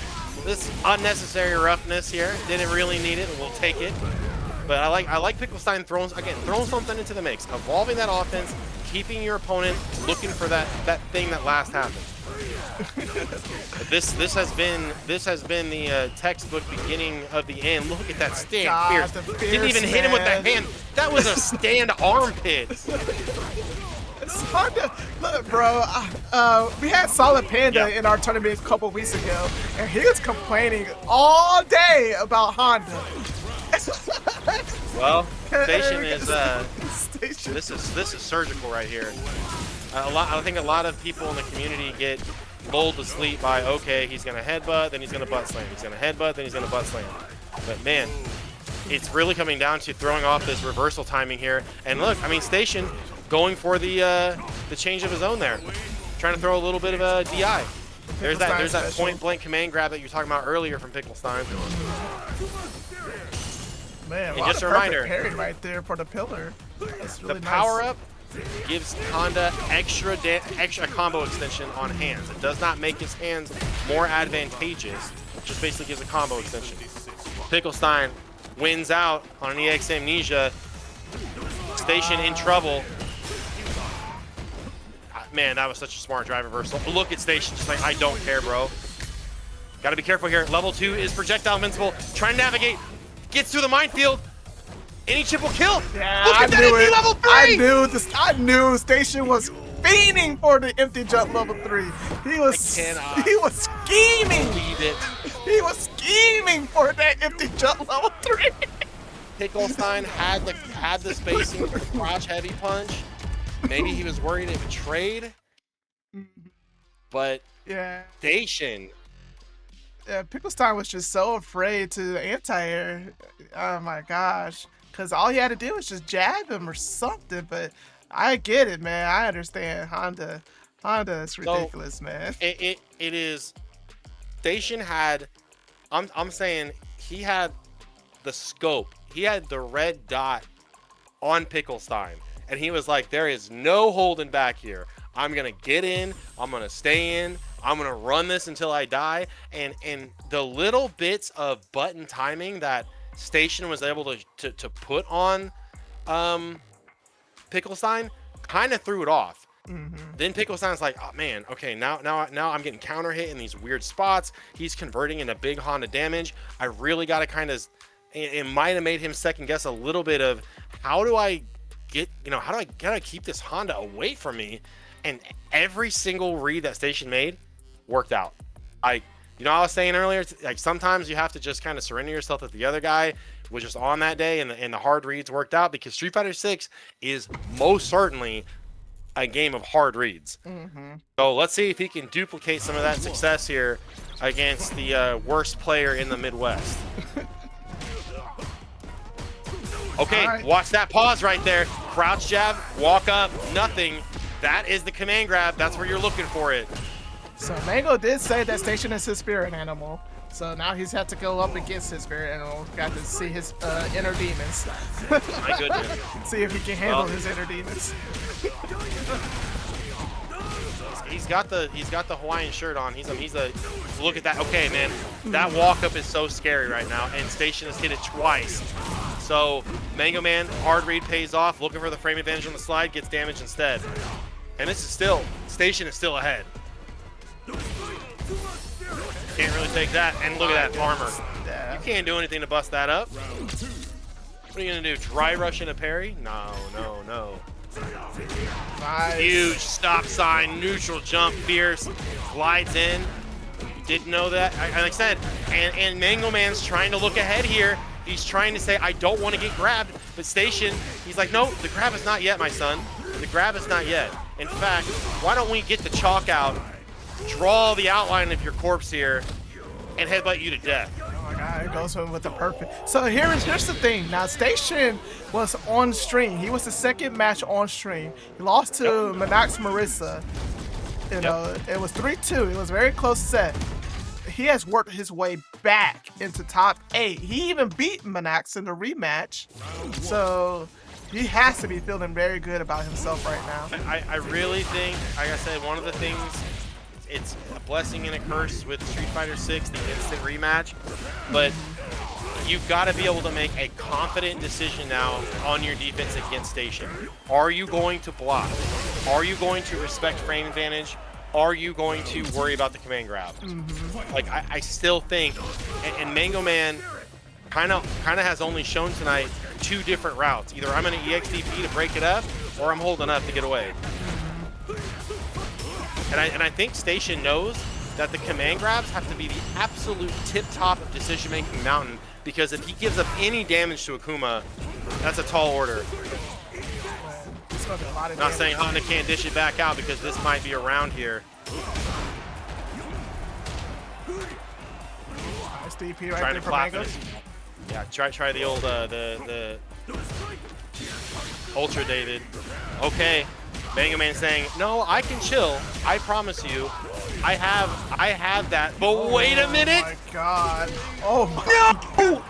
This unnecessary roughness here. Didn't really need it. We'll take it. But I like PickleStein throwing something into the mix, evolving that offense, keeping your opponent looking for that thing that last happened. This has been the textbook beginning of the end. Look at that stand. God, Fierce. Didn't even hit him with the hand. That was a stand armpit. It's hard to look, bro. We had Solid Panda in our tournament a couple weeks ago, and he was complaining all day about Honda. Well, Station is this is surgical right here. I think a lot of people in the community get lulled to sleep by, okay, he's gonna headbutt, then he's gonna butt slam. He's gonna headbutt, then he's gonna butt slam. But man, it's really coming down to throwing off this reversal timing here. And look, I mean, Station going for the change of his own there, trying to throw a little bit of a DI. There's that point blank command grab that you were talking about earlier from PickleStein. Man, and just a reminder, parry right there for the pillar. That's really the nice. power up gives Honda extra combo extension on hands. It does not make his hands more advantageous. It just basically gives a combo extension. PickleStein wins out on an EX Amnesia. Station in trouble. Man, that was such a smart drive reversal. Look at Station, just like, I don't care, bro. Gotta be careful here. Level 2 is projectile invincible. Trying to navigate. Gets through the minefield. Any chip will kill. Yeah, look at that empty level 3. I knew Station was fiending for the empty jump level 3. He was scheming. Believe it. He was scheming for that empty jump level 3. PickleStein had the spacing for the crotch heavy punch. Maybe he was worried it would trade. But yeah, Station. Yeah, PickleStein was just so afraid to anti-air. Oh my gosh. Because all he had to do was just jab him or something. But I get it, man. I understand. Honda is ridiculous, man. It is. Station had, I'm saying he had the scope. He had the red dot on PickleStein. And he was like, there is no holding back here. I'm going to get in. I'm going to stay in. I'm going to run this until I die. And the little bits of button timing that Station was able to put on PickleStein kind of threw it off. Then PickleStein's like, oh man, okay, now I'm getting counter hit in these weird spots. He's converting into big Honda damage. I really got to kind of, it might have made him second guess a little bit of how do I gotta keep this Honda away from me? And every single read that Station made worked out. I was saying earlier, like sometimes you have to just kind of surrender yourself that the other guy was just on that day and the hard reads worked out, because Street Fighter 6 is most certainly a game of hard reads. So let's see if he can duplicate some of that success here against the worst player in the Midwest. Okay, right. Watch that pause right there. Crouch jab, walk up, nothing. That is the command grab. That's where you're looking for it. So Mango did say that Station is his spirit animal. So now he's had to go up against his spirit animal. Got to see his inner demons. My goodness. See if he can handle his inner demons. He's got the Hawaiian shirt on. He's a look at that. Okay, man, that walk up is so scary right now, and Station has hit it twice. So MangoMan hard read pays off. Looking for the frame advantage on the slide, gets damage instead. And this is still Station is still ahead. Can't really take that. And look at that armor. You can't do anything to bust that up. What are you gonna do? Dry rush in a parry? No, no, no. Nice. Huge stop sign, neutral jump, fierce, glides in. Didn't know that. Like I said, and MangoMan's trying to look ahead here. He's trying to say, I don't want to get grabbed, but Station, he's like, no, the grab is not yet, my son. The grab is not yet. In fact, why don't we get the chalk out, draw the outline of your corpse here, and headbutt you to death. Oh my god, it goes with the perfect. So here's the thing. Now Station was on stream. He was the second match on stream. He lost to Menax Marissa. You know, it was 3-2. It was a very close set. He has worked his way back into top 8. He even beat Menax in the rematch. So he has to be feeling very good about himself right now. I really think, like I said, one of the things, it's a blessing and a curse with Street Fighter 6, the instant rematch, but you've got to be able to make a confident decision now on your defense against Station. Are you going to block? Are you going to respect frame advantage? Are you going to worry about the command grab? Like I still think, and MangoMan kind of has only shown tonight 2 different routes. Either I'm going to EXDP to break it up, or I'm holding up to get away. And I think Station knows that the command grabs have to be the absolute tip-top of decision-making mountain, because if he gives up any damage to Akuma, that's a tall order. Not saying Honda can't dish it back out, because this might be around here. Nice DP right Trying there to for clap Mango. it. Yeah, try the old the Ultra David. Okay. MangoMan saying, no, I can chill. I promise you. I have that. But wait a minute. Oh my god. Oh my No!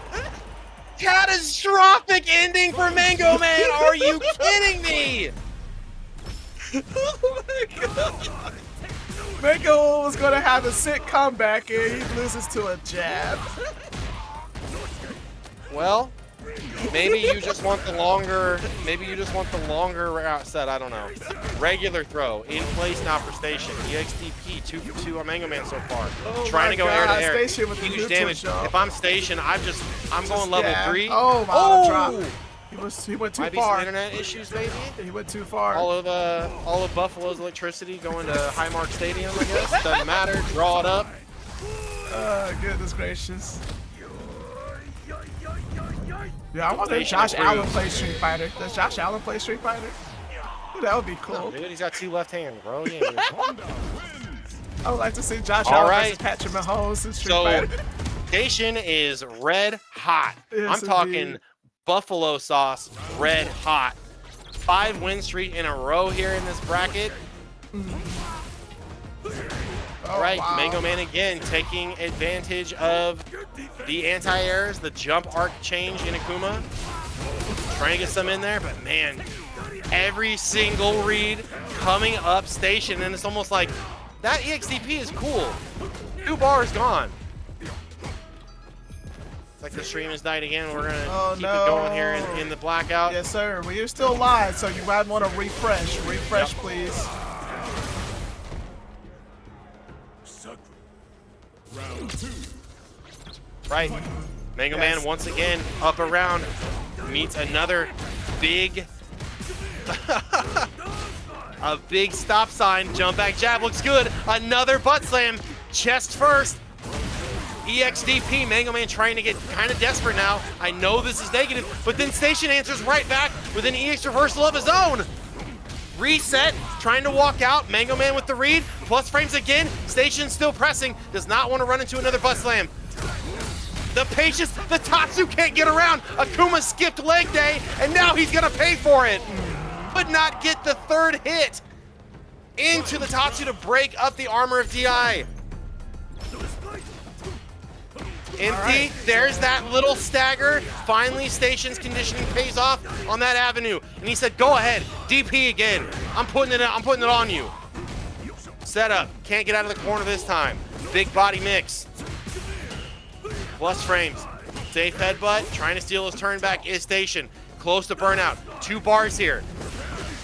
Catastrophic ending for MangoMan. Are you kidding me? Oh my god. Mango was gonna have a sick comeback and he loses to a jab. Well, maybe you just want the longer route set, I don't know. Regular throw, in place now for Station. EXDP, 2 for 2 on MangoMan so far. Oh Trying to go air to air. Station with Huge the damage. jump. If I'm Station, I'm going level 3. Oh my drop. He went too Might be far. some internet issues, maybe. He went too far. All of Buffalo's electricity going to Highmark Stadium, I guess. Doesn't matter. Draw it up. Goodness gracious. Yeah, I wonder if Station Josh approved. Allen plays Street Fighter. Does Josh Allen play Street Fighter? That would be cool. No, dude, he's got 2 left hands, bro. Yeah, I would like to see Josh All Allen right. versus Patrick Mahomes in Street So, Fighter. Station is red hot. Yes, I'm talking indeed. buffalo sauce, red hot. 5 win streak in a row here in this bracket. All right, wow. MangoMan again taking advantage of the anti-airs, the jump arc change in Akuma. Trying to get some in there, but man, every single read coming up Station, and it's almost like that EXDP is cool. 2 bars gone. It's like the stream has died again. We're gonna keep it going here in the blackout. Yes, sir. Well, you're still live, so you might want to refresh. Refresh, please. Right. MangoMan once again up around, meets another big a big stop sign. Jump back jab looks good. Another butt slam. Chest first. EXDP. MangoMan trying to get kind of desperate now. I know this is negative, but then Station answers right back with an EX reversal of his own. Reset, trying to walk out. MangoMan with the read. Plus frames again. Station still pressing. Does not want to run into another butt slam. The patience, the Tatsu can't get around. Akuma skipped leg day, and now he's gonna pay for it. But not get the 3rd hit. into the Tatsu to break up the armor of DI. Empty. Right. There's that little stagger. Finally, Station's conditioning pays off on that avenue, and he said, "Go ahead, DP again. I'm putting it on you." Set up. Can't get out of the corner this time. Big body mix. Plus frames. Safe headbutt. Trying to steal his turn back is Station. Close to burnout. 2 bars here.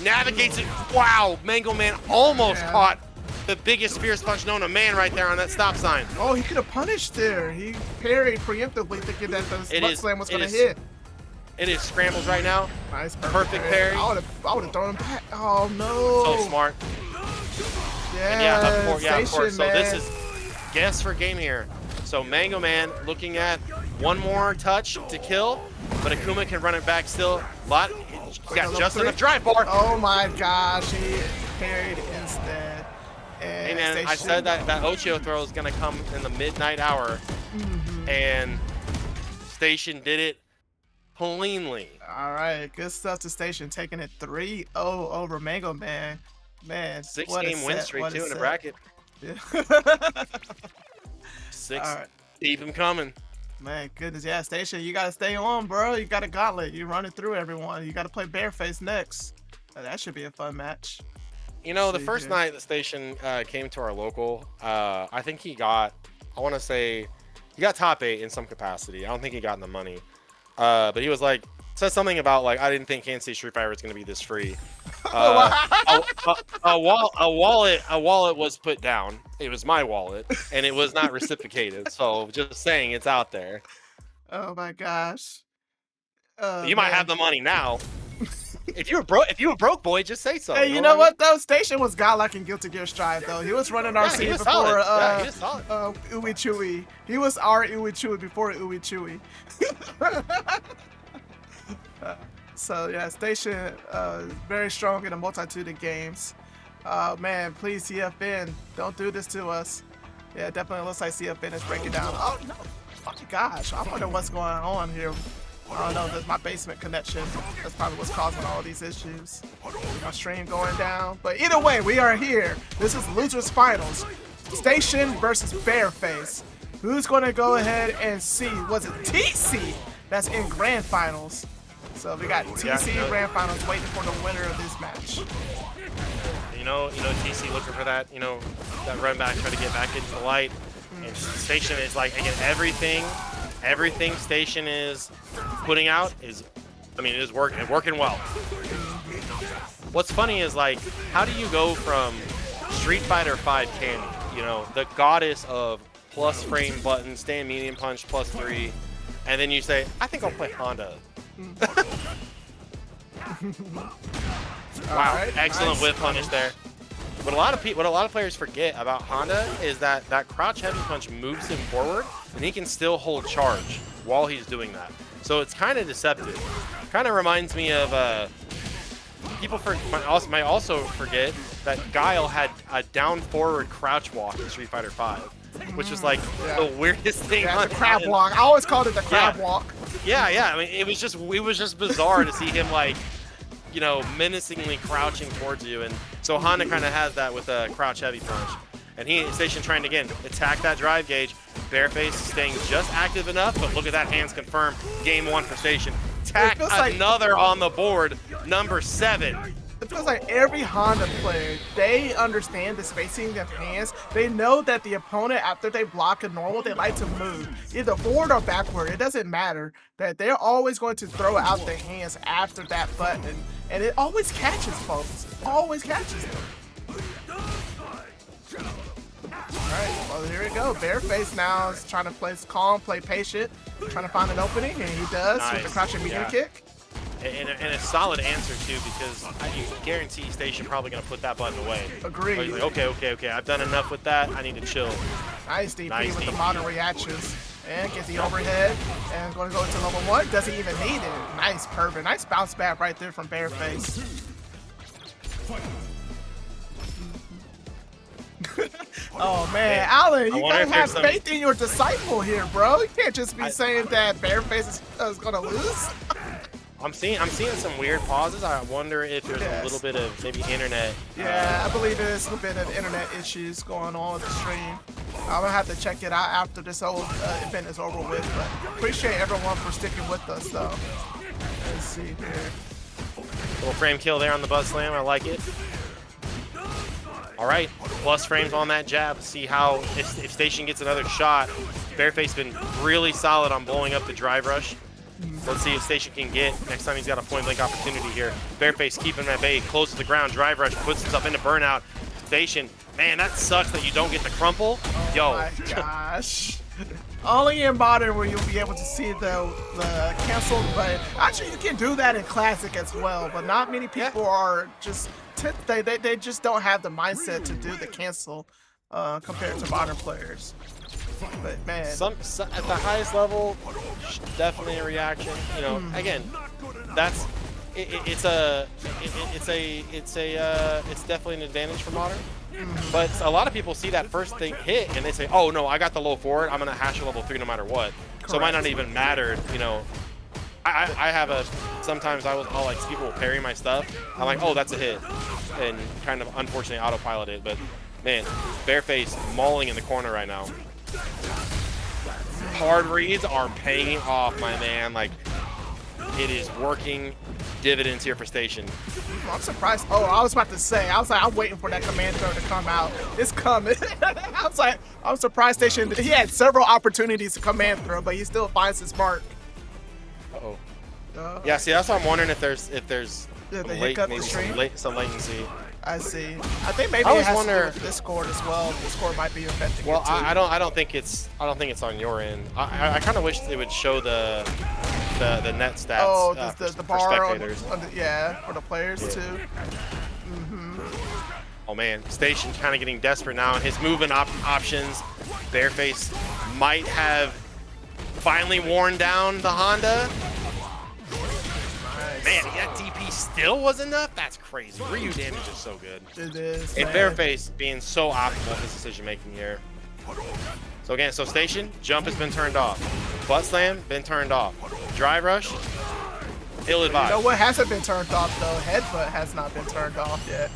Navigates it. Wow, MangoMan almost caught the biggest fierce punch known to man right there on that stop sign. Oh, he could have punished there. He parried preemptively thinking that the butt slam was going to hit. It is scrambles right now. Nice, perfect parry. I would have thrown him back. Oh no. So smart. Yeah, of course. So man. this is guess for game here. So MangoMan looking at one more touch to kill, but Akuma can run it back still. But he's got just enough drive bar. Oh my gosh, he parried instead. Hey man, I said that Ochio throw is gonna come in the midnight hour, and Station did it cleanly. All right, good stuff to Station, taking it 3-0 over MangoMan. Man, 6-game win streak too in the bracket. Yeah. 6. Right. Keep him coming. Man, goodness, yeah, Station, you gotta stay on, bro. You got a gauntlet. You running through everyone. You gotta play BearFace next. That should be a fun match. You know, the first night the Station came to our local, I think he got, I want to say, he got top 8 in some capacity. I don't think he got in the money. But he was like, said something about like, I didn't think Kansas City Street Fighter was going to be this free. A wallet was put down. It was my wallet, and it was not reciprocated. So just saying, it's out there. Oh my gosh. You might have the money now. If you were broke, boy, just say so. Hey, you know what though? Station was godlike in Guilty Gear Strive though. He was running RC before Uwe Chewy. He was our Uwe Chewy before Uwe Chewy. So yeah, Station very strong in a multitude of games. Man, please CFN, don't do this to us. Yeah, definitely looks like CFN is breaking down. Oh no, oh my gosh, I wonder what's going on here. I don't know, there's my basement connection. That's probably what's causing all these issues. My stream going down. But either way, we are here. This is Losers Finals. Station versus BearFace. Who's going to go ahead and see? Was it TeaSea that's in Grand Finals? So we got TeaSea Grand Finals waiting for the winner of this match. You know, TeaSea looking for that, that run back, trying to get back into the light. And Station is like, again, everything Station is putting out is working well. What's funny is like, how do you go from Street Fighter 5 Candy, the goddess of plus frame button, stand medium punch +3, and then you say, I think I'll play Honda. Wow, right, excellent nice. Whip punish there. What a lot of players forget about Honda is that crouch heavy punch moves him forward, and he can still hold charge while he's doing that. So it's kind of deceptive. Kind of reminds me of people might also forget that Guile had a down forward crouch walk in Street Fighter 5, which was like the weirdest thing. Yeah, the crab walk. I always called it the crab walk. Yeah. I mean, it was just bizarre to see him like, menacingly crouching towards you. And so Honda kind of has that with a crouch heavy punch. And Station trying to, again, attack that drive gauge. BearFace staying just active enough, but look at that, hands confirmed. Game 1 for Station. Tack another on the board, number 7. It feels like every Honda player, they understand the spacing of hands. They know that the opponent, after they block a normal, they like to move. Either forward or backward, it doesn't matter. That they're always going to throw out their hands after that button. And it always catches folks. Always catches them. Alright, well here we go. BearFace now is trying to play calm, play patient, trying to find an opening, and he does with the crouching medium kick. And a solid answer too, because I guarantee Station probably gonna put that button away. Agreed. He's like, okay, I've done enough with that. I need to chill. Nice DP with the modern reactions. And get the overhead, and going to go into level 1. Doesn't even need it. Nice, perfect. Nice bounce back right there from BearFace. Oh man, Alan, you gotta have faith in your disciple here, bro. You can't just be saying that BearFace is gonna lose. I'm seeing some weird pauses. I wonder if there's a little bit of maybe internet. Yeah, I believe there's a little bit of internet issues going on with the stream. I'm gonna have to check it out after this whole event is over with. But appreciate everyone for sticking with us, though. Let's see here. Little frame kill there on the buzz slam. I like it. All right, plus frames on that jab. See how if Station gets another shot. BearFace been really solid on blowing up the drive rush. Let's see if Station can get next time he's got a point blank opportunity here. BearFace keeping him at bay, close to the ground. Drive rush puts himself into burnout. Station, man, that sucks that you don't get the crumple. Yo. Oh my gosh. Only in modern will you be able to see the cancel, but actually you can do that in classic as well. But not many people are just they just don't have the mindset to do the cancel compared to modern players. But man, some at the highest level, definitely a reaction. You know, again, that's it's definitely an advantage for modern. But a lot of people see that first thing hit and they say, "Oh no, I got the low forward. I'm gonna hash a level 3 no matter what." Correct. So it might not even matter. You know, I have a sometimes I'll like people will parry my stuff. I'm like, "Oh, that's a hit," and kind of unfortunately autopilot it. But man, BearFace mauling in the corner right now. Hard reads are paying off, my man. Like, it is working dividends here for Station. I'm surprised. Oh, I was about to say, I was like, I'm waiting for that command throw to come out. It's coming. I was like, I'm surprised Station. He had several opportunities to command throw, but he still finds his mark. Uh-oh. Yeah, see, that's what I'm wondering if there's some latency. I see. I think maybe it has to do with Discord as well. Discord might be affecting it too. I don't think it's on your end. I kind of wish they would show the net stats. Oh, the bar on spectators. Yeah, for the players too. Oh man, Station kind of getting desperate now. His movement options. BearFace might have finally worn down the Honda. Man, that DP still was enough? That's crazy. Ryu damage is so good. It is. And BearFace being so optimal in his decision making here. So again, Station, jump has been turned off. Butt slam, been turned off. Drive rush, ill advised. You know what hasn't been turned off though? Headbutt has not been turned off yet.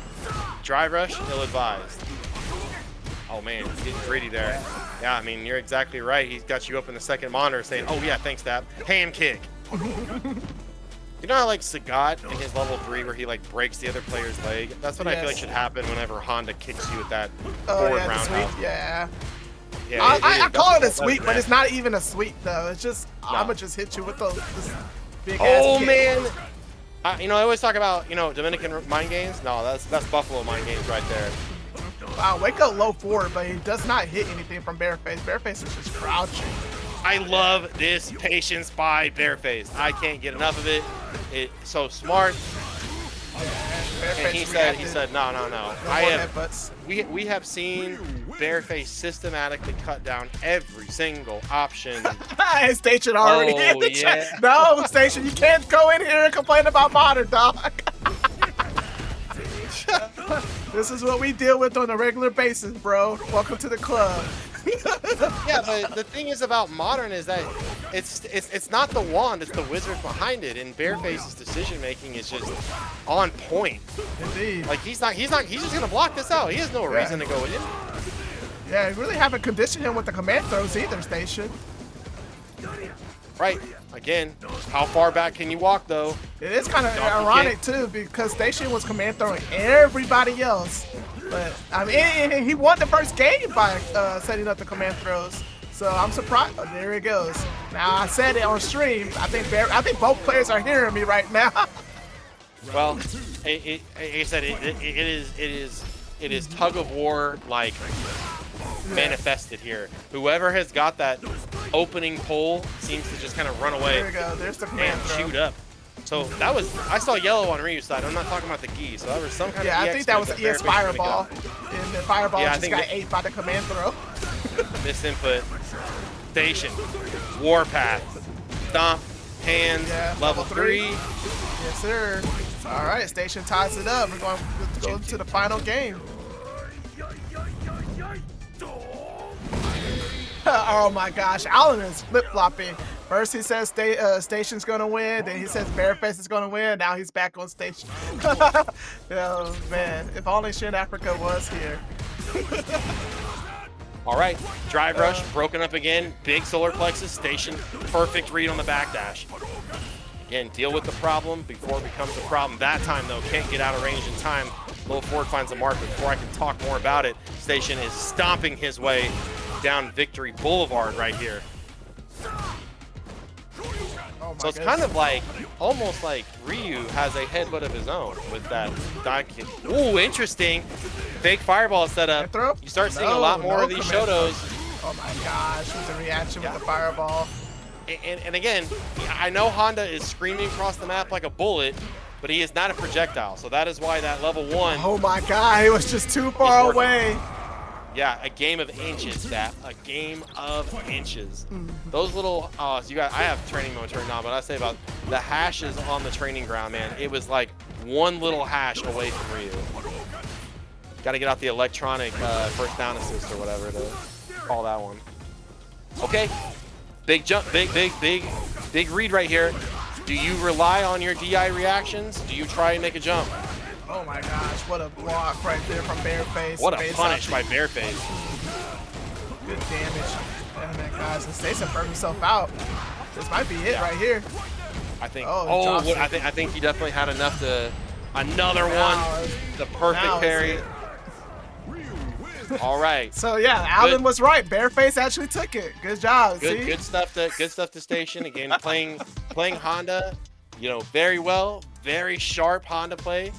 Drive rush, ill advised. Oh man, he's getting greedy there. Yeah, I mean, you're exactly right. He's got you up in the second monitor saying, "Oh yeah, thanks, Dab." Hand kick. You know how like Sagat in his level 3 where he like breaks the other player's leg? That's what I feel like should happen whenever Honda kicks you with that forward roundhouse. Yeah. Yeah, I call it a sweep, but it's not even a sweep though. It's just I'm gonna just hit you with this big ass kick. Man. You know, I always talk about, you know, Dominican mind games. No, that's Buffalo mind games right there. Wow, wake up low forward, but he does not hit anything from BearFace. BearFace is just crouching. I love this patience by BearFace. I can't get enough of it. It's so smart. And he said, no. We have seen BearFace systematically cut down every single option. Hey, Station already hit the chat. No, Station, you can't go in here and complain about modern, dog. This is what we deal with on a regular basis, bro. Welcome to the club. Yeah, but the thing is about modern is that it's not the wand, it's the wizard behind it, and BearFace's decision making is just on point. Indeed. Like he's just gonna block this out. He has no reason to go in. Yeah, you really haven't conditioned him with the command throws either, Station. Right. Again, how far back can you walk though? It is kind of ironic too, because Station was command throwing everybody else. But I mean, he won the first game by setting up the command throws. So I'm surprised. Oh, there it goes. Now I said it on stream. I think both players are hearing me right now. Well, like I said, it is tug of war like manifested here. Whoever has got that opening pole seems to just kind of run away. There we go. There's the command throw. Shoot up. So that was, I saw yellow on Ryu's side. I'm not talking about the gi. So that was some kind of I think that was the EX Fireball. And the Fireball just got ate by the command throw. Misinput. Station. Warpath. Stomp. Hands. Level 3. Yes, sir. All right, Station ties it up. We're going to go to the final game. Oh my gosh, Allen is flip-flopping. First he says Station's gonna win, then he says BearFace is gonna win. Now he's back on Station. Oh man, if only Shin Africa was here. All right, drive rush broken up again. Big solar plexus. Station perfect read on the backdash. Again, deal with the problem before it becomes a problem. That time though, can't get out of range in time. Little Ford finds a mark. Before I can talk more about it, Station is stomping his way down Victory Boulevard right here. So it's kind of like, almost like Ryu has a headbutt of his own with that dive kick. Ooh, interesting. Fake fireball setup. You start seeing a lot more of these Shotos. Oh my gosh, with the reaction with the fireball. And again, I know Honda is screaming across the map like a bullet, but he is not a projectile. So that is why that level 1. Oh my god, he was just too far away. Yeah, a game of inches, that. A game of inches. Those little, so you got, I have training mode turned on, but I say about the hashes on the training ground, man. It was like one little hash away from Ryu. Got to get out the electronic first down assist or whatever to call that one. Okay, big jump, big read right here. Do you rely on your DI reactions? Do you try and make a jump? Oh my gosh, what a block right there from BearFace. What a punish by BearFace. Good damage. Oh my gosh, and Stason burned himself out. This might be it right here. I think. I I think he definitely had enough to. Another one. The perfect parry. All right. So yeah, Alan was right. BearFace actually took it. Good job. Good stuff. Good stuff to Station. Again, playing Honda. You know, very well. Very sharp Honda play.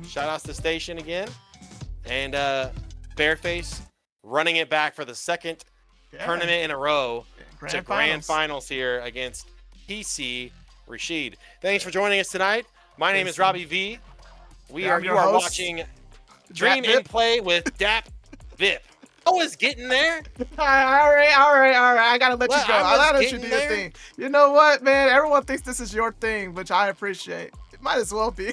Shout outs to Station again. And BearFace running it back for the second tournament in a row to grand finals here against TeaSea Rashid. Thanks for joining us tonight. My name is Robbie V. You are watching Dream in Play with Dap Vip. I was getting there. All right. I gotta let you go. I gotta let you do your thing. You know what, man? Everyone thinks this is your thing, which I appreciate. It might as well be.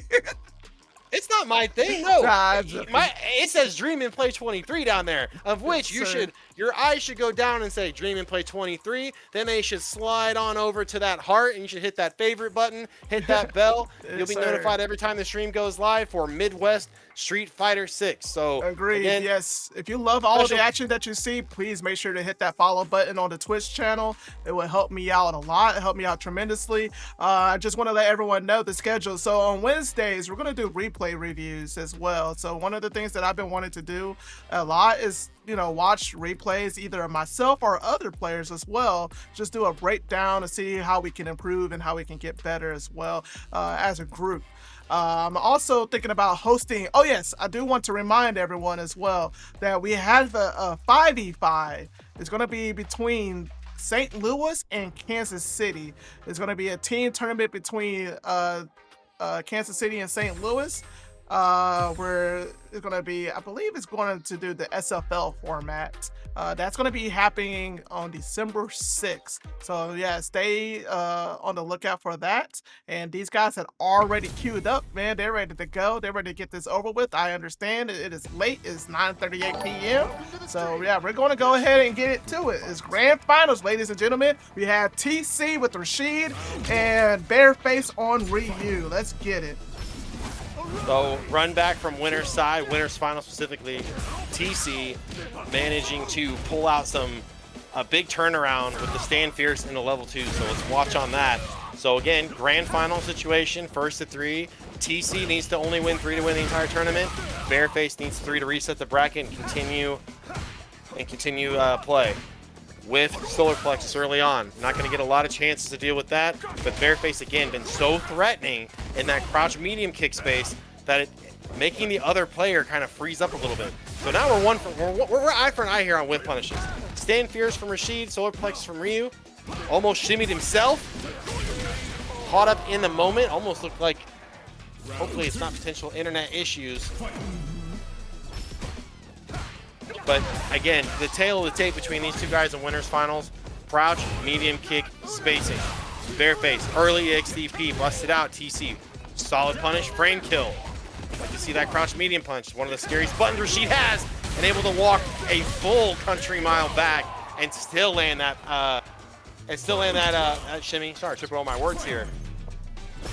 It's not my thing, no. Nah, it says Dream and Play 23 down there, of which your eyes should go down and say Dream and Play 23. Then they should slide on over to that heart, and you should hit that favorite button, hit that bell. You'll be notified every time the stream goes live for Midwest Street Fighter 6. So agreed. Again, yes. If you love all of the action that you see, please make sure to hit that follow button on the Twitch channel. It will help me out a lot. It helped me out tremendously. I just want to let everyone know the schedule. So on Wednesdays, we're gonna do replay reviews as well. So one of the things that I've been wanting to do a lot is, you know, watch replays either of myself or other players as well. Just do a breakdown to see how we can improve and how we can get better as well as a group. I'm also thinking about hosting. Oh yes, I do want to remind everyone as well that we have a 5v5. It's going to be between St. Louis and Kansas City. It's going to be a team tournament between Kansas City and St. Louis. Where it's going to be, I believe it's going to do the SFL format. That's going to be happening on December 6th. So yeah, stay on the lookout for that. And these guys had already queued up, man. They're ready to go. They're ready to get this over with. I understand it is late. It's 9:38 p.m. So yeah, we're going to go ahead and get it to it. It's grand finals, ladies and gentlemen. We have TeaSea with Rashid and BearFace on Ryu. Let's get it. So run back from winner's side, winner's final specifically, TeaSea managing to pull out a big turnaround with the Stand Fierce into level 2. So let's watch on that. So again, grand final situation, first to 3. TeaSea needs to only win 3 to win the entire tournament. BearFace needs 3 to reset the bracket and continue play. With solar plexus early on. Not going to get a lot of chances to deal with that, but BearFace again been so threatening in that crouch medium kick space that it making the other player kind of freeze up a little bit. So now we're eye for an eye here on whiff punishes. Stand Fierce from Rashid, solar plexus from Ryu. Almost shimmied himself. Caught up in the moment. Almost looked like, hopefully it's not potential internet issues. But again, the tail of the tape between these two guys in winners finals, crouch, medium kick, spacing. BearFace, early XDP, busted out, TeaSea. Solid punish, frame kill. Like to see that crouch medium punch, one of the scariest buttons Rashid has, and able to walk a full country mile back and still land that and still in that shimmy. Sorry, tripping all my words here.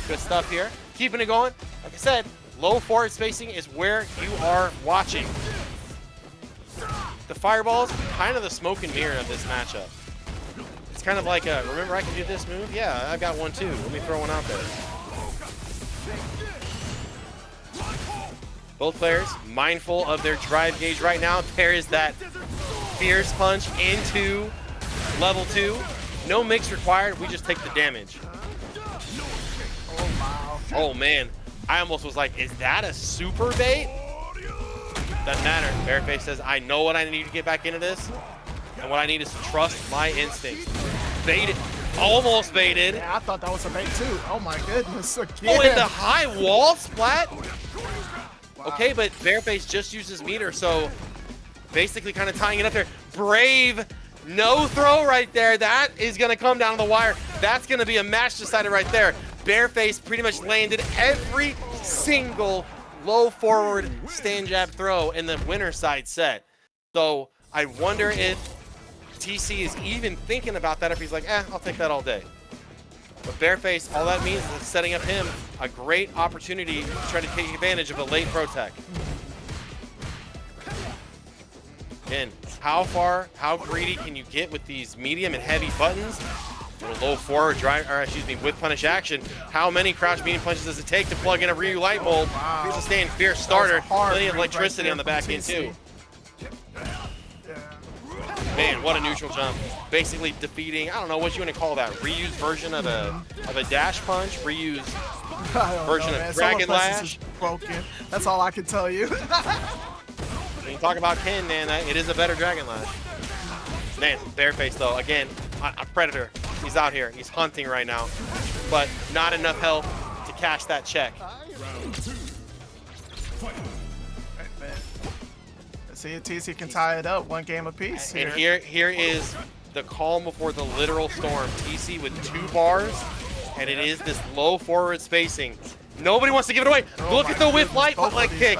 Good stuff here. Keeping it going. Like I said, low forward spacing is where you are watching. The fireballs, kind of the smoke and mirror of this matchup. It's kind of like, remember I can do this move? Yeah, I've got one too. Let me throw one out there. Both players mindful of their drive gauge right now. There is that fierce punch into level 2. No mix required. We just take the damage. Oh man, I almost was like, is that a super bait? Doesn't matter. BearFace says, I know what I need to get back into this, and what I need is to trust my instincts. Baited, almost baited. Yeah, I thought that was a bait too. Oh my goodness. Again. Oh, and the high wall splat? Wow. Okay, but BearFace just uses meter, so basically kind of tying it up there. Brave, no throw right there. That is gonna come down to the wire. That's gonna be a match decided right there. BearFace pretty much landed every single low forward stand jab throw in the winner side set. So I wonder if TeaSea is even thinking about that, if he's like, I'll take that all day. But BearFace, all that means is it's setting up him a great opportunity to try to take advantage of a late pro tech. Again, how greedy can you get with these medium and heavy buttons? A low forward drive, or excuse me, with punish action. How many crouch medium punches does it take to plug in a Ryu light bulb? Wow. Here's a stand fierce starter. Plenty of electricity on the back end too. Man, what a neutral jump. Basically defeating, I don't know what you want to call that, reused version of a dash punch, reused version of Dragon Lash. Broken. That's all I can tell you. When you talk about Ken, man, it is a better Dragon Lash. Man, BearFace though, again, a predator. He's out here. He's hunting right now, but not enough health to cash that check. Let's see if TeaSea can tie it up, one game apiece. And here is the calm before the literal storm. TeaSea with 2 bars, and it is this low forward spacing. Nobody wants to give it away. Look at the whip light leg kick.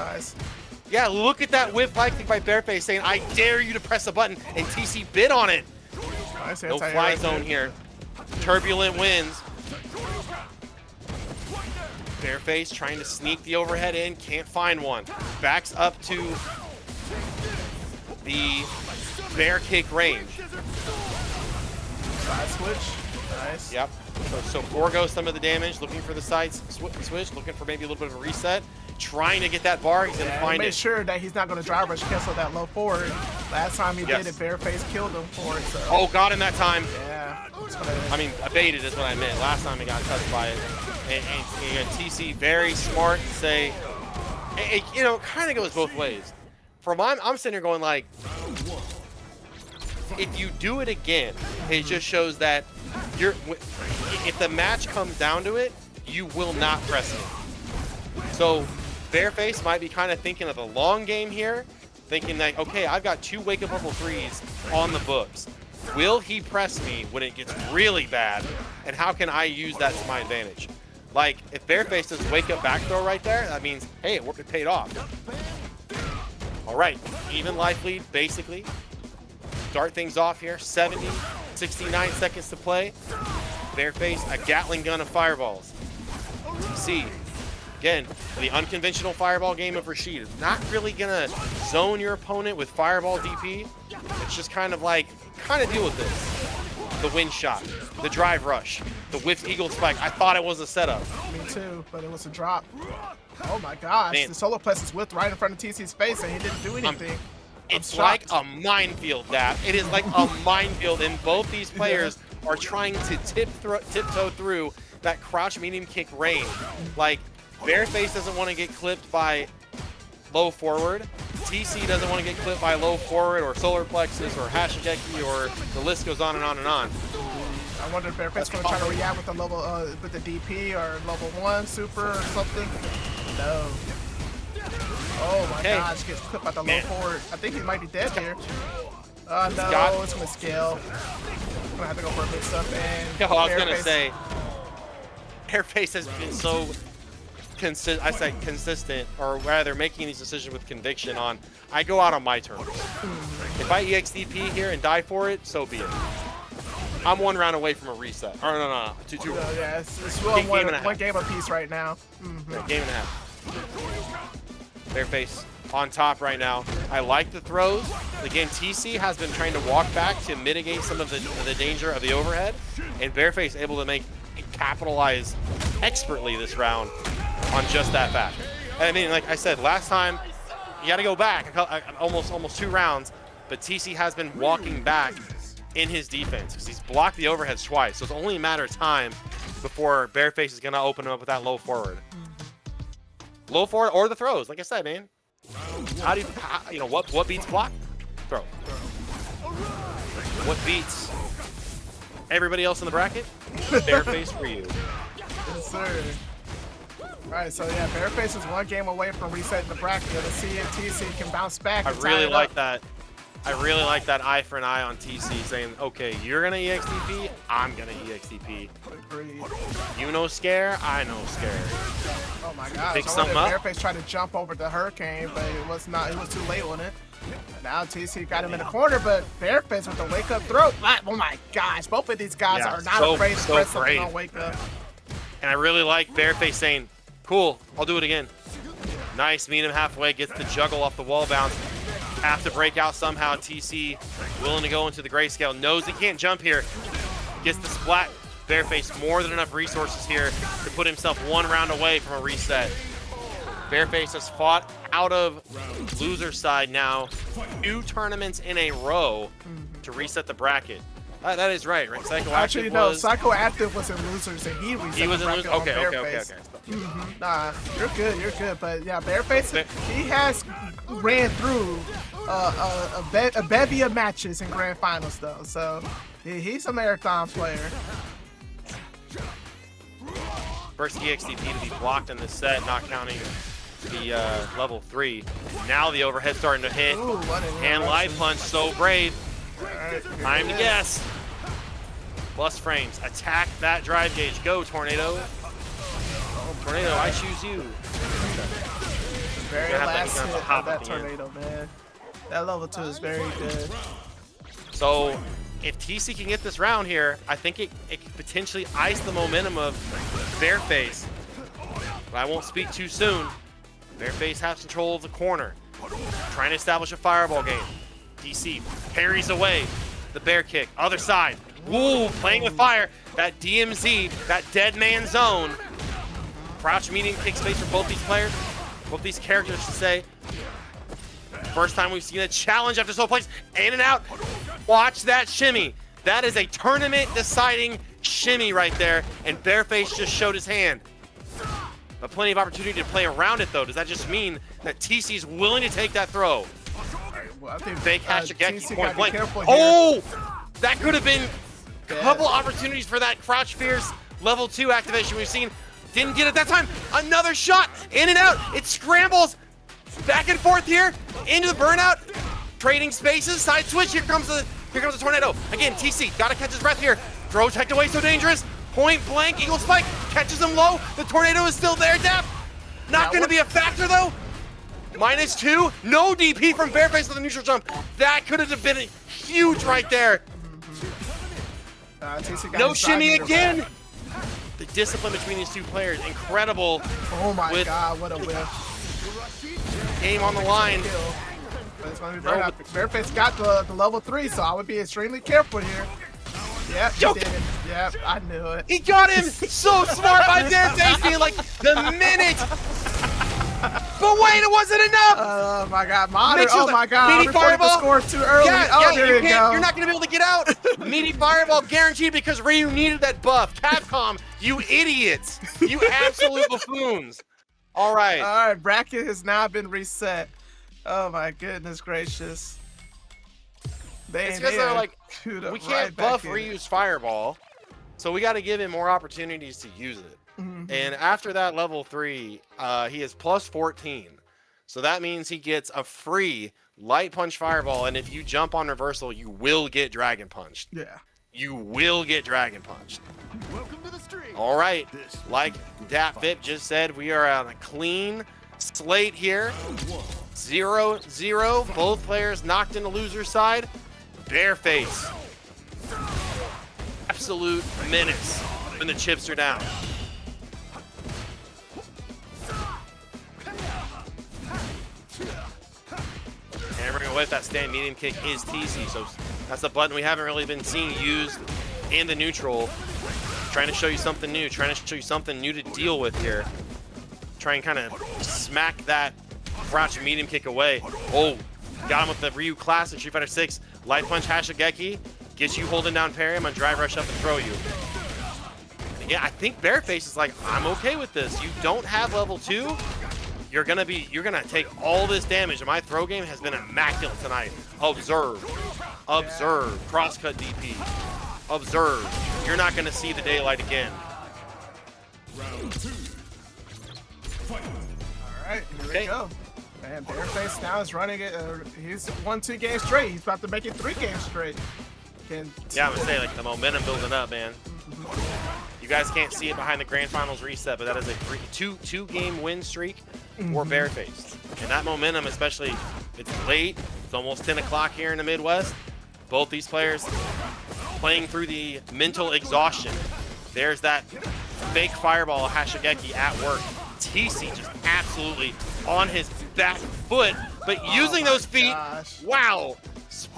Yeah, look at that whip light kick by BearFace saying, I dare you to press a button, and TeaSea bid on it. No fly zone here. Turbulent winds. BearFace trying to sneak the overhead in, can't find one. Backs up to the bear kick range. Side switch, nice. Yep. So forego some of the damage, looking for the side switch, looking for maybe a little bit of a reset. Trying to get that bar, he's gonna find it. Make sure that he's not gonna drive rush cancel that low forward. Last time he did it, BearFace killed him for it. So. Oh, got him that time. Yeah. I mean, baited is what I meant. Last time he got touched by it. And TeaSea very smart to say, you know, kind of goes both ways. I'm sitting here going like, if you do it again, it just shows that if the match comes down to it, you will not press it. So BearFace might be kind of thinking of the long game here, thinking that, okay, I've got 2 wake up level 3s on the books. Will he press me when it gets really bad? And how can I use that to my advantage? Like, if BearFace does wake up back throw right there, that means, hey, it paid off. All right, even life lead, basically. Start things off here, 70, 69 seconds to play. BearFace, a Gatling gun of fireballs. TeaSea, again, the unconventional fireball game of Rashid is not really gonna zone your opponent with fireball DP. It's just kind of like, deal with this. The wind shot, the drive rush, the whiffed eagle spike. I thought it was a setup. Me too, but it was a drop. Oh my gosh, Man. the solo plus is whipped right in front of TeaSea's face and he didn't do anything. It's like a minefield, that. It is like a minefield, and both these players are trying to tiptoe through that crouch medium kick range. Like, BearFace doesn't want to get clipped by low forward. TeaSea doesn't want to get clipped by low forward or solar plexus or hashigeki, or the list goes on and on and on. I wonder if BearFace going to try to react with the level, with the DP or level 1 super or something. No. Oh my gosh, gets clipped by the low forward. I think he might be dead here. Oh no, it's gonna scale. I'm gonna have to go for a mix up and. I was gonna say, BearFace has been so consistent, or rather making these decisions with conviction on, I go out on my terms. If I EXDP here and die for it, so be it. I'm 1 round away from a reset. Or no, 2-2. So, yeah, it's really Game and a one half. game apiece right now. Yeah, game and a half. BearFace on top right now. I like the throws. Again, TeaSea has been trying to walk back to mitigate some of the danger of the overhead, and BearFace able to capitalize expertly this round on just that fact. I mean, like I said, last time you got to go back almost 2 rounds, but TeaSea has been walking back in his defense because he's blocked the overheads twice, so it's only a matter of time before BearFace is gonna open him up with that low forward. Low forward or the throws, like I said, man. How do you know what beats block? Throw. What beats everybody else in the bracket? BearFace for you. Yes, sir. All right, so yeah, BearFace is 1 game away from resetting the bracket. Let's see if TeaSea can bounce back. I really like that. I really like that eye for an eye on TeaSea saying, okay, you're gonna EXTP, I'm gonna EXTP. Agreed. You know scare, I know scare. Oh my gosh. Pick something up. BearFace tried to jump over the hurricane, but it was too late on it. Now TeaSea got him in the corner, but BearFace with the wake up throw. Oh my gosh, both of these guys are not afraid to press something on wake up. And I really like BearFace saying, cool, I'll do it again. Nice, meet him halfway, gets the juggle off the wall bounce. Have to break out somehow. TeaSea willing to go into the grayscale. Knows he can't jump here. Gets the splat. BearFace more than enough resources here to put himself 1 round away from a reset. BearFace has fought out of loser side now 2 tournaments in a row to reset the bracket. That is right? Psychoactive Actually, no, Psychoactive was in losers and he reset was the in bracket losers. on Okay. BearFace. Nah, you're good. But yeah, BearFace, he has ran through a bevy of matches in grand finals though, so he's a marathon player. First EXTP to be blocked in this set, not counting the level 3. Now the overhead starting to hit. Ooh, And live punch, so brave. Right, Time to guess. Plus frames. Attack that drive gauge. Go, Tornado. Tornado, I choose you. Very last hit of that Tornado, man. That level 2 is very good. So if TeaSea can get this round here, I think it could potentially ice the momentum of BearFace. But I won't speak too soon. BearFace has control of the corner. Trying to establish a fireball game. TeaSea parries away the bear kick. Other side. Woo, playing with fire. That DMZ, that dead man zone. Crouch medium kick space for both these players. Both these characters to say. First time we've seen a challenge after so place. In and out. Watch that shimmy. That is a tournament deciding shimmy right there. And BearFace just showed his hand. But plenty of opportunity to play around it though. Does that just mean that TeaSea is willing to take that throw? Well, I think Fake Hashigeki point blank. Oh! That could have been a couple opportunities for that Crouch Fierce level 2 activation we've seen. Didn't get it that time. Another shot. In and out. It scrambles. Back and forth here. Into the burnout. Trading spaces. Side switch. Here comes the tornado. Again, TeaSea gotta catch his breath here. Throw tech away, so dangerous. Point blank. Eagle spike. Catches him low. The tornado is still there. Dap. Not gonna be a factor though. -2, no DP from BearFace with the neutral jump. That could have been huge right there. No shimmy again. The discipline between these 2 players, incredible. Oh my God, what a whiff. Game on the line. But it's gonna be right out. BearFace got the level 3, so I would be extremely careful here. Yep, he did. Yep, I knew it. He got him. So smart by BearFace being like the minute. But wait, it wasn't enough! Oh my God, Modern, oh my God, Meaty Fireball. The score too early. There you go. You're not gonna be able to get out. Meaty Fireball guaranteed because Ryu needed that buff. Capcom, you idiots. You absolute buffoons. All right. All right, bracket has now been reset. Oh my goodness gracious. It's because they're like, we can't buff Ryu's Fireball, so we gotta give him more opportunities to use it. And after that level 3, he is plus 14. So that means he gets a free light punch fireball. And if you jump on reversal, you will get dragon punched. Yeah. You will get dragon punched. Welcome to the stream. All right. Like DapVip just said, we are on a clean slate here. 0-0. Both players knocked in the loser side. BearFace absolute menace when the chips are down. Hammering away with that stand medium kick is TeaSea, so that's the button we haven't really been seeing used in the neutral. Trying to show you something new, trying to show you something new to deal with here. Try and kind of smack that crouch medium kick away. Oh, got him with the Ryu Classic Street Fighter 6 Light Punch Hashigeki. Gets you holding down parry. I'm gonna drive rush up and throw you. Yeah, I think BearFace is like, I'm okay with this. You don't have level 2. You're gonna take all this damage. And my throw game has been immaculate tonight. Observe. Observe. Crosscut DP. Observe. You're not gonna see the daylight again. Round 2. Fight. All right, here we go. Man, BearFace now is running it. He's won 2 games straight. He's about to make it 3 games straight. Yeah, I'm gonna say, like, the momentum building up, man. You guys can't see it behind the Grand Finals reset, but that is a two-game win streak for BearFace. And that momentum, especially, it's late. It's almost 10 o'clock here in the Midwest. Both these players playing through the mental exhaustion. There's that fake fireball Hashigeki at work. TeaSea just absolutely on his back foot, but using those feet, wow.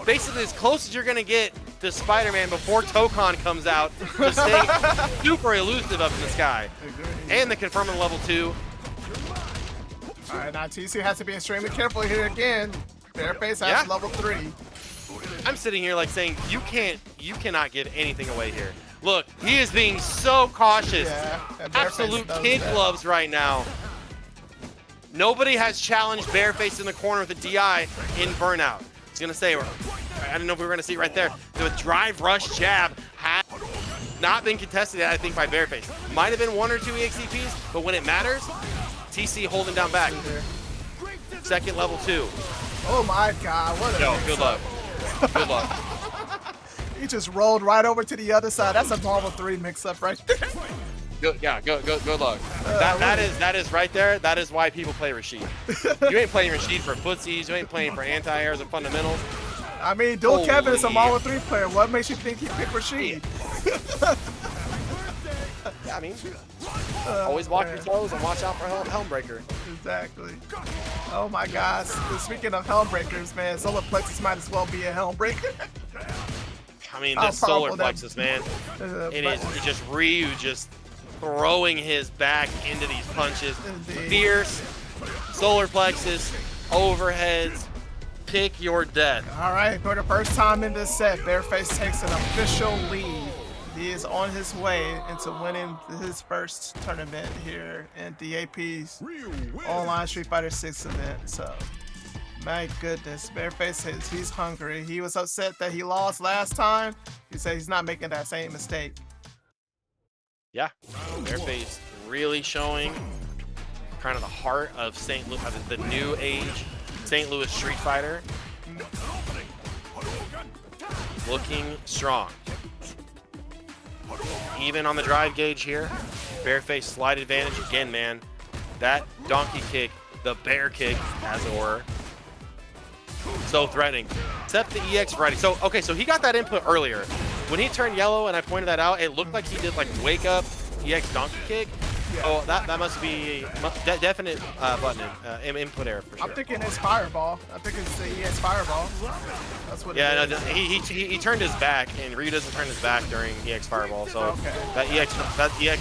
Basically as close as you're gonna get to Spider-Man before Tokon comes out. Just staying super elusive up in the sky. And the confirming level 2. All right, now TeaSea has to be extremely careful here again. BearFace has level 3. I'm sitting here like saying, you cannot give anything away here. Look, he is being so cautious. Absolute kid gloves right now. Nobody has challenged BearFace in the corner with a DI in Burnout. I was gonna say, I don't know if we were gonna see it right there. The drive rush jab had not been contested yet, I think, by BearFace. Might have been 1 or 2 EXCPs, but when it matters, TeaSea holding down back. Second level 2. Oh my God, what a good luck. Good luck. He just rolled right over to the other side. That's a level 3 mix-up right there. Good luck. That is right there. That is why people play Rashid. You ain't playing Rashid for footsies. You ain't playing for anti-airs or fundamentals. I mean, Dual Kevin is a level 3 player. What makes you think he picked Rashid? Yeah, I mean, always watch your toes and watch out for Helmbreaker. Exactly. Oh my gosh. Speaking of Helmbreakers, man, Solar Plexus might as well be a Helmbreaker. I mean, this Solar Plexus, man. It is just Ryu just throwing his back into these punches. Fierce, Solar Plexus, overheads, pick your death. All right, for the first time in this set, BearFace takes an official lead. He is on his way into winning his first tournament here in DAP's online Street Fighter 6 event. So, my goodness, BearFace, he's hungry. He was upset that he lost last time. He said he's not making that same mistake. Yeah, BearFace really showing kind of the heart of St. Louis, the new age St. Louis Street Fighter. Looking strong. Even on the drive gauge here, BearFace slight advantage again, man. That donkey kick, the bear kick, as it were. So threatening. Except the EX variety. So, okay, so he got that input earlier. When he turned yellow and I pointed that out, it looked like he did like wake up EX donkey kick. Yeah. Oh, that must be definite button input error for sure. I'm thinking it's fireball. I think it's the EX fireball. That's what. Yeah, no, he turned his back, and Ryu doesn't turn his back during EX fireball. So that EX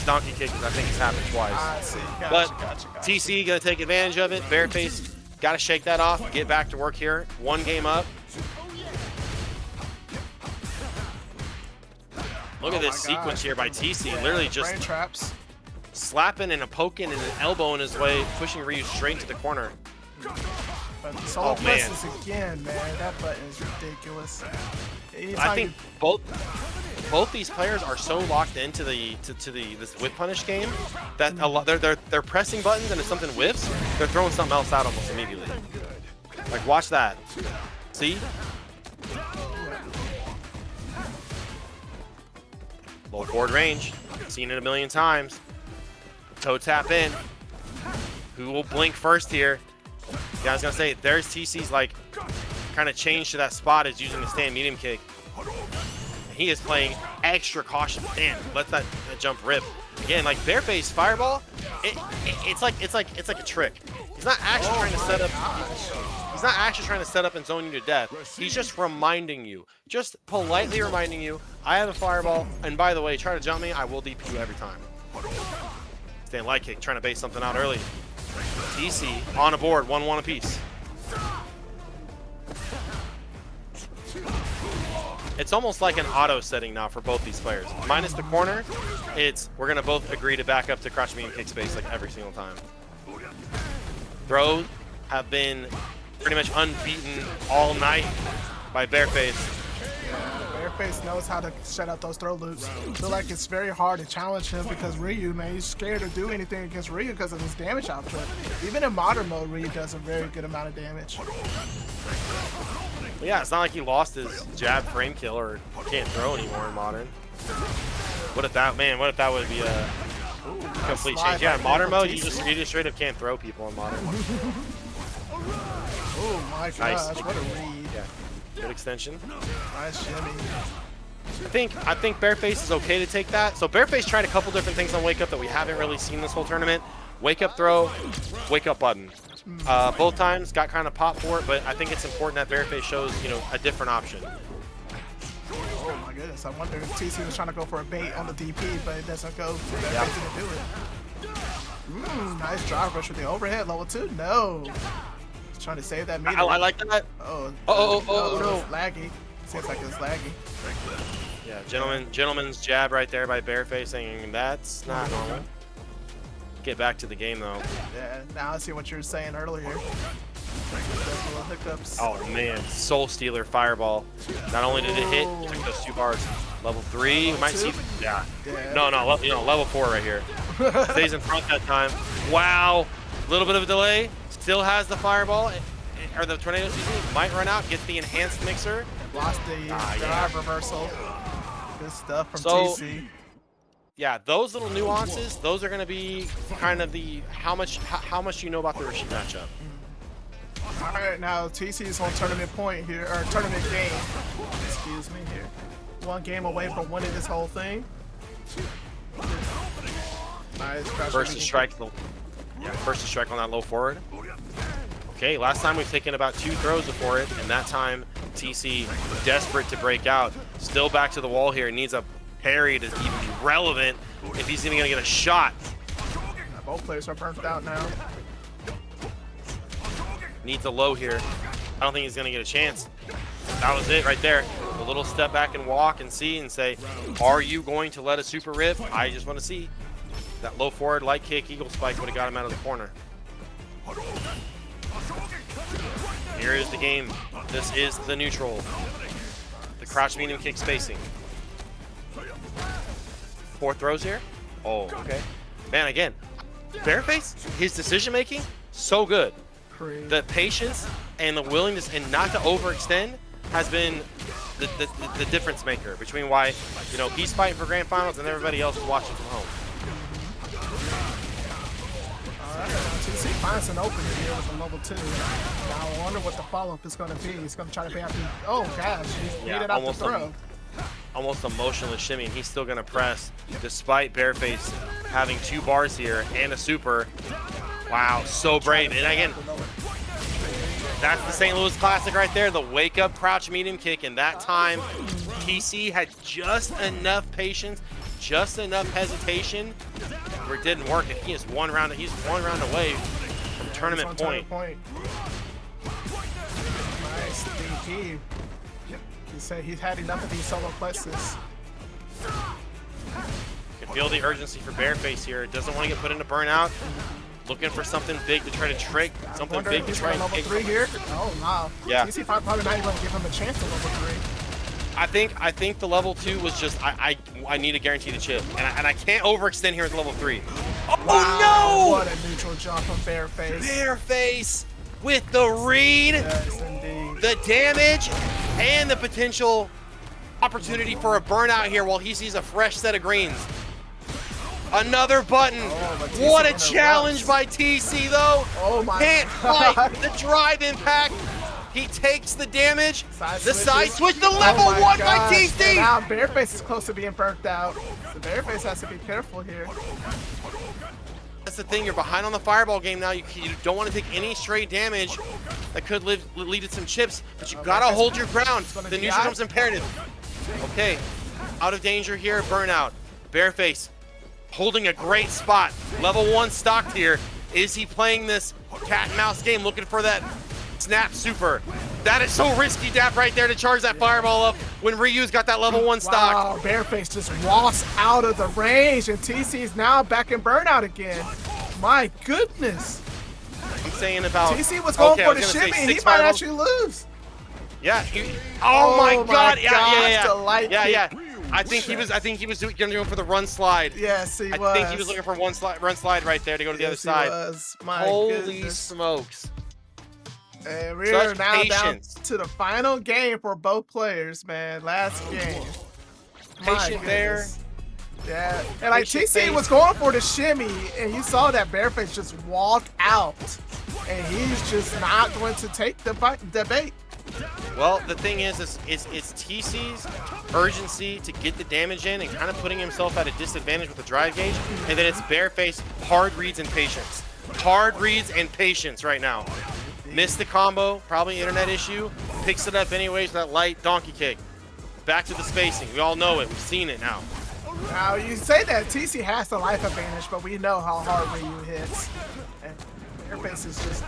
donkey kick, I think, has happened twice. I see. Gotcha. TeaSea gonna take advantage of it. BearFace got to shake that off. Get back to work here. 1 game up. Look at this sequence here by TeaSea. Literally just brain traps. Slapping and a poking and an elbow in his way, pushing Ryu straight to the corner. But the Solar Plexus again, man. That button is ridiculous. I think both these players are so locked into this whip punish game that a lot they're pressing buttons, and if something whiffs, they're throwing something else out almost immediately. Like, watch that. See? Low forward range. Seen it a million times. Toe tap in. Who will blink first here? Yeah, I was gonna say, there's TeaSea's like kind of change to that spot is using the stand medium kick. he is playing extra cautious. Damn, let that jump rip. Again, like BearFace Fireball, it's like a trick. He's not actually trying to set up. He's not actually trying to set up and zone you to death. He's just reminding you, just politely reminding you, I have a fireball, and by the way, try to jump me, I will DP you every time. Stand light kick, trying to base something out early. TeaSea on a board, 1-1 apiece. It's almost like an auto setting now for both these players. Minus the corner, we're gonna both agree to back up to crouch medium kick space like every single time. Throws have been pretty much unbeaten all night by BearFace. BearFace knows how to shut out those throw loops. I feel like it's very hard to challenge him because Ryu, man, he's scared to do anything against Ryu because of his damage output. Even in modern mode, Ryu does a very good amount of damage. But yeah, it's not like he lost his jab frame kill or can't throw anymore in modern. What if that would be a complete change? Yeah, in modern mode, you just straight up can't throw people in modern. Oh my gosh, nice. What a read. Yeah, good extension. Nice shimmy. I think BearFace is okay to take that. So BearFace tried a couple different things on Wake Up that we haven't really seen this whole tournament. Wake Up throw, Wake Up button. Both times got kind of popped for it, but I think it's important that BearFace shows, you know, a different option. Oh my goodness, I wonder if TeaSea was trying to go for a bait on the DP, but it doesn't go. BearFace didn't do it. Nice drive rush with the overhead, level 2. No. He's trying to save that meter. I like that. Oh no. It's laggy. Seems like it's laggy. Yeah, gentleman's jab right there by BearFace, saying that's not normal. Get back to the game though. Yeah, now I see what you were saying earlier. Hiccups. Oh man, Soul Stealer Fireball. Not only did it hit, it took those 2 bars. Level 3, we might see. Yeah. No, level 4 right here. Stays in front that time. Wow, little bit of a delay. Still has the Fireball, or the Tornado. Might run out. Gets the enhanced mixer. Lost the drive reversal. Good stuff from TeaSea. Yeah, those little nuances, those are going to be kind of the how much you know about the Rashid matchup. All right, now TeaSea's on tournament point here, or tournament game. Excuse me here. 1 game away from winning this whole thing. Nice. First to strike on that low forward. Okay, last time we've taken about 2 throws before it, and that time TeaSea desperate to break out. Still back to the wall here. Needs a parry to even be relevant if he's even gonna get a shot. Both players are burnt out now. Needs a low here. I don't think he's gonna get a chance. That was it right there. A little step back and walk and see and say, are you going to let a super rip? I just want to see. That low forward light kick, eagle spike would have got him out of the corner. Here is the game. This is the neutral. The crouch medium kick spacing. 4 throws here. Oh, okay. Man, again, BearFace, his decision making, so good. The patience and the willingness and not to overextend has been the difference maker between why, you know, he's fighting for grand finals and everybody else is watching from home. Alright, TeaSea finds an opening here with a level 2. Now I wonder what the follow-up is going to be. He's going to try to pay out the... Oh gosh, he made it out the throw. Almost a motionless shimmy, and he's still going to press despite BearFace having 2 bars here and a super. Wow, so brave. And again, that's the St. Louis Classic right there, the wake up crouch medium kick. And that time, TeaSea had just enough patience, just enough hesitation where it didn't work. And he's one round away from tournament point. Nice DP. He said he's had enough of these solo plexes. You can feel the urgency for BearFace here. It doesn't want to get put into burnout. Looking for something big to try to trick, something big to try and level 3 here. Oh no. Yeah. TeaSea probably not even going to give him a chance to level 3. I think the level 2 was just I need to guarantee the chip, and I can't overextend here at level 3. Oh wow, no! What a neutral jump from BearFace. BearFace with the read, yes, indeed. The damage, and the potential opportunity for a burnout here while he sees a fresh set of greens. Another button. Oh, what a challenge by TeaSea though. Oh my Can't fight the drive impact. He takes the damage. Side The switches. side switch, the Oh level my 1 by gosh. And TeaSea. now BearFace is close to being burnt out. So BearFace has to be careful here. That's the thing, you're behind on the fireball game now. You don't want to take any stray damage that could lead to some chips, but you gotta hold your ground. The neutral becomes imperative. Okay, out of danger here, burnout. BearFace holding a great spot. Level 1 stocked here. Is he playing this cat and mouse game, looking for that snap super? That is so risky, Dap, right there to charge that fireball up when Ryu's got that level 1 stock. Wow, BearFace just walks out of the range, and TeaSea is now back in burnout again. My goodness. I'm saying about TeaSea was going for the say shimmy, and he 6 might fireballs. actually lose. Yeah. Oh my God. Gosh, the light Yeah. kick. I think he was going for the run slide. Yes, he was. I think he was looking for run slide right there to go to the other side. My Holy goodness. smokes. And we're Such now patience. down to the final game for both players, man. Last game. My Patient there. goodness. Yeah, and like Patient TeaSea face. was going for the shimmy, and you saw that BearFace just walk out, and he's just not going to take the bait. Well, the thing is it's TeaSea's urgency to get the damage in and kind of putting himself at a disadvantage with the drive gauge, and then it's BearFace hard reads and patience. Hard reads and patience right now. Missed the combo, probably internet issue. Picks it up anyways with that light donkey kick. Back to the spacing. We all know it. We've seen it now. Now you say that TeaSea has the life advantage, but we know how hard Ryu hits, and BearFace is just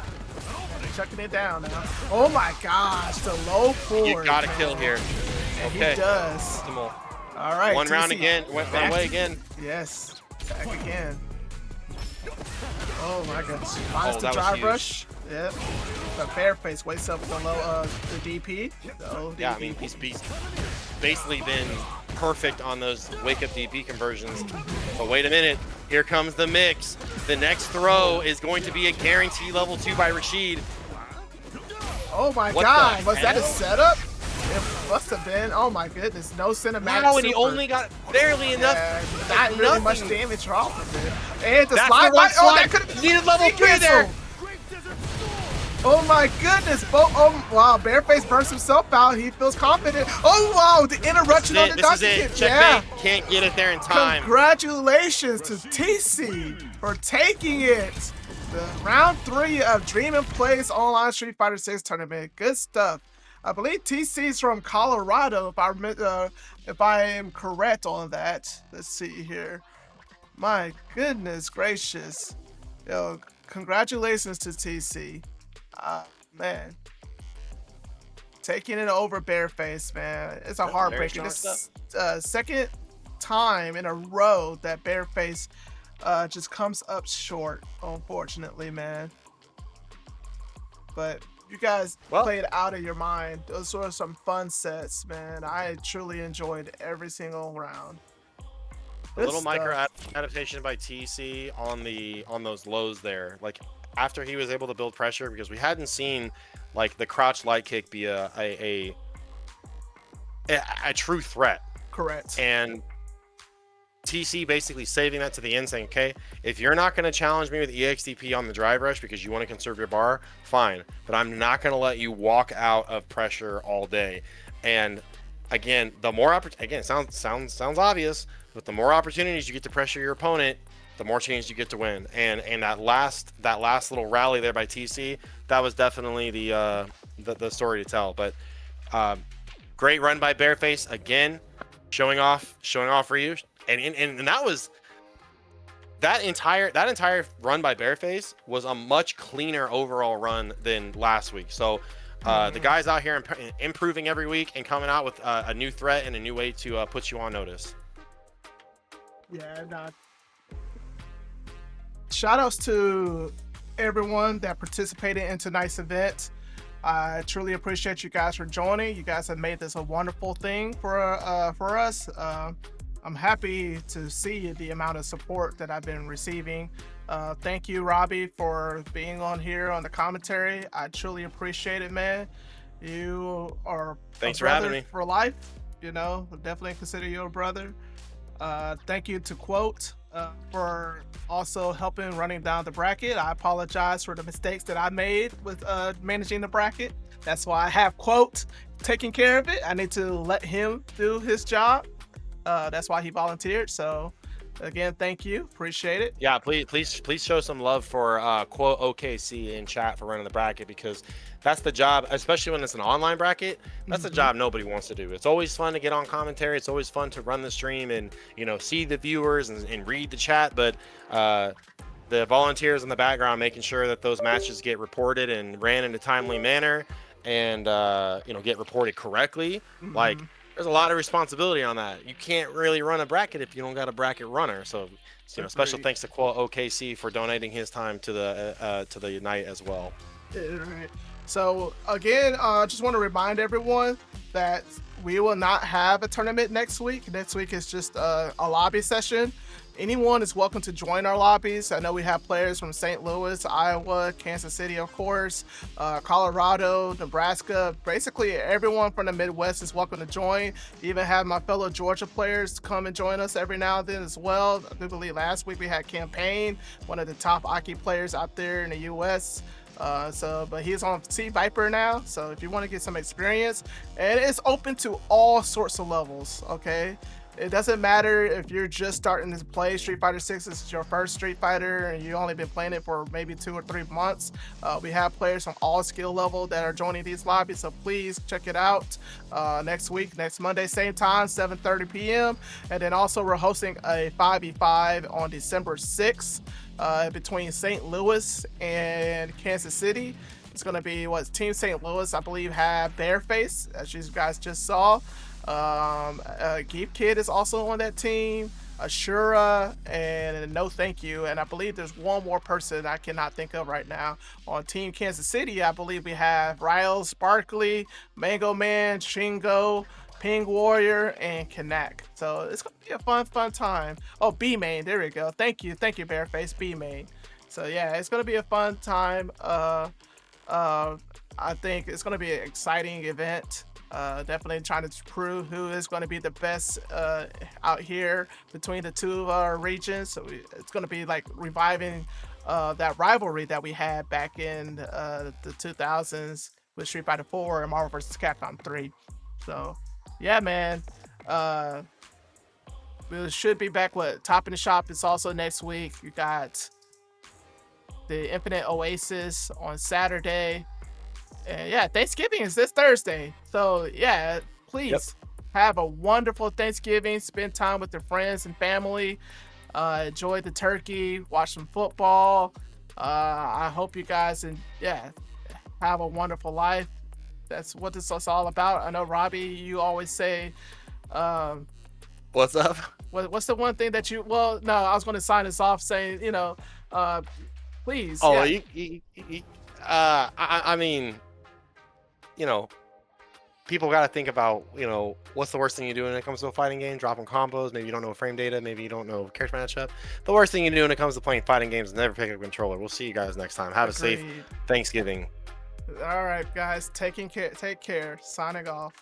chucking it down now. Oh my gosh, the low forward. You gotta man. kill here. And Okay. he does. Optimal. All right. One round TeaSea again. Went back. away again. Yes. Back again. Oh my gosh. Finds the that was drive huge. rush. Yep. But BearFace wakes up with the low the DP. So Yeah, I mean, he's basically been perfect on those wake-up DP conversions. But wait a minute. Here comes the mix. The next throw is going to be a guarantee level 2 by Rashid. Oh my What god, the was that a hell? setup? It must have been. Oh my goodness, no cinematic. Wow, and he super. only got barely enough. Yeah, not really much Nothing. damage off of it. And the That's slide the one by, oh, that slide. could have Needed level 3 there. Oh my goodness, oh wow, BearFace burns himself out. He feels confident. Oh wow, the interruption on the This is donkey it. kick. Checkmate. Yeah. Can't get it there in time. Congratulations to TeaSea for taking it. The round 3 of Dream and Play's online Street Fighter 6 tournament. Good stuff. I believe TC's from Colorado, if I am correct on that. Let's see here. My goodness gracious. Yo, congratulations to TC. Man. Taking it over BearFace, man. It's a heartbreaking. This second time in a row that BearFace just comes up short, unfortunately, man. But you guys played out of your mind. Those were some fun sets, man. I truly enjoyed every single round. A little micro adaptation by TeaSea on those lows there. Like after he was able to build pressure, because we hadn't seen like the crouch light kick be a true threat. Correct. And TeaSea basically saving that to the end, saying, okay, if you're not going to challenge me with EXDP on the drive rush because you want to conserve your bar, fine. But I'm not going to let you walk out of pressure all day. And again, the more again, sounds obvious, but the more opportunities you get to pressure your opponent, the more chance you get to win. And that last little rally there by TeaSea, that was definitely the story to tell. But great run by BearFace again, showing off Ryu. And that entire run by BearFace was a much cleaner overall run than last week. So the guys out here improving every week and coming out with a new threat and a new way to put you on notice. Yeah, shout outs to everyone that participated in tonight's event. I truly appreciate you guys for joining. You guys have made this a wonderful thing for us. I'm happy to see the amount of support that I've been receiving. Thank you, Robbie, for being on here on the commentary. I truly appreciate it, man. You are Thanks a for brother having me. for life. You know, definitely consider you a brother. Thank you to Quote for also helping running down the bracket. I apologize for the mistakes that I made with managing the bracket. That's why I have quote taking care of it. I need to let him do his job. That's why he volunteered. So again, thank you. Appreciate it. Yeah, please show some love for quote OKC in chat for running the bracket, because that's the job, especially when it's an online bracket. That's a job nobody wants to do. It's always fun to get on commentary. It's always fun to run the stream and see the viewers and read the chat. But the volunteers in the background making sure that those matches get reported and ran in a timely manner, and get reported correctly. Like, there's a lot of responsibility on that. You can't really run a bracket if you don't got a bracket runner. So, special thanks to Quote OKC for donating his time to the night as well. Right. So again, I just want to remind everyone that we will not have a tournament next week. Next week is just a lobby session. Anyone is welcome to join our lobbies. I know we have players from St. Louis, Iowa, Kansas City, of course, Colorado, Nebraska. Basically, everyone from the Midwest is welcome to join. We even have my fellow Georgia players come and join us every now and then as well. I do believe last week we had Campaign, one of the top hockey players out there in the U.S. But he's on Sea Viper now. So if you want to get some experience, and it's open to all sorts of levels, okay? It doesn't matter if you're just starting to play Street Fighter 6, this is your first Street Fighter, and you've only been playing it for maybe 2 or 3 months. We have players from all skill level that are joining these lobbies, so please check it out. Next week, next Monday, same time, 7:30 p.m. And then also we're hosting a 5v5 on December 6th between St. Louis and Kansas City. It's going to be Team St. Louis, I believe, have BearFace, as you guys just saw. Geep Kid is also on that team, Ashura, and No Thank You, and I believe there's one more person I cannot think of right now. On Team Kansas City, I believe we have Riles, Sparkly, MangoMan, Shingo, Ping Warrior, and Kanak. So it's gonna be a fun time. Oh, Bmaine, there we go. Thank you, BearFace, Bmaine. So yeah, it's gonna be a fun time. I think it's gonna be an exciting event. Definitely trying to prove who is going to be the best out here between the two regions. So it's going to be like reviving that rivalry that we had back in the 2000s with Street Fighter 4 and Marvel vs. Capcom 3. So yeah, man. We should be back with Top in the Shop. It's also next week. You got the Infinite Oasis on Saturday. And yeah, Thanksgiving is this Thursday. So yeah, please have a wonderful Thanksgiving. Spend time with your friends and family. Enjoy the turkey. Watch some football. I hope you guys have a wonderful life. That's what this is all about. I know, Robbie, you always say, what's up? What's the one thing that you? Well, no, I was going to sign us off saying, please. Oh, yeah. I mean, people got to think about, what's the worst thing you do when it comes to a fighting game? Dropping combos. Maybe you don't know frame data. Maybe you don't know character matchup. The worst thing you do when it comes to playing fighting games is never pick up a controller. We'll see you guys next time. Have a safe Thanksgiving. All right, guys. Take care. Signing off.